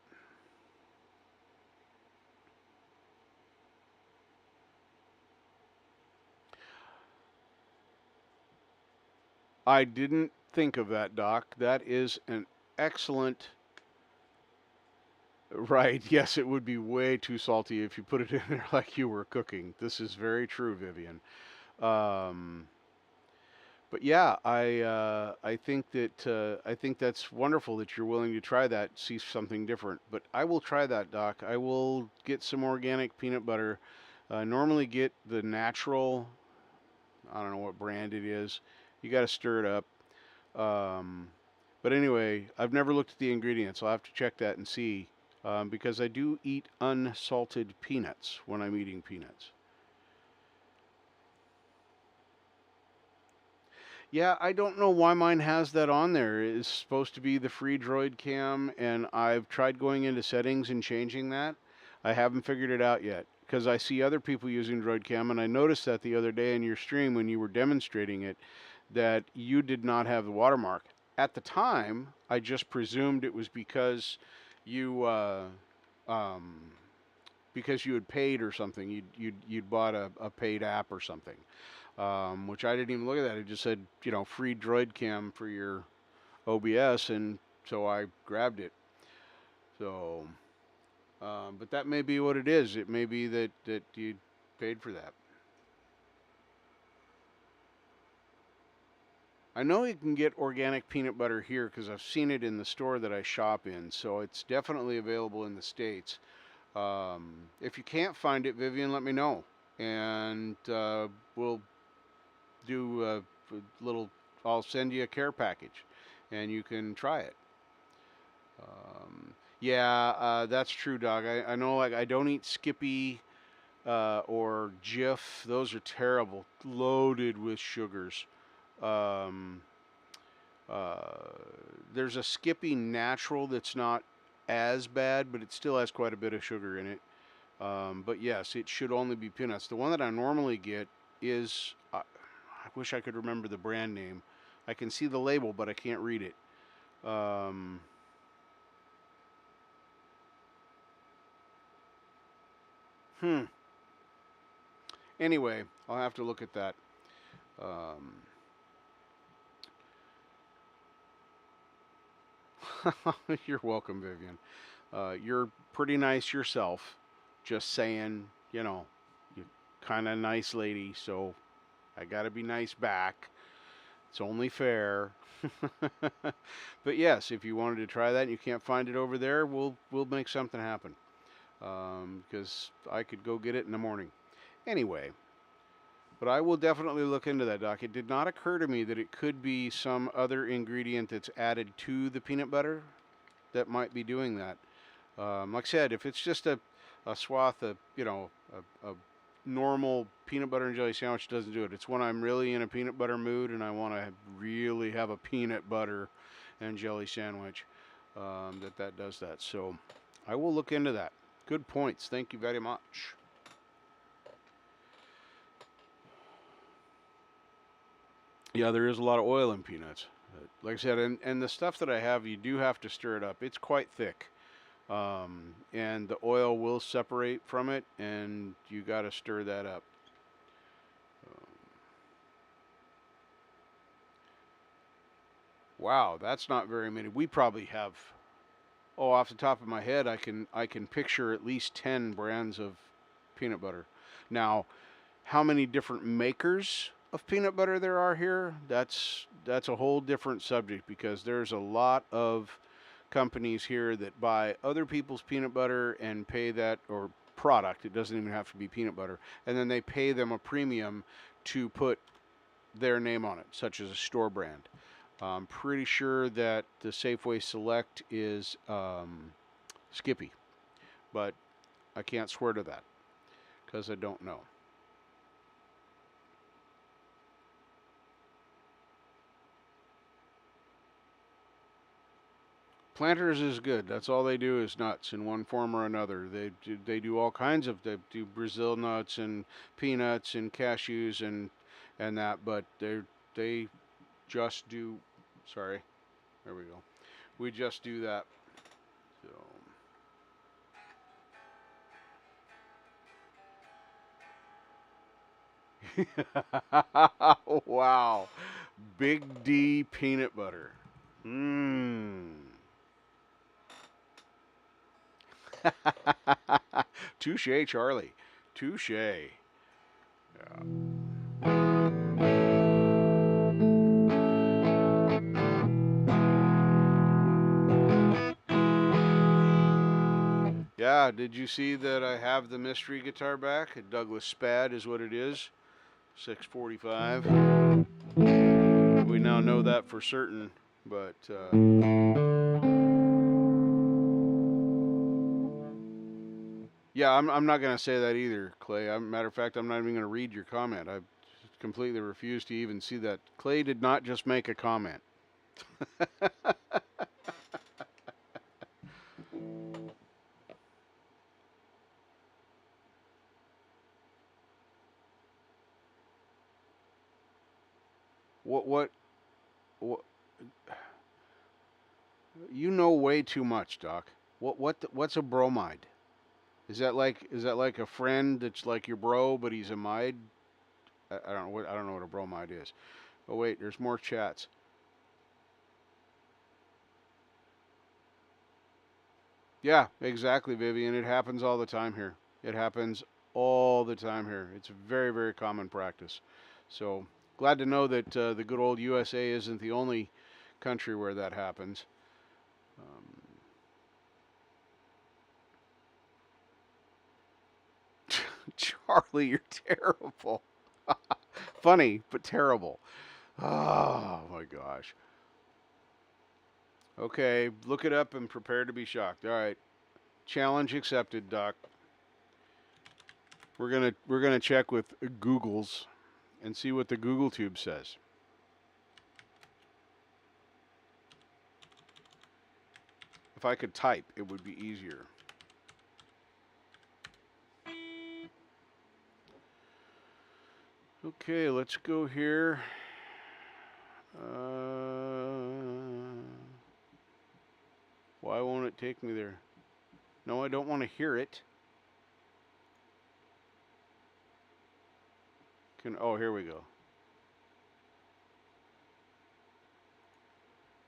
I didn't think of that, Doc. That is an excellent. Right. Yes, it would be way too salty if you put it in there like you were cooking. This is very true, Vivian. Um, but yeah, I think that's wonderful that you're willing to try that, see something different. But I will try that, Doc. I will get some organic peanut butter. Normally get the natural. I don't know what brand it is. You got to stir it up. Um, but anyway, I've never looked at the ingredients. I'll have to check that and see because I do eat unsalted peanuts when I'm eating peanuts. Yeah, I don't know why mine has that on there. It's supposed to be the free Droid Cam, and I've tried going into settings and changing that. I haven't figured it out yet because I see other people using Droid Cam, and I noticed that the other day in your stream when you were demonstrating it, that you did not have the watermark. At the time, I just presumed it was you um, because you had paid or something. You'd bought a paid app or something, which I didn't even look at that. It just said free Droid Cam for your OBS, and so I grabbed it. So, but that may be what it is. It may be that you paid for that. I know you can get organic peanut butter here because I've seen it in the store that I shop in, so it's definitely available in the States. If you can't find it, Vivian, let me know, and we'll do a little. I'll send you a care package, and you can try it. Yeah, that's true, dog. I know, like, I don't eat Skippy or Jif. Those are terrible, loaded with sugars. Um, uh, there's a Skippy Natural that's not as bad, but it still has quite a bit of sugar in it. But yes, it should only be peanuts. The one that I normally get is, I wish I could remember the brand name. I can see the label, but I can't read it. Um, hmm. Anyway, I'll have to look at that. Um, you're welcome, Vivian. You're pretty nice yourself. Just saying, you're kind of nice lady, so I gotta be nice back. It's only fair. But yes, if you wanted to try that and you can't find it over there, we'll make something happen. Because I could go get it in the morning. Anyway, but I will definitely look into that, Doc. It did not occur to me that it could be some other ingredient that's added to the peanut butter that might be doing that. Like I said, if it's just a swath of, a normal peanut butter and jelly sandwich, doesn't do it. It's when I'm really in a peanut butter mood and I want to really have a peanut butter and jelly sandwich, that does that. So I will look into that. Good points. Thank you very much. Yeah, there is a lot of oil in peanuts. Like I said, and the stuff that I have, you do have to stir it up. It's quite thick. And the oil will separate from it, and you got to stir that up. Wow, that's not very many. We probably have, oh, off the top of my head, I can picture at least 10 brands of peanut butter. Now, how many different makers of peanut butter there are here? That's a whole different subject because there's a lot of companies here that buy other people's peanut butter and pay that, or product, it doesn't even have to be peanut butter, and then they pay them a premium to put their name on it, such as a store brand. I'm pretty sure that the Safeway Select is Skippy, but I can't swear to that because I don't know. Planters is good. That's all they do is nuts in one form or another. They do all kinds of, they do Brazil nuts and peanuts and cashews and that, but they just do. Sorry, there we go. We just do that. So. Wow, Big D peanut butter. Mmm. Touche, Charlie. Touche. Yeah. Yeah, did you see that I have the mystery guitar back? A Douglas Spad is what it is. 645. We now know that for certain, but yeah, I'm not going to say that either, Clay. Matter of fact, I'm not even going to read your comment. I completely refuse to even see that. Clay did not just make a comment. What what you know way too much, Doc. What's a bromide? Is that like a friend that's like your bro, but he's a mide? I don't know what a bromide is. Oh wait, there's more chats. Yeah, exactly, Vivian. It happens all the time here. It happens all the time here. It's very, very common practice. So Glad to know that the good old USA isn't the only country where that happens. Charlie, you're terrible. Funny, but terrible. Oh my gosh. Okay, look it up and prepare to be shocked. All right. Challenge accepted, Doc. We're gonna check with Google's and see what the Google Tube says. If I could type, it would be easier. Okay, let's go here. Why won't it take me there? No, I don't want to hear it. Oh, here we go.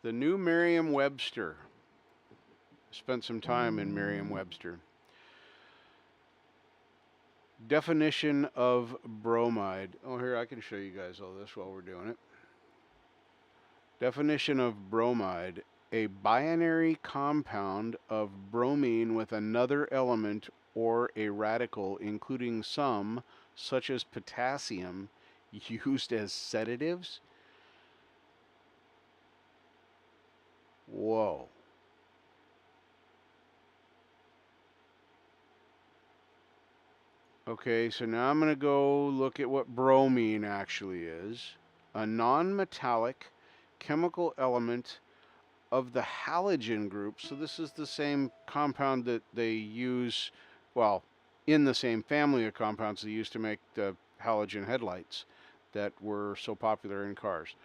The new Merriam-Webster. Spent some time in Merriam-Webster. Definition of bromide. Oh, here, I can show you guys all this while we're doing it. Definition of bromide. A binary compound of bromine with another element or a radical, including some, such as potassium, used as sedatives. Whoa. Okay, so now I'm going to go look at what bromine actually is. A non-metallic chemical element of the halogen group. So this is the same compound that they use, well, in the same family of compounds they used to make the halogen headlights that were so popular in cars.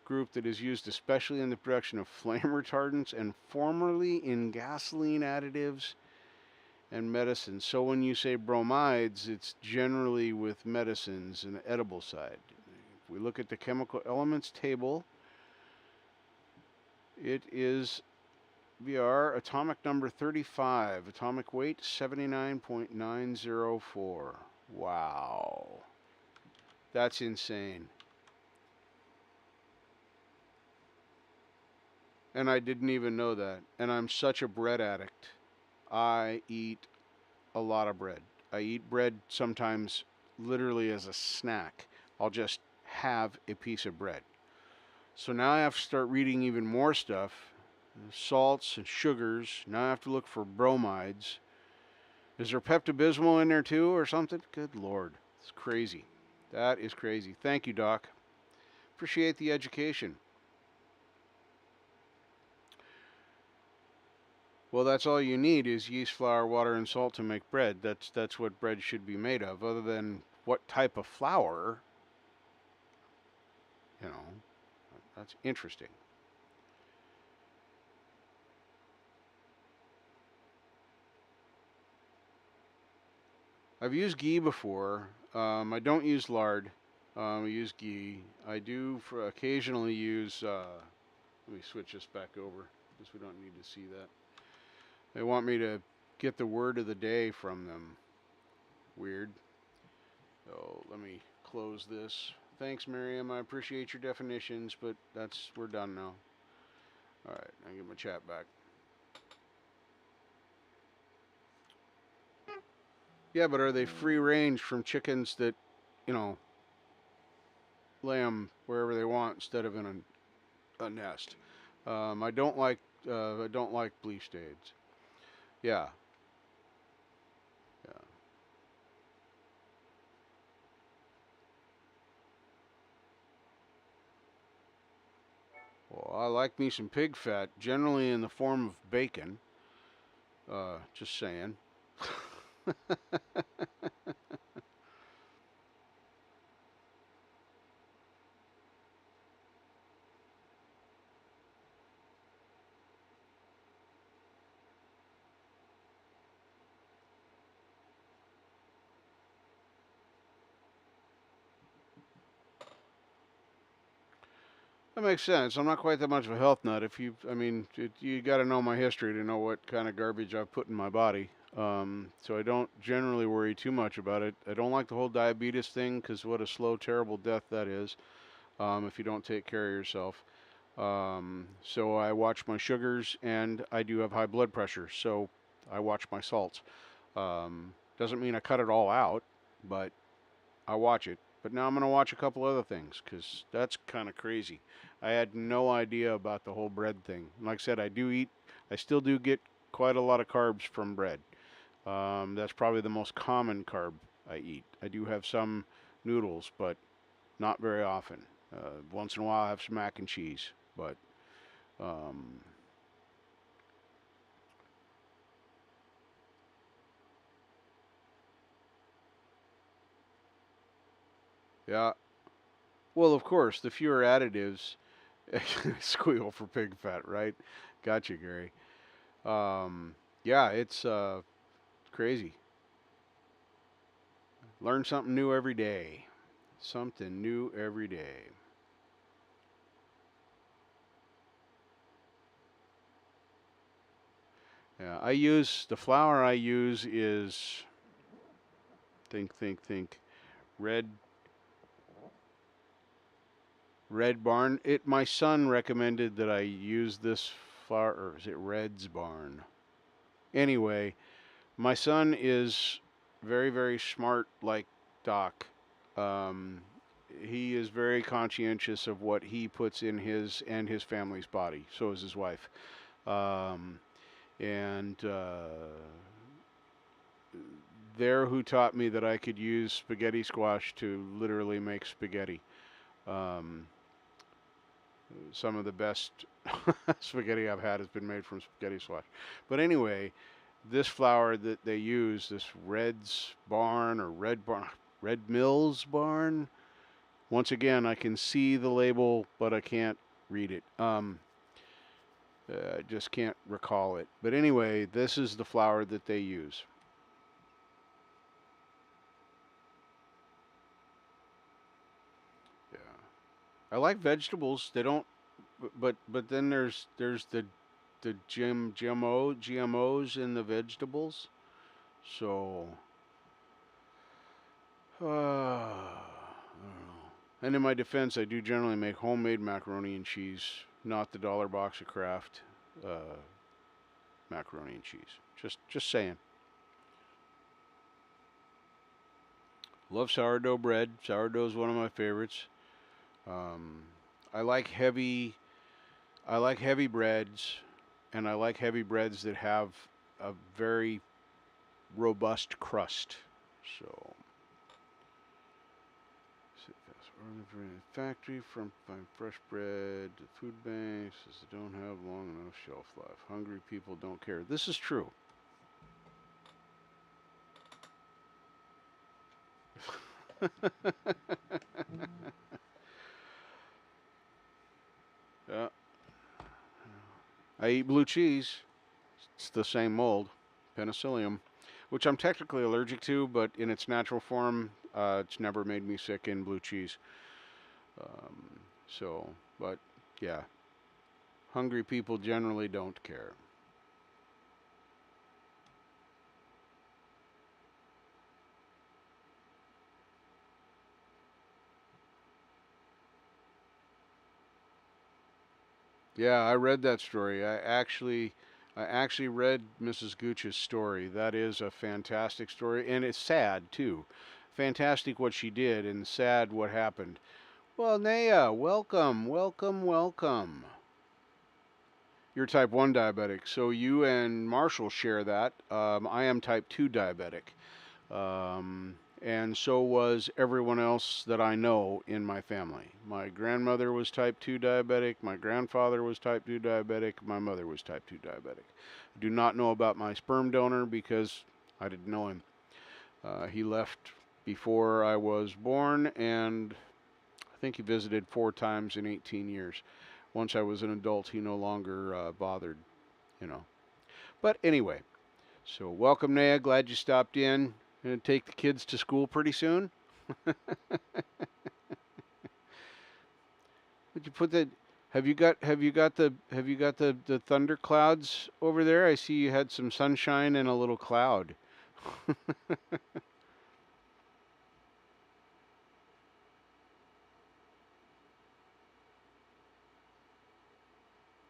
Group that is used especially in the production of flame retardants and formerly in gasoline additives and medicines. So when you say bromides, it's generally with medicines and the edible side. If we look at the chemical elements table, it is VR atomic number 35, atomic weight 79.904. Wow. That's insane. And I didn't even know that. And I'm such a bread addict. I eat a lot of bread. I eat bread sometimes literally as a snack. I'll just have a piece of bread. So now I have to start reading even more stuff. Salts and sugars. Now I have to look for bromides. Is there Pepto-Bismol in there too or something? Good Lord. It's crazy. That is crazy. Thank you, Doc. Appreciate the education. Well, that's all you need is yeast, flour, water, and salt to make bread. That's what bread should be made of. Other than what type of flour, you know, that's interesting. I've used ghee before. I don't use lard. I use ghee. I do occasionally use. Let me switch this back over because we don't need to see that. They want me to get the word of the day from them. Weird. So let me close this. Thanks, Miriam. I appreciate your definitions, but we're done now. All right, I get my chat back. Yeah, but are they free range from chickens that, you know, lay them wherever they want instead of in a nest? I don't like bleached eggs. Yeah. Yeah. Well, I like me some pig fat, generally in the form of bacon. Just saying. That makes sense. I'm not quite that much of a health nut. You got to know my history to know what kind of garbage I've put in my body. So I don't generally worry too much about it. I don't like the whole diabetes thing because what a slow, terrible death that is. if you don't take care of yourself. So I watch my sugars, and I do have high blood pressure, so I watch my salts. Doesn't mean I cut it all out, but I watch it. But now I'm going to watch a couple other things because that's kind of crazy. I had no idea about the whole bread thing. Like I said, I still do get quite a lot of carbs from bread. That's probably the most common carb I eat. I do have some noodles, but not very often. Once in a while, I have some mac and cheese, but um, yeah. Well, of course, the fewer additives, squeal for pig fat, right? Gotcha, Gary. Um, yeah, it's crazy. Learn something new every day. Something new every day. Yeah, the flour I use is think red red barn. My son recommended that I use this flour, or is it Red's Barn? Anyway, my son is very smart, like Doc. Um, he is very conscientious of what he puts in his and his family's body. So is his wife. Um, and There who taught me that I could use spaghetti squash to literally make spaghetti. Um, some of the best spaghetti I've had has been made from spaghetti squash. But anyway, this flour that they use, this Red's Barn or Red Mills Barn. Once again, I can see the label, but I can't read it. I just can't recall it. But anyway, this is the flour that they use. Yeah, I like vegetables. They don't, but then there's the GMOs in the vegetables. So, I don't know. And in my defense, I do generally make homemade macaroni and cheese, not the dollar box of Kraft macaroni and cheese. Just saying. Love sourdough bread. Sourdough is one of my favorites. Um, I like heavy. I like heavy breads, and I like heavy breads that have a very robust crust. So, factory from fresh bread to food banks as they don't have long enough shelf life. Hungry people don't care. This is true. Yeah. I eat blue cheese. It's the same mold, Penicillium, which I'm technically allergic to, but in its natural form, it's never made me sick in blue cheese. Um, so, but yeah, hungry people generally don't care. Yeah, I read that story. I actually read Mrs. Gooch's story. That is a fantastic story, and it's sad too. Fantastic what she did, and sad what happened. Well, Naya, welcome. You're type 1 diabetic, so you and Marshall share that. I am type 2 diabetic. Um, and so was everyone else that I know in my family. My grandmother was type 2 diabetic, my grandfather was type 2 diabetic, my mother was type 2 diabetic. I do not know about my sperm donor because I didn't know him. He left before I was born, and I think he visited 4 times in 18 years. Once I was an adult, he no longer bothered, you know. But anyway, so welcome, Naya. Glad you stopped in. Gonna take the kids to school pretty soon. Would you put the? Have you got the thunder clouds over there? I see you had some sunshine and a little cloud.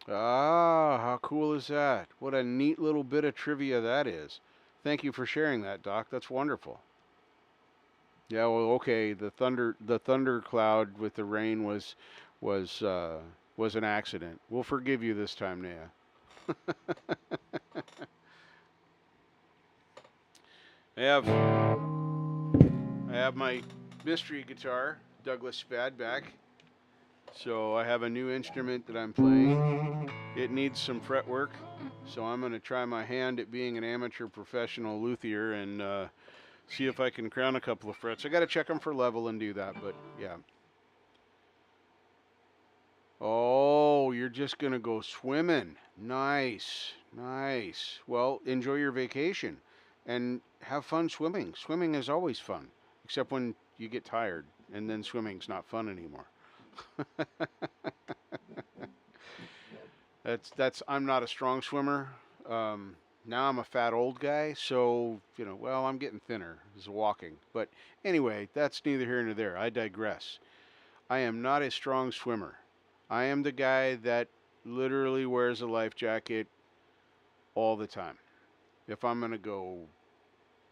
Ah, how cool is that? What a neat little bit of trivia that is. Thank you for sharing that, Doc. That's wonderful. Yeah, well, okay. The thunder cloud with the rain was uh, was an accident. We'll forgive you this time, Naya. I have I have my mystery guitar, Douglas Spad, back. So I have a new instrument that I'm playing. It needs some fret work, so I'm going to try my hand at being an amateur professional luthier and see if I can crown a couple of frets. I got to check them for level and do that, but yeah. Oh, you're just going to go swimming. Nice, nice. Well, enjoy your vacation and have fun swimming. Swimming is always fun, except when you get tired and then swimming's not fun anymore. That's I'm not a strong swimmer. Now I'm a fat old guy, so well, I'm getting thinner as walking. But anyway, that's neither here nor there. I digress. I am not a strong swimmer. I am the guy that literally wears a life jacket all the time. If I'm gonna go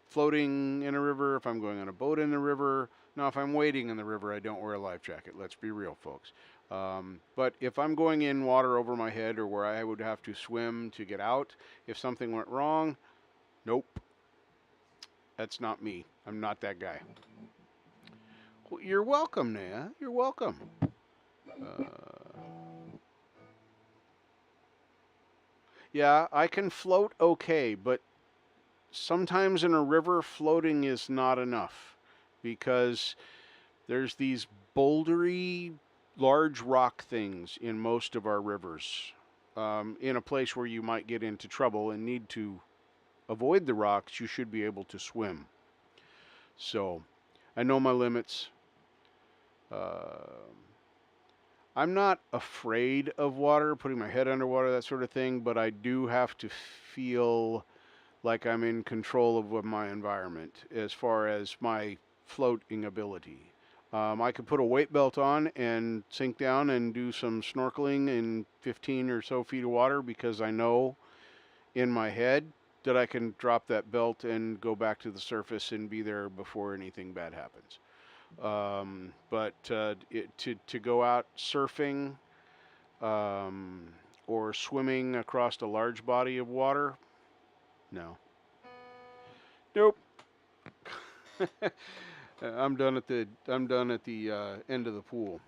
floating in a river, if I'm going on a boat in the river. Now, if I'm wading in the river, I don't wear a life jacket. Let's be real, folks. But if I'm going in water over my head or where I would have to swim to get out, if something went wrong, nope, that's not me. I'm not that guy. Well, you're welcome, Naya. You're welcome. Yeah, I can float okay, but sometimes in a river, floating is not enough because there's these bouldery, large rock things in most of our rivers. In a place where you might get into trouble and need to avoid the rocks, you should be able to swim. So I know my limits. Uh, I'm not afraid of water, putting my head underwater, that sort of thing, but I do have to feel like I'm in control of my environment as far as my floating ability. I could put a weight belt on and sink down and do some snorkeling in 15 or so feet of water because I know in my head that I can drop that belt and go back to the surface and be there before anything bad happens. But to go out surfing um, or swimming across a large body of water, no, nope. I'm done at the end of the pool.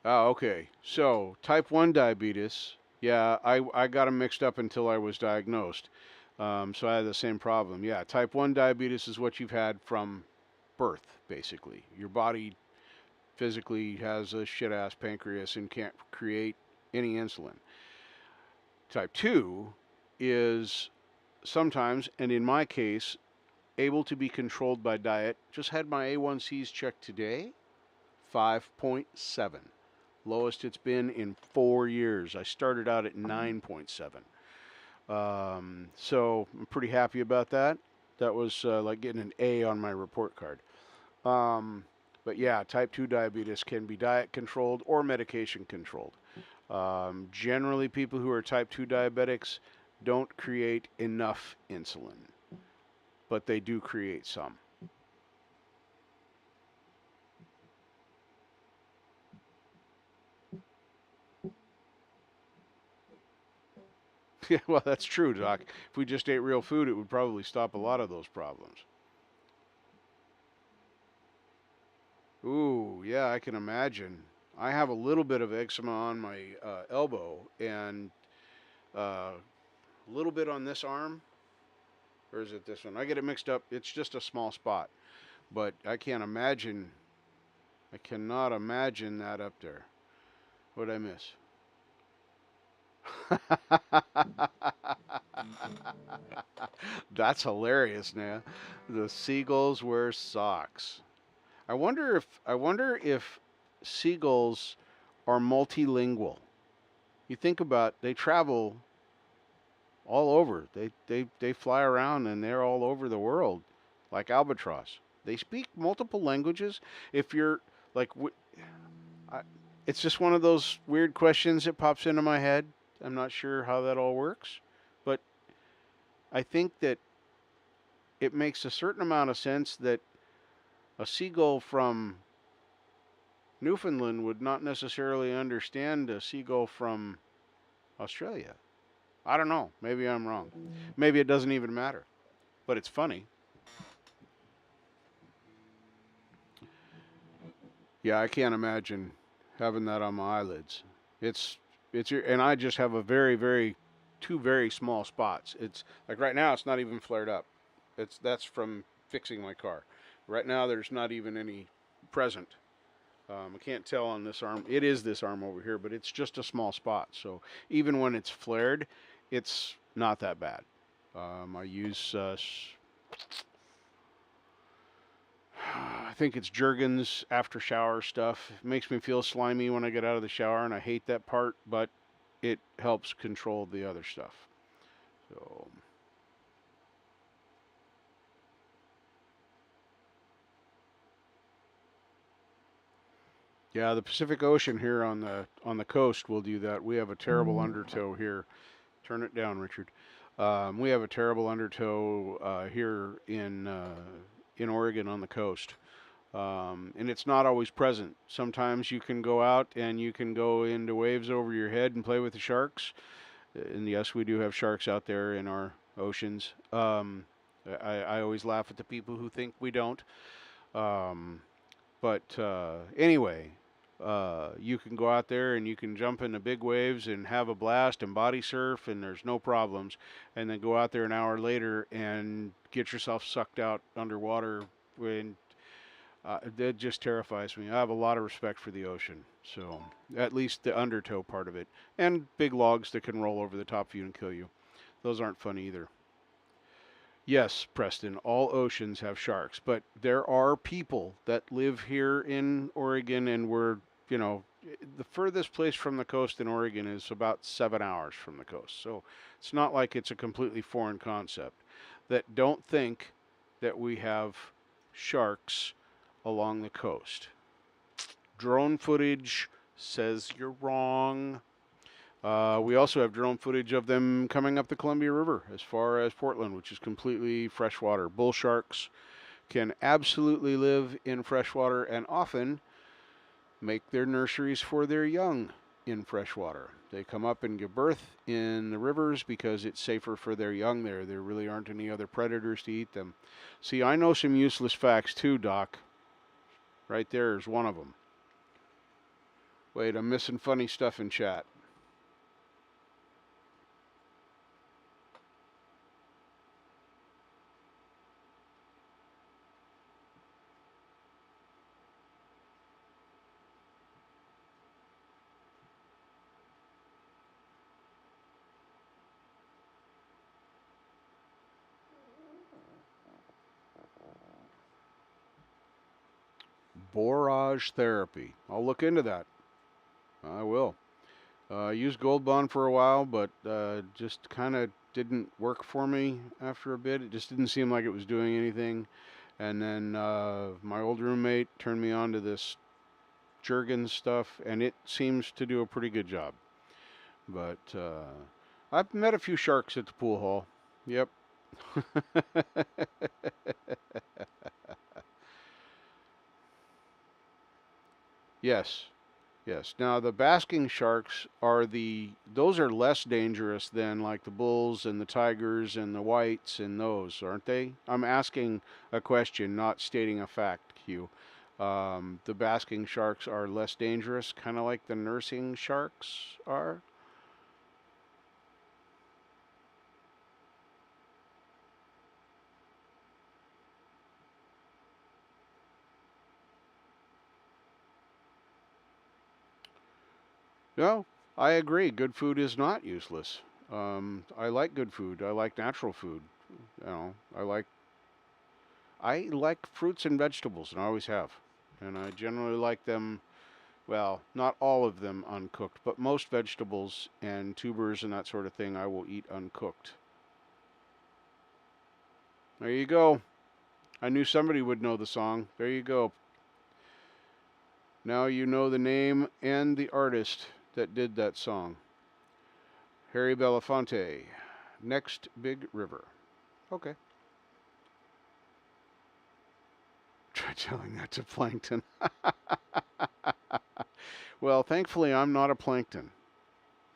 Oh, okay. So type 1 diabetes. Yeah, I got them mixed up until I was diagnosed. So I had the same problem. Yeah, type 1 diabetes is what you've had from birth, basically. Your body physically has a shit ass pancreas and can't create any insulin. Type 2 is sometimes, and in my case, able to be controlled by diet. Just had my A1Cs checked today, 5.7. Lowest it's been in 4 years. I started out at 9.7. So I'm pretty happy about that. That was like getting an A on my report card. Um, but yeah, type 2 diabetes can be diet controlled or medication controlled. Generally, people who are type 2 diabetics don't create enough insulin, but they do create some. Yeah, well, that's true, Doc. If we just ate real food, it would probably stop a lot of those problems. Ooh, yeah, I can imagine. I have a little bit of eczema on my elbow and a little bit on this arm. Or is it this one? I get it mixed up. It's just a small spot. But I can't imagine, I cannot imagine that up there. What'd I miss? That's hilarious, Now the seagulls wear socks. I wonder if seagulls are multilingual. You think about they travel all over. They fly around and they're all over the world, like albatross. They speak multiple languages. If you're like, It's just one of those weird questions that pops into my head. I'm not sure how that all works, but I think that it makes a certain amount of sense that a seagull from Newfoundland would not necessarily understand a seagull from Australia. I don't know. Maybe I'm wrong. Maybe it doesn't even matter, but it's funny. Yeah, I can't imagine having that on my eyelids. It's and I just have a two very small spots. It's like right now it's not even flared up. That's from fixing my car. Right now there's not even any present. I can't tell on this arm. It is this arm over here, but it's just a small spot. So even when it's flared, it's not that bad. I use I think it's Jergens after shower stuff. It makes me feel slimy when I get out of the shower, and I hate that part, but it helps control the other stuff. So, yeah, the Pacific Ocean here on the coast will do that. We have a terrible undertow here. Turn it down, Richard. We have a terrible undertow here in Oregon on the coast. And it's not always present. Sometimes you can go out and you can go into waves over your head and play with the sharks. And yes, we do have sharks out there in our oceans. I always laugh at the people who think we don't. Um, but anyway, you can go out there and you can jump in the big waves and have a blast and body surf, and there's no problems. And then go out there an hour later and get yourself sucked out underwater when that just terrifies me. I have a lot of respect for the ocean, so at least the undertow part of it, and big logs that can roll over the top of you and kill you. Those aren't fun either. Yes, Preston, all oceans have sharks, but there are people that live here in Oregon, and you know, the furthest place from the coast in Oregon is about 7 hours from the coast. So it's not like it's a completely foreign concept. That don't think that we have sharks along the coast. Drone footage says you're wrong. We also have drone footage of them coming up the Columbia River as far as Portland, which is completely freshwater. Bull sharks can absolutely live in freshwater and often make their nurseries for their young in freshwater. They come up and give birth in the rivers because it's safer for their young there. There really aren't any other predators to eat them. See, I know some useless facts too, Doc. Right there is one of them. Wait, I'm missing funny stuff in chat. Borage therapy. I'll look into that. I will. I used Gold Bond for a while, but just kind of didn't work for me after a bit. It just didn't seem like it was doing anything. And then my old roommate turned me on to this Jergens stuff, and it seems to do a pretty good job. But I've met a few sharks at the pool hall. Yep. Yes. Yes. Now the basking sharks are those are less dangerous than like the bulls and the tigers and the whites and those, aren't they? I'm asking a question, not stating a fact, Hugh. The basking sharks are less dangerous, kind of like the nursing sharks are. No, I agree. Good food is not useless. I like good food. I like natural food. I like fruits and vegetables, and I always have. And I generally like them, well, not all of them uncooked, but most vegetables and tubers and that sort of thing I will eat uncooked. There you go. I knew somebody would know the song. There you go. Now you know the name and the artist that did that song. Harry Belafonte. Next Big River. Okay. Try telling that to plankton. Well, thankfully, I'm not a plankton.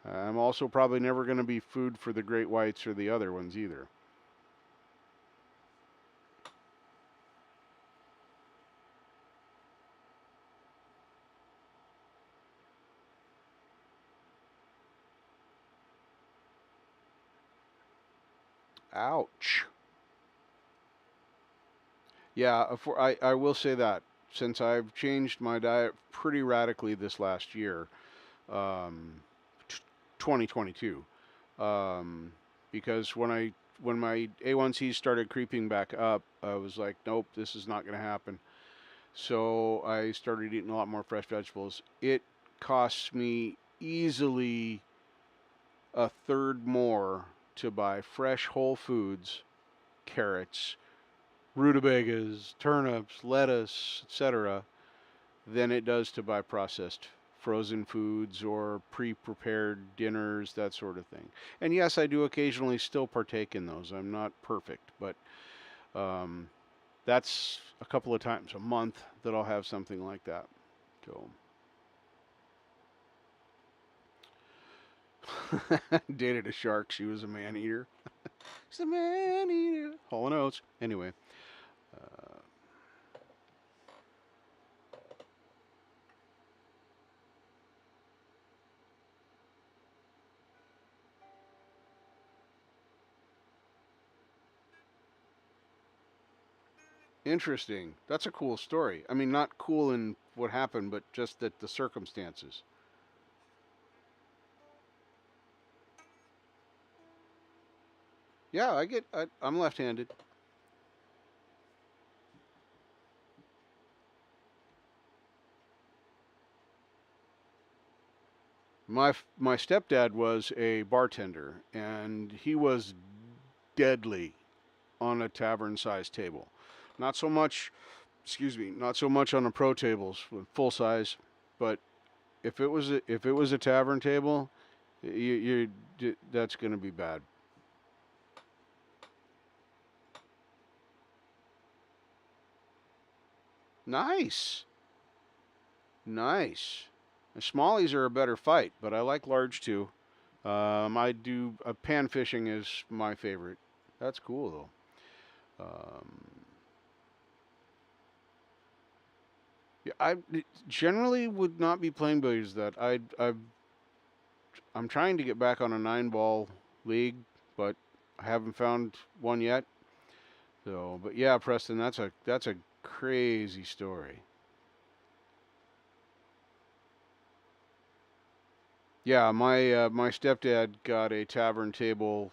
I'm also probably never going to be food for the great whites or the other ones either. Ouch. Yeah, I will say that since I've changed my diet pretty radically this last year, um, 2022, um, because when my A1Cs started creeping back up, I was like, nope, this is not going to happen. So I started eating a lot more fresh vegetables. It costs me easily a third more to buy fresh whole foods, carrots, rutabagas, turnips, lettuce, etc., than it does to buy processed frozen foods or pre-prepared dinners, that sort of thing. And yes, I do occasionally still partake in those. I'm not perfect, but um, that's a couple of times a month that I'll have something like that. So dated a shark. She was a man eater. She's a man eater. Hall and Oates. Anyway, uh, interesting. That's a cool story. I mean, not cool in what happened, but just that the circumstances. Yeah, I'm left-handed. My stepdad was a bartender, and he was deadly on a tavern-sized table. Not so much, excuse me, not so much on the pro tables with full size, but if it was a tavern table, that's going to be bad. Nice, nice. The smallies are a better fight, but I like large too. I do pan fishing is my favorite. That's cool though. Yeah, I generally would not be playing billiards. I'm trying to get back on a 9 ball league, but I haven't found one yet. So, but yeah, Preston, that's a crazy story. Yeah, my stepdad got a tavern table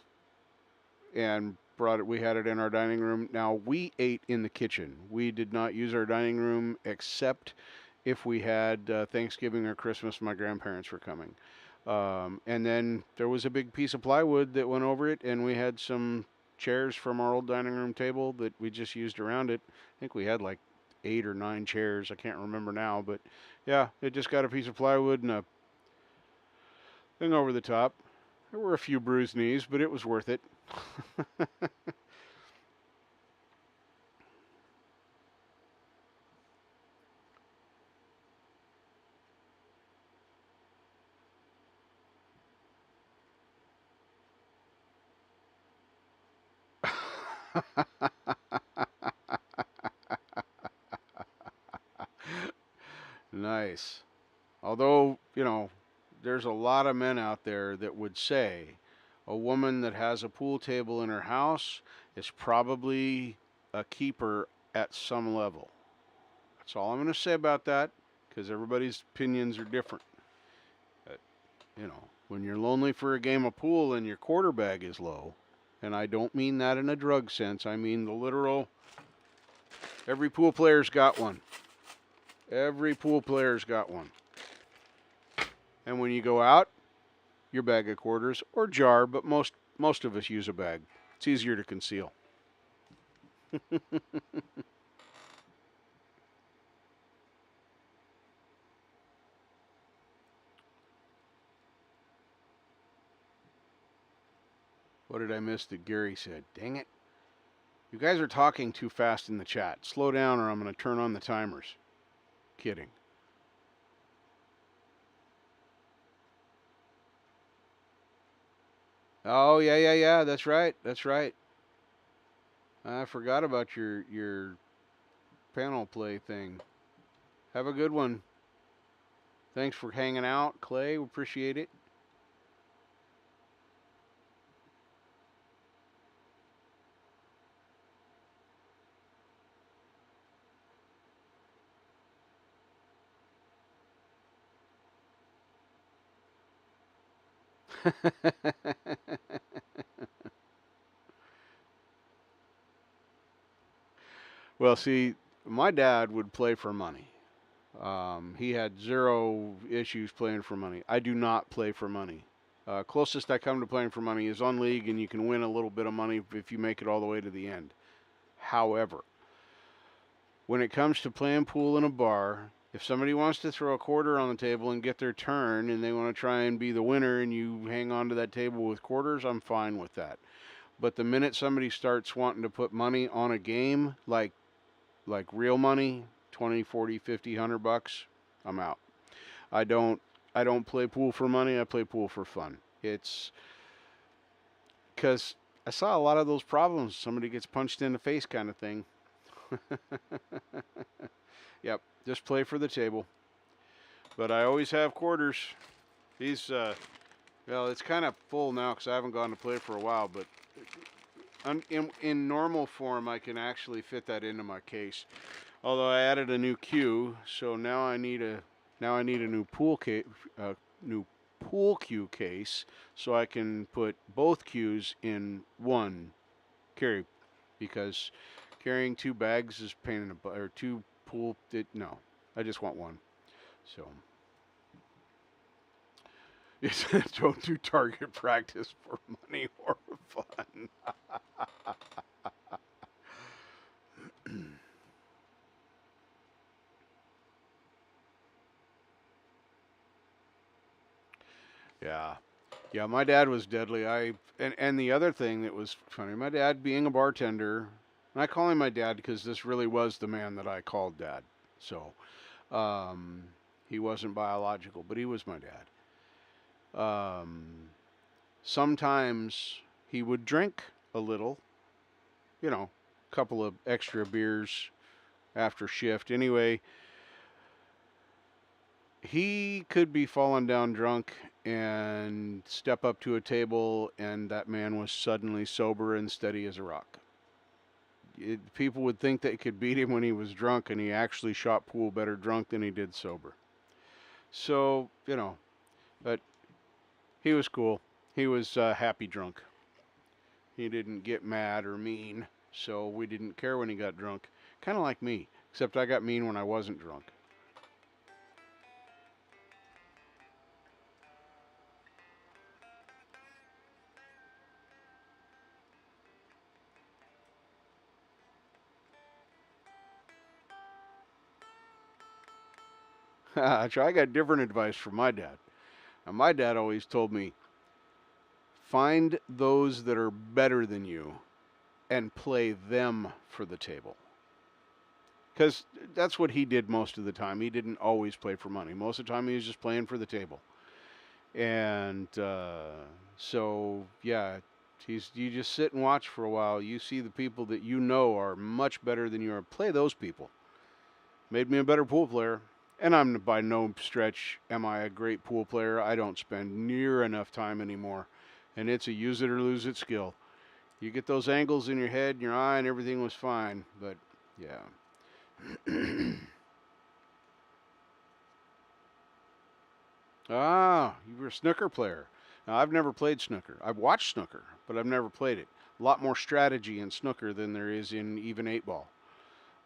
and brought it. We had it in our dining room. Now we ate in the kitchen. We did not use our dining room except if we had Thanksgiving or Christmas. My grandparents were coming, and then there was a big piece of plywood that went over it, and we had some chairs from our old dining room table that we just used around it. I think we had like 8 or 9 chairs. I can't remember now, but yeah, it just got a piece of plywood and a thing over the top. There were a few bruised knees, but it was worth it. Nice. Although, there's a lot of men out there that would say a woman that has a pool table in her house is probably a keeper at some level. That's all I'm going to say about that because everybody's opinions are different. But, when you're lonely for a game of pool and your quarter bag is low, and I don't mean that in a drug sense, I mean the literal, every pool player's got one. Every pool player's got one. And when you go out, your bag of quarters or jar, but most of us use a bag. It's easier to conceal. What did I miss that Gary said? Dang it. You guys are talking too fast in the chat. Slow down or I'm going to turn on the timers. Kidding. Oh, yeah, yeah, yeah. That's right. That's right. I forgot about your panel play thing. Have a good one. Thanks for hanging out, Clay. We appreciate it. Well, see, my dad would play for money. He had zero issues playing for money. I do not play for money. Closest I come to playing for money is on league, and you can win a little bit of money if you make it all the way to the end. However, when it comes to playing pool in a bar, if somebody wants to throw a quarter on the table and get their turn and they want to try and be the winner and you hang on to that table with quarters, I'm fine with that. But the minute somebody starts wanting to put money on a game, like real money, 20, 40, 50, $100, I'm out. I don't I don't play pool for money. I play pool for fun. It's cuz I saw a lot of those problems. Somebody gets punched in the face kind of thing. Yep, just play for the table. But I always have quarters. These well, it's kind of full now cuz I haven't gone to play for a while, but in normal form I can actually fit that into my case. Although I added a new cue, so now I need a new pool cue case, so I can put both cues in one carry, because carrying two bags is pain in the butt, or two pool. No, I just want one. So don't do target practice for money or fun. Yeah. Yeah, my dad was deadly. And the other thing that was funny, my dad being a bartender, and I call him my dad because this really was the man that I called dad. So, um, he wasn't biological, but he was my dad. Sometimes he would drink a little, a couple of extra beers after shift. Anyway, he could be falling down drunk and step up to a table, and that man was suddenly sober and steady as a rock. People would think they could beat him when he was drunk, and he actually shot pool better drunk than he did sober. So, but he was cool. He was happy drunk. He didn't get mad or mean, so we didn't care when he got drunk. Kind of like me, except I got mean when I wasn't drunk. I got different advice from my dad. Now, my dad always told me, find those that are better than you and play them for the table. Because that's what he did most of the time. He didn't always play for money. Most of the time, he was just playing for the table. And so, yeah, you just sit and watch for a while. You see the people that you know are much better than you are. Play those people. Made me a better pool player. And I'm by no stretch am I a great pool player. I don't spend near enough time anymore. And it's a use it or lose it skill. You get those angles in your head and your eye and everything was fine. But, yeah. Ah, you were a snooker player. Now, I've never played snooker. I've watched snooker, but I've never played it. A lot more strategy in snooker than there is in even 8 ball.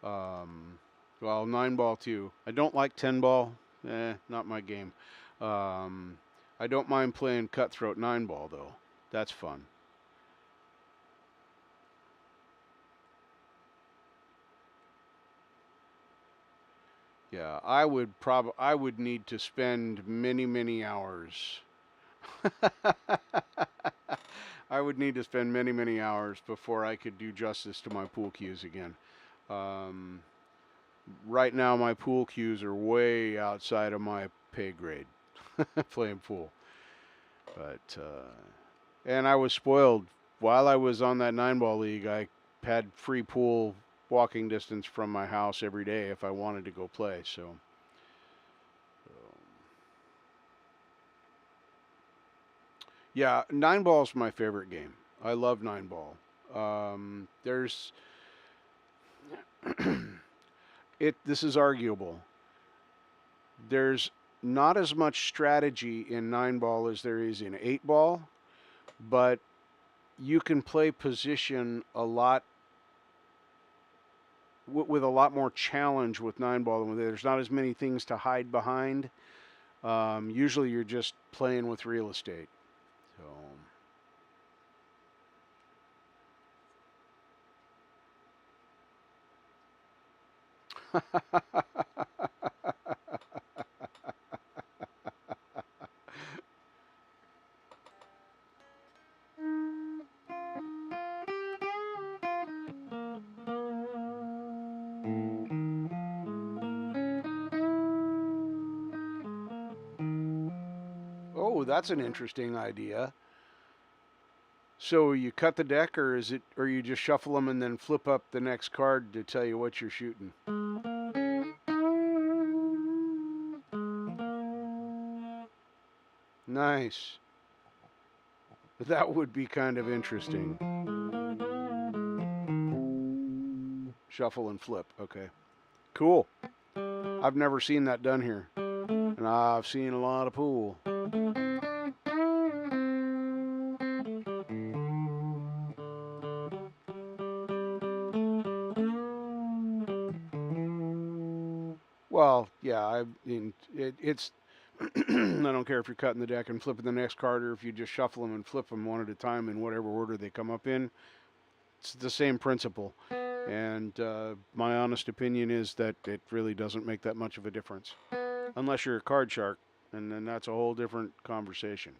Um, well, 9 ball too. I don't like 10 ball. Not my game. Um, I don't mind playing cutthroat 9 ball though. That's fun. Yeah, I would need to spend many hours. I would need to spend many, many hours before I could do justice to my pool cues again. Um, right now, my pool cues are way outside of my pay grade playing pool. But and I was spoiled while I was on that 9 ball league. I had free pool walking distance from my house every day if I wanted to go play. So yeah, 9 ball's my favorite game. I love 9 ball. There's it. This is arguable. There's not as much strategy in 9 ball as there is in 8 ball, but you can play position a lot with a lot more challenge with 9 ball. There's not as many things to hide behind. Usually, you're just playing with real estate. So. Oh, that's an interesting idea. So you cut the deck, or is it, or you just shuffle them and then flip up the next card to tell you what you're shooting? Nice. That would be kind of interesting. Shuffle and flip. Okay. Cool. I've never seen that done here. And I've seen a lot of pool. Well, yeah, I mean, it's. I don't care if you're cutting the deck and flipping the next card, or if you just shuffle them and flip them one at a time in whatever order they come up in. It's the same principle. And my honest opinion is that it really doesn't make that much of a difference. Unless you're a card shark, and then that's a whole different conversation.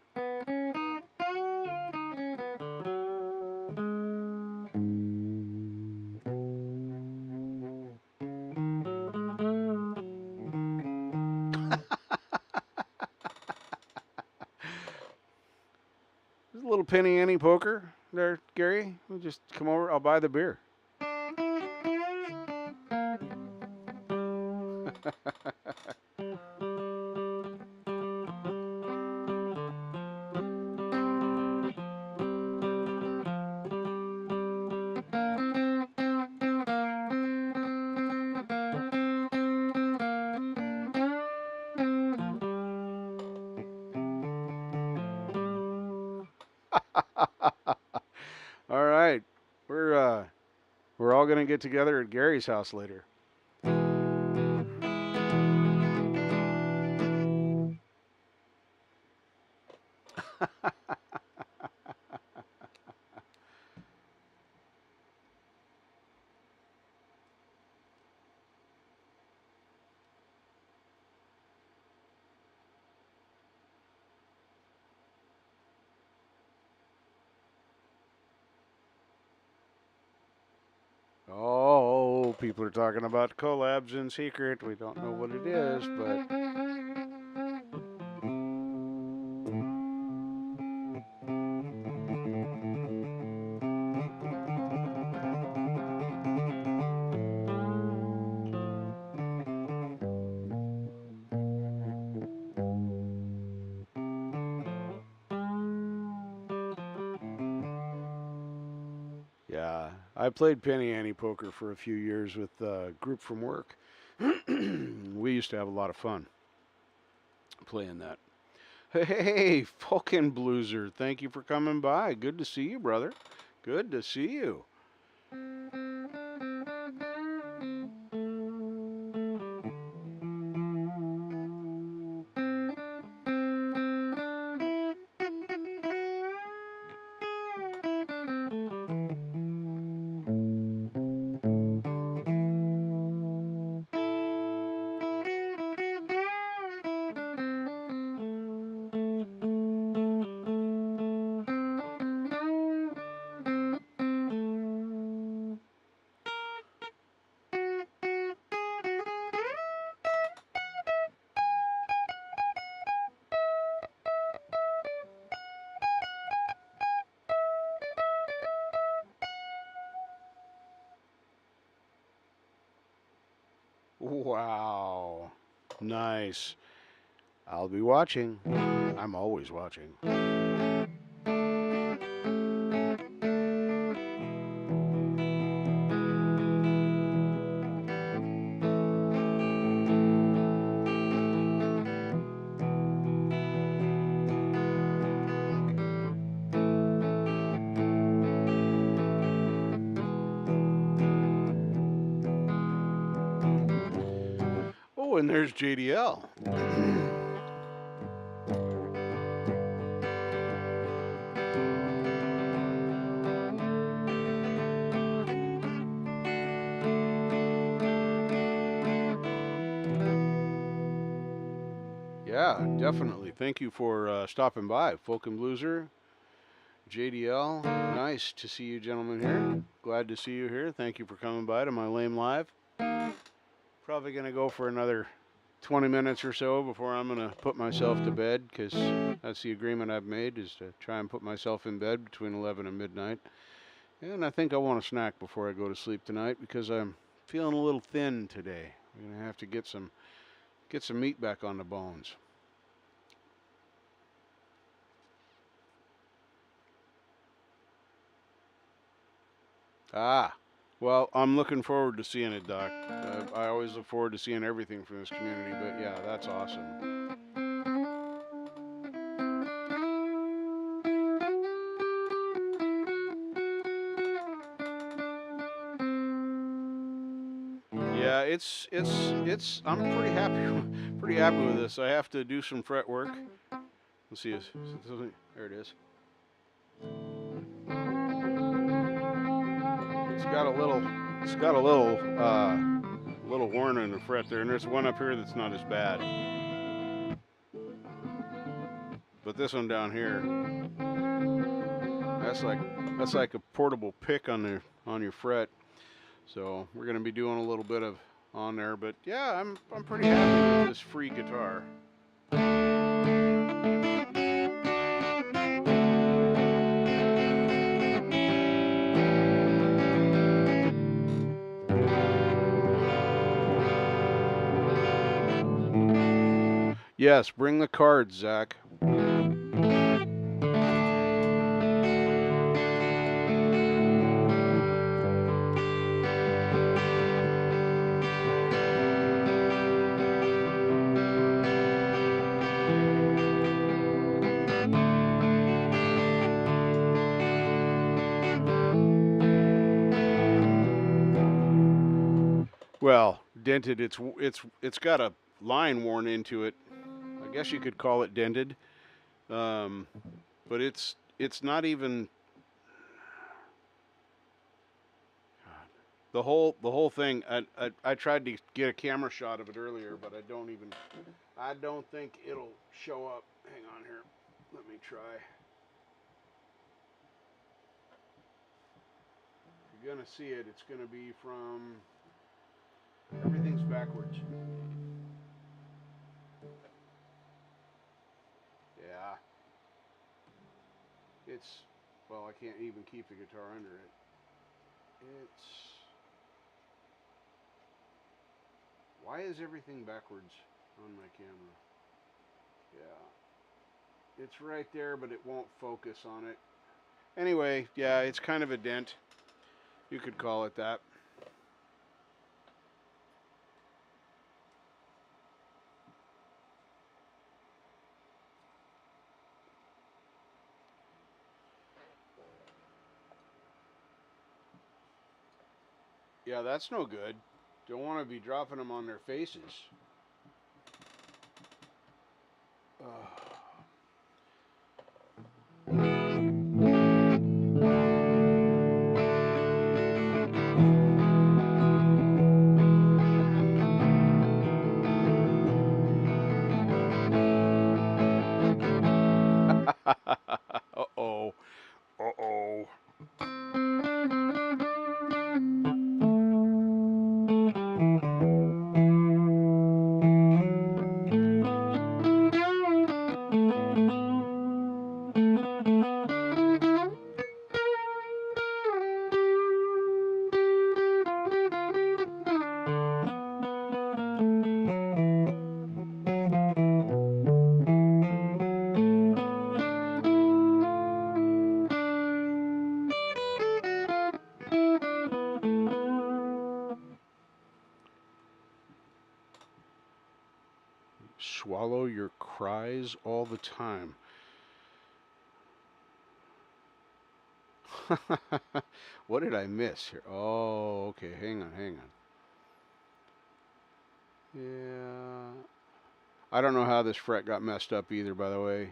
There's a little penny ante poker there, Gary. We'll just come over. I'll buy the beer. All right, we're all gonna get together at Gary's house later. Oh, people are talking about collabs in secret. We don't know what it is, but yeah, I played penny ante poker for a few years with a group from work. We used to have a lot of fun playing that. Hey, fucking Blueser, thank you for coming by. Good to see you, brother. Good to see you. Wow. Nice. I'll be watching. I'm always watching. Oh, and there's JDL. Yeah, definitely. Thank you for stopping by, Folk and Blueser, JDL. Nice to see you gentlemen here. Glad to see you here. Thank you for coming by to my lame live. Probably going to go for another 20 minutes or so before I'm going to put myself to bed, because that's the agreement I've made, is to try and put myself in bed between 11 and midnight. And I think I want a snack before I go to sleep tonight, because I'm feeling a little thin today. I'm going to have to get some meat back on the bones. Ah, well, I'm looking forward to seeing it, Doc. I always look forward to seeing everything from this community, but yeah, that's awesome. Yeah, it's. I'm pretty happy, pretty happy with this. I have to do some fret work. Let's see. There it is. It's got a little. It's got a little worn in the fret there, and there's one up here that's not as bad. But this one down here, that's like a portable pick on your fret. So we're gonna be doing a little bit of on there, but yeah, I'm pretty happy with this free guitar. Yes, bring the cards, Zach. Well, dented. It's got a line worn into it. I guess you could call it dented, but it's not even. The whole thing. I tried to get a camera shot of it earlier, but I don't think it'll show up. Hang on here. Let me try. If you're gonna see it, it's gonna be from. Everything's backwards. Yeah. Well, I can't even keep the guitar under it. Why is everything backwards on my camera? Yeah. It's right there, but it won't focus on it. Anyway, yeah, it's kind of a dent. You could call it that. Yeah, that's no good. Don't want to be dropping them on their faces. Uh-oh. Uh-oh. swallow your cries all the time. What did I miss here? Oh, okay. Hang on, hang on. Yeah. I don't know how this fret got messed up either. By the way,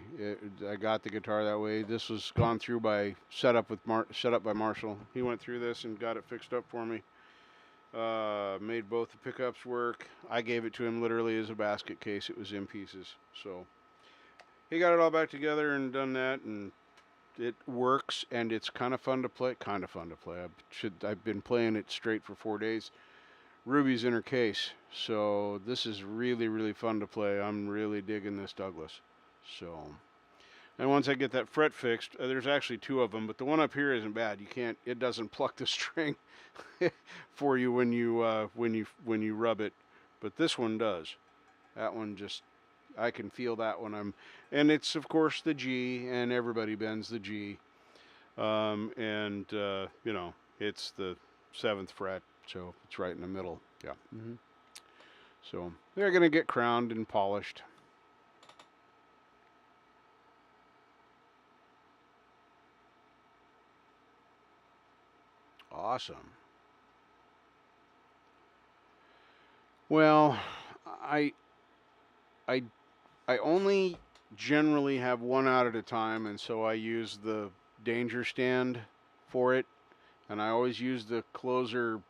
I got the guitar that way. This was gone through by set up by Marshall. He went through this and got it fixed up for me. Made both the pickups work. I gave it to him literally as a basket case. It was in pieces. So he got it all back together and done that, and it works, and it's kind of fun to play. Kind of fun to play. I've been playing it straight for 4 days. Ruby's in her case, so this is really, really fun to play. I'm really digging this Douglas. So, and once I get that fret fixed, there's actually two of them, but the one up here isn't bad. You can't, it doesn't pluck the string for you when you rub it, but this one does. That one just, I can feel that when and it's of course the G, and everybody bends the G, it's the 7th fret. So it's right in the middle. Yeah. So they're going to get crowned and polished. Awesome. Well, I I I only generally have one out at a time, and so I use the danger stand for it, and I always use the closer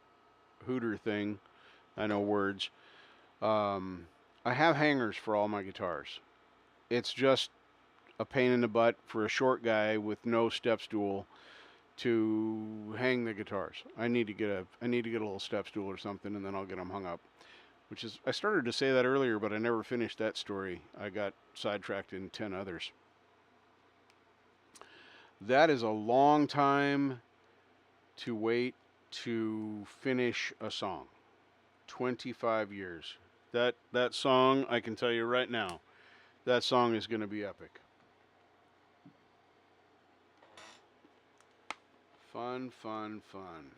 hooter thing. I know words. I have hangers for all my guitars. It's just a pain in the butt for a short guy with no step stool to hang the guitars. I need to get a little step stool or something, and then I'll get them hung up. Which is, I started to say that earlier, but I never finished that story. I got sidetracked in 10 others. That is a long time to wait to finish a song. 25 years. That song, I can tell you right now, that song is going to be epic. Fun, fun, fun.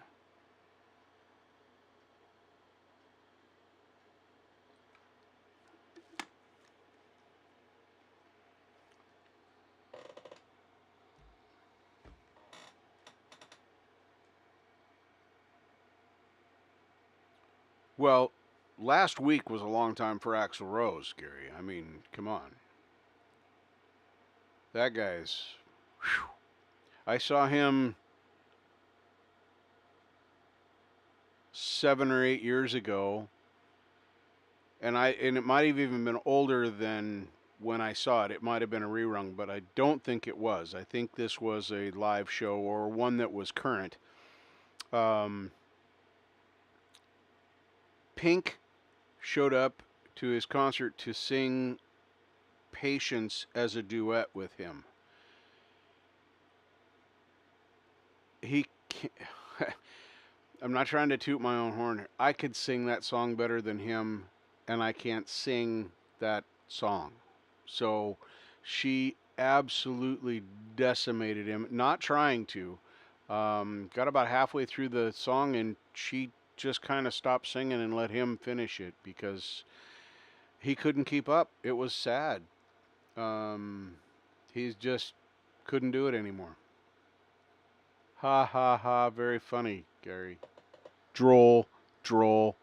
Well, last week was a long time for Axl Rose, Gary. I mean, come on. That guy's. Whew. I saw him 7 or 8 years ago, and it might have even been older than when I saw it. It might have been a rerun, but I don't think it was. I think this was a live show or one that was current. Pink showed up to his concert to sing Patience as a duet with him. I'm not trying to toot my own horn. I could sing that song better than him, and I can't sing that song. So she absolutely decimated him, not trying to. Got about halfway through the song, and she just kind of stopped singing and let him finish it because he couldn't keep up. It was sad. He just couldn't do it anymore. Ha ha ha, very funny, Gary. Droll, droll.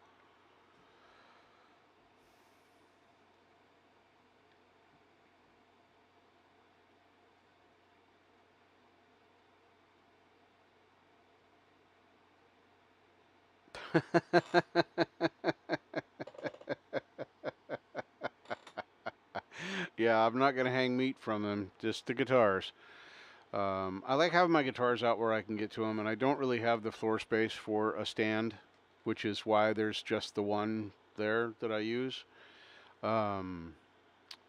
Yeah, I'm not going to hang meat from them, just the guitars. I like having my guitars out where I can get to them, and I don't really have the floor space for a stand, which is why there's just the one there that I use. Um,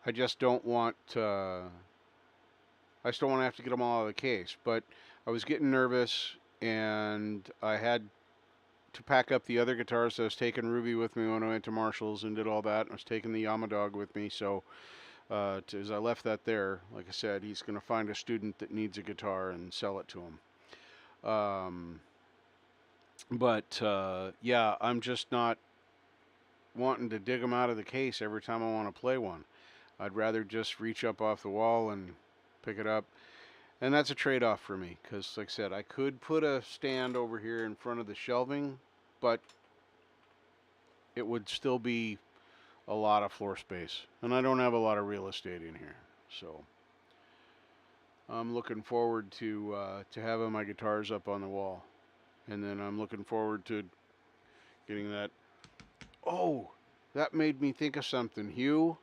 I just don't want. I still want to have to get them all out of the case, but I was getting nervous, and I had to pack up the other guitars. So I was taking Ruby with me when I went to Marshall's and did all that. I was taking the Yamadog with me, so as I left that there, like I said, he's going to find a student that needs a guitar and sell it to him. Yeah, I'm just not wanting to dig them out of the case every time I want to play one. I'd rather just reach up off the wall and pick it up. And that's a trade-off for me because, like I said, I could put a stand over here in front of the shelving, but it would still be a lot of floor space, and I don't have a lot of real estate in here. So I'm looking forward to having my guitars up on the wall, and then I'm looking forward to getting that. Oh, that made me think of something, Hugh.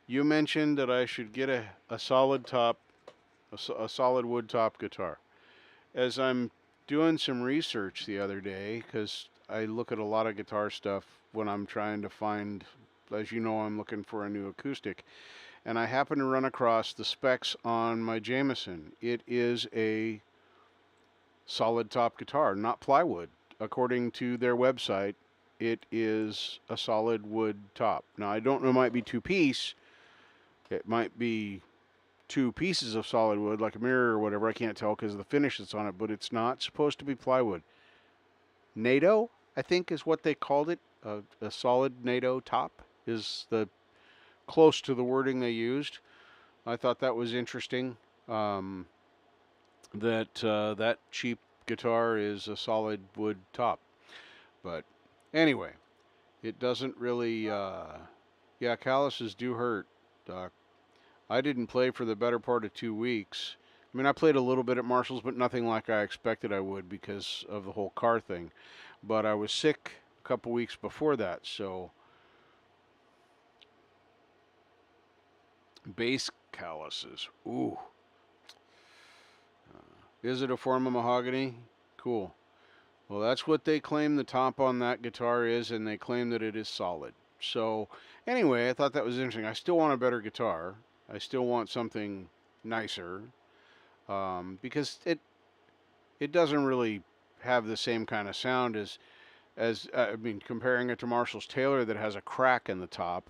You mentioned that I should get a solid top, a solid wood top guitar. As I'm doing some research the other day, because I look at a lot of guitar stuff when I'm trying to find, as you know, I'm looking for a new acoustic, and I happen to run across the specs on my Jameson. It is a solid top guitar, not plywood. According to their website, it is a solid wood top. Now, I don't know, it might be two piece. It might be two pieces of solid wood, like a mirror or whatever. I can't tell because of the finish that's on it, but it's not supposed to be plywood. NATO, I think, is what they called it. A solid NATO top is the close to the wording they used. I thought that was interesting. That cheap guitar is a solid wood top. But anyway, it doesn't really. Yeah, calluses do hurt, Doc. I didn't play for the better part of 2 weeks. I mean, I played a little bit at Marshall's, but nothing like I expected I would because of the whole car thing. But I was sick a couple weeks before that, so bass calluses. Ooh. Is it a form of mahogany? Cool. Well, that's what they claim the top on that guitar is, and they claim that it is solid. So, anyway, I thought that was interesting. I still want a better guitar. I still want something nicer because it doesn't really have the same kind of sound as I mean, comparing it to Marshall's Taylor that has a crack in the top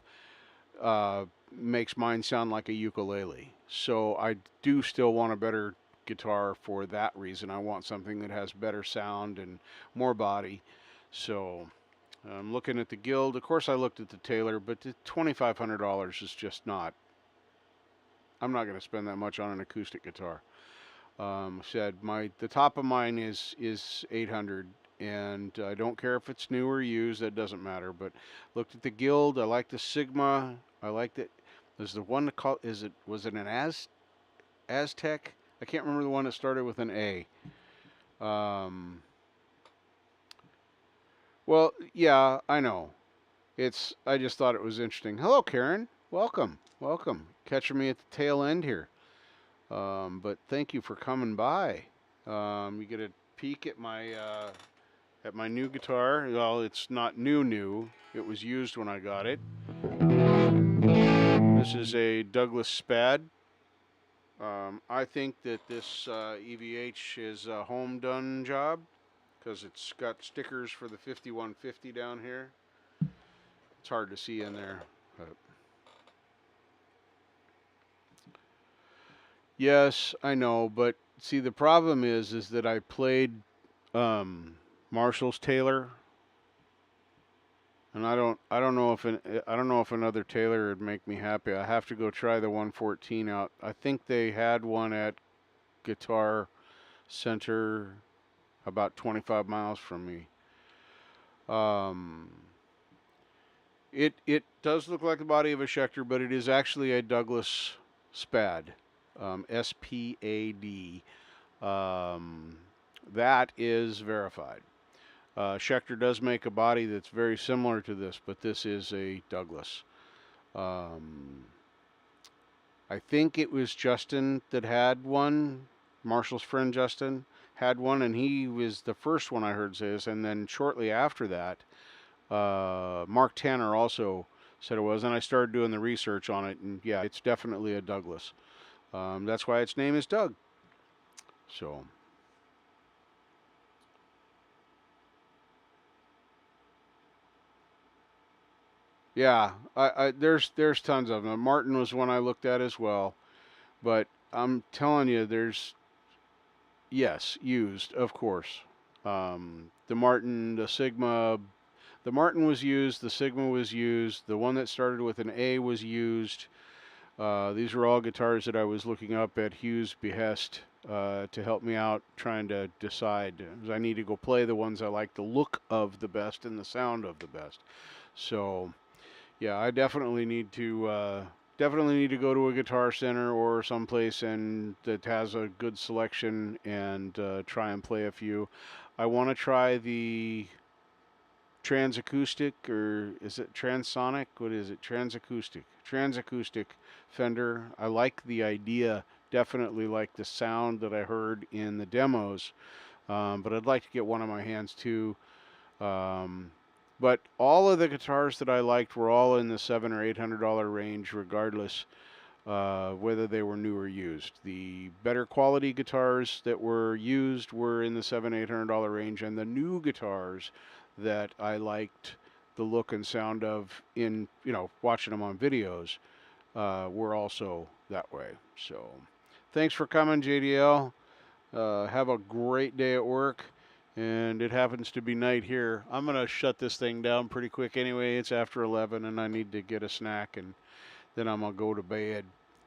makes mine sound like a ukulele. So I do still want a better guitar for that reason. I want something that has better sound and more body. So I'm looking at the Guild. Of course, I looked at the Taylor, but the $2,500 is just not. I'm not going to spend that much on an acoustic guitar. Said the top of mine is 800, and I don't care if it's new or used. That doesn't matter. But looked at the Guild. I like the Sigma. I like that. There's the one that called. Was it an Aztec? I can't remember the one that started with an A. Well, yeah, I know. I just thought it was interesting. Hello, Karen. Welcome, welcome. Catching me at the tail end here. But thank you for coming by. You get a peek at my new guitar. Well, it's not new. It was used when I got it. This is a Douglas Spad. I think that this EVH is a home done job because it's got stickers for the 5150 down here. It's hard to see in there. But yes, I know, but see, the problem is that I played Marshall's Taylor, and I don't know if another Taylor would make me happy. I have to go try the 114 out. I think they had one at Guitar Center about 25 miles from me. It does look like the body of a Schecter, but it is actually a Douglas Spad, SPAD. That is verified. Schecter does make a body that's very similar to this, but this is a Douglas. I think it was Justin that had one. Marshall's friend Justin had one, and he was the first one I heard say this. And then shortly after that, Mark Tanner also said it was, and I started doing the research on it, and yeah, it's definitely a Douglas. That's why its name is Doug. So. Yeah, there's tons of them. Martin was one I looked at as well, but I'm telling you, yes, used, of course. The Martin, the Sigma, the Martin was used, the Sigma was used, the one that started with an A was used. These are all guitars that I was looking up at Hugh's behest to help me out trying to decide. I need to go play the ones I like the look of the best and the sound of the best. So yeah, I definitely need to go to a guitar center or someplace and that has a good selection and try and play a few. I want to try the transacoustic, or is it transonic? What is it? Transacoustic. Transacoustic Fender. I like the idea. Definitely like the sound that I heard in the demos. But I'd like to get one on my hands too. Um, but all of the guitars that I liked were all in the $700 or $800 range, regardless whether they were new or used. The better quality guitars that were used were in the $700-800 range, and the new guitars that I liked the look and sound of in watching them on videos were also that way. So, thanks for coming, JDL. Have a great day at work. And it happens to be night here. I'm going to shut this thing down pretty quick anyway. It's after 11 and I need to get a snack and then I'm going to go to bed.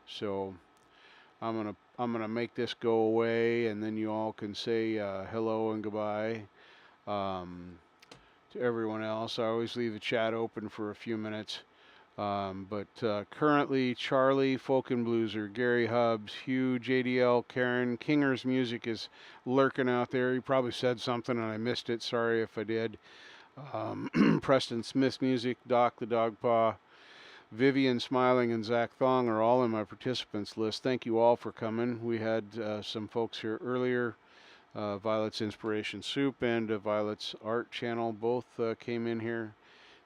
So I'm going to make this go away and then you all can say hello and goodbye to everyone else. I always leave the chat open for a few minutes. But currently, Charlie, Folk and Blueser, Gary Hubbs, Hugh, JDL, Karen, Kinger's Music is lurking out there. He probably said something and I missed it. Sorry if I did. Preston Smith Music, Doc the Dog Paw, Vivian Smiling, and Zach Thong are all in my participants list. Thank you all for coming. We had some folks here earlier. Violet's Inspiration Soup and Violet's Art Channel both came in here,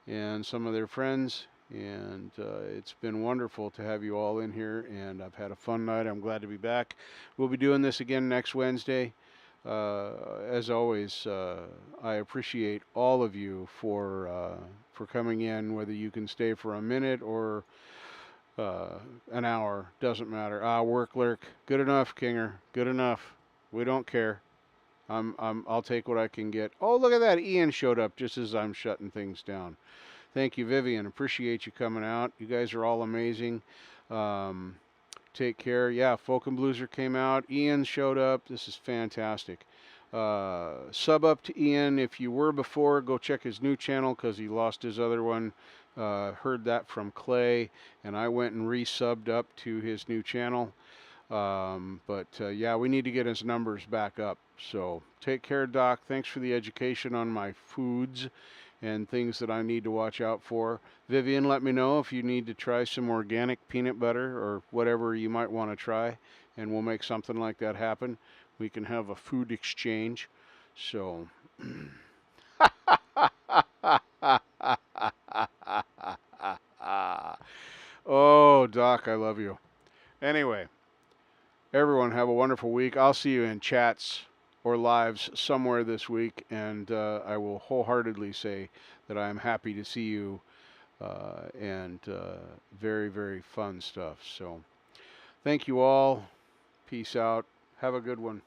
and some of their friends. And it's been wonderful to have you all in here, and I've had a fun night. I'm glad to be back. We'll be doing this again next Wednesday. As always, I appreciate all of you for coming in, whether you can stay for a minute or an hour. Doesn't matter. Work lurk. Good enough, Kinger. Good enough. We don't care. I'll take what I can get. Oh, look at that. Ian showed up just as I'm shutting things down. Thank you, Vivian. Appreciate you coming out. You guys are all amazing. Take care. Yeah, Folk and Blueser came out. Ian showed up. This is fantastic. Sub up to Ian. If you were before, go check his new channel because he lost his other one. Heard that from Clay, and I went and resubbed up to his new channel. Yeah, we need to get his numbers back up. So take care, Doc. Thanks for the education on my foods and things that I need to watch out for. Vivian, let me know if you need to try some organic peanut butter or whatever you might want to try, and we'll make something like that happen. We can have a food exchange. So, oh, Doc, I love you. Anyway, everyone have a wonderful week. I'll see you in chats or lives somewhere this week, and I will wholeheartedly say that I am happy to see you and very, very fun stuff. So thank you all. Peace out. Have a good one.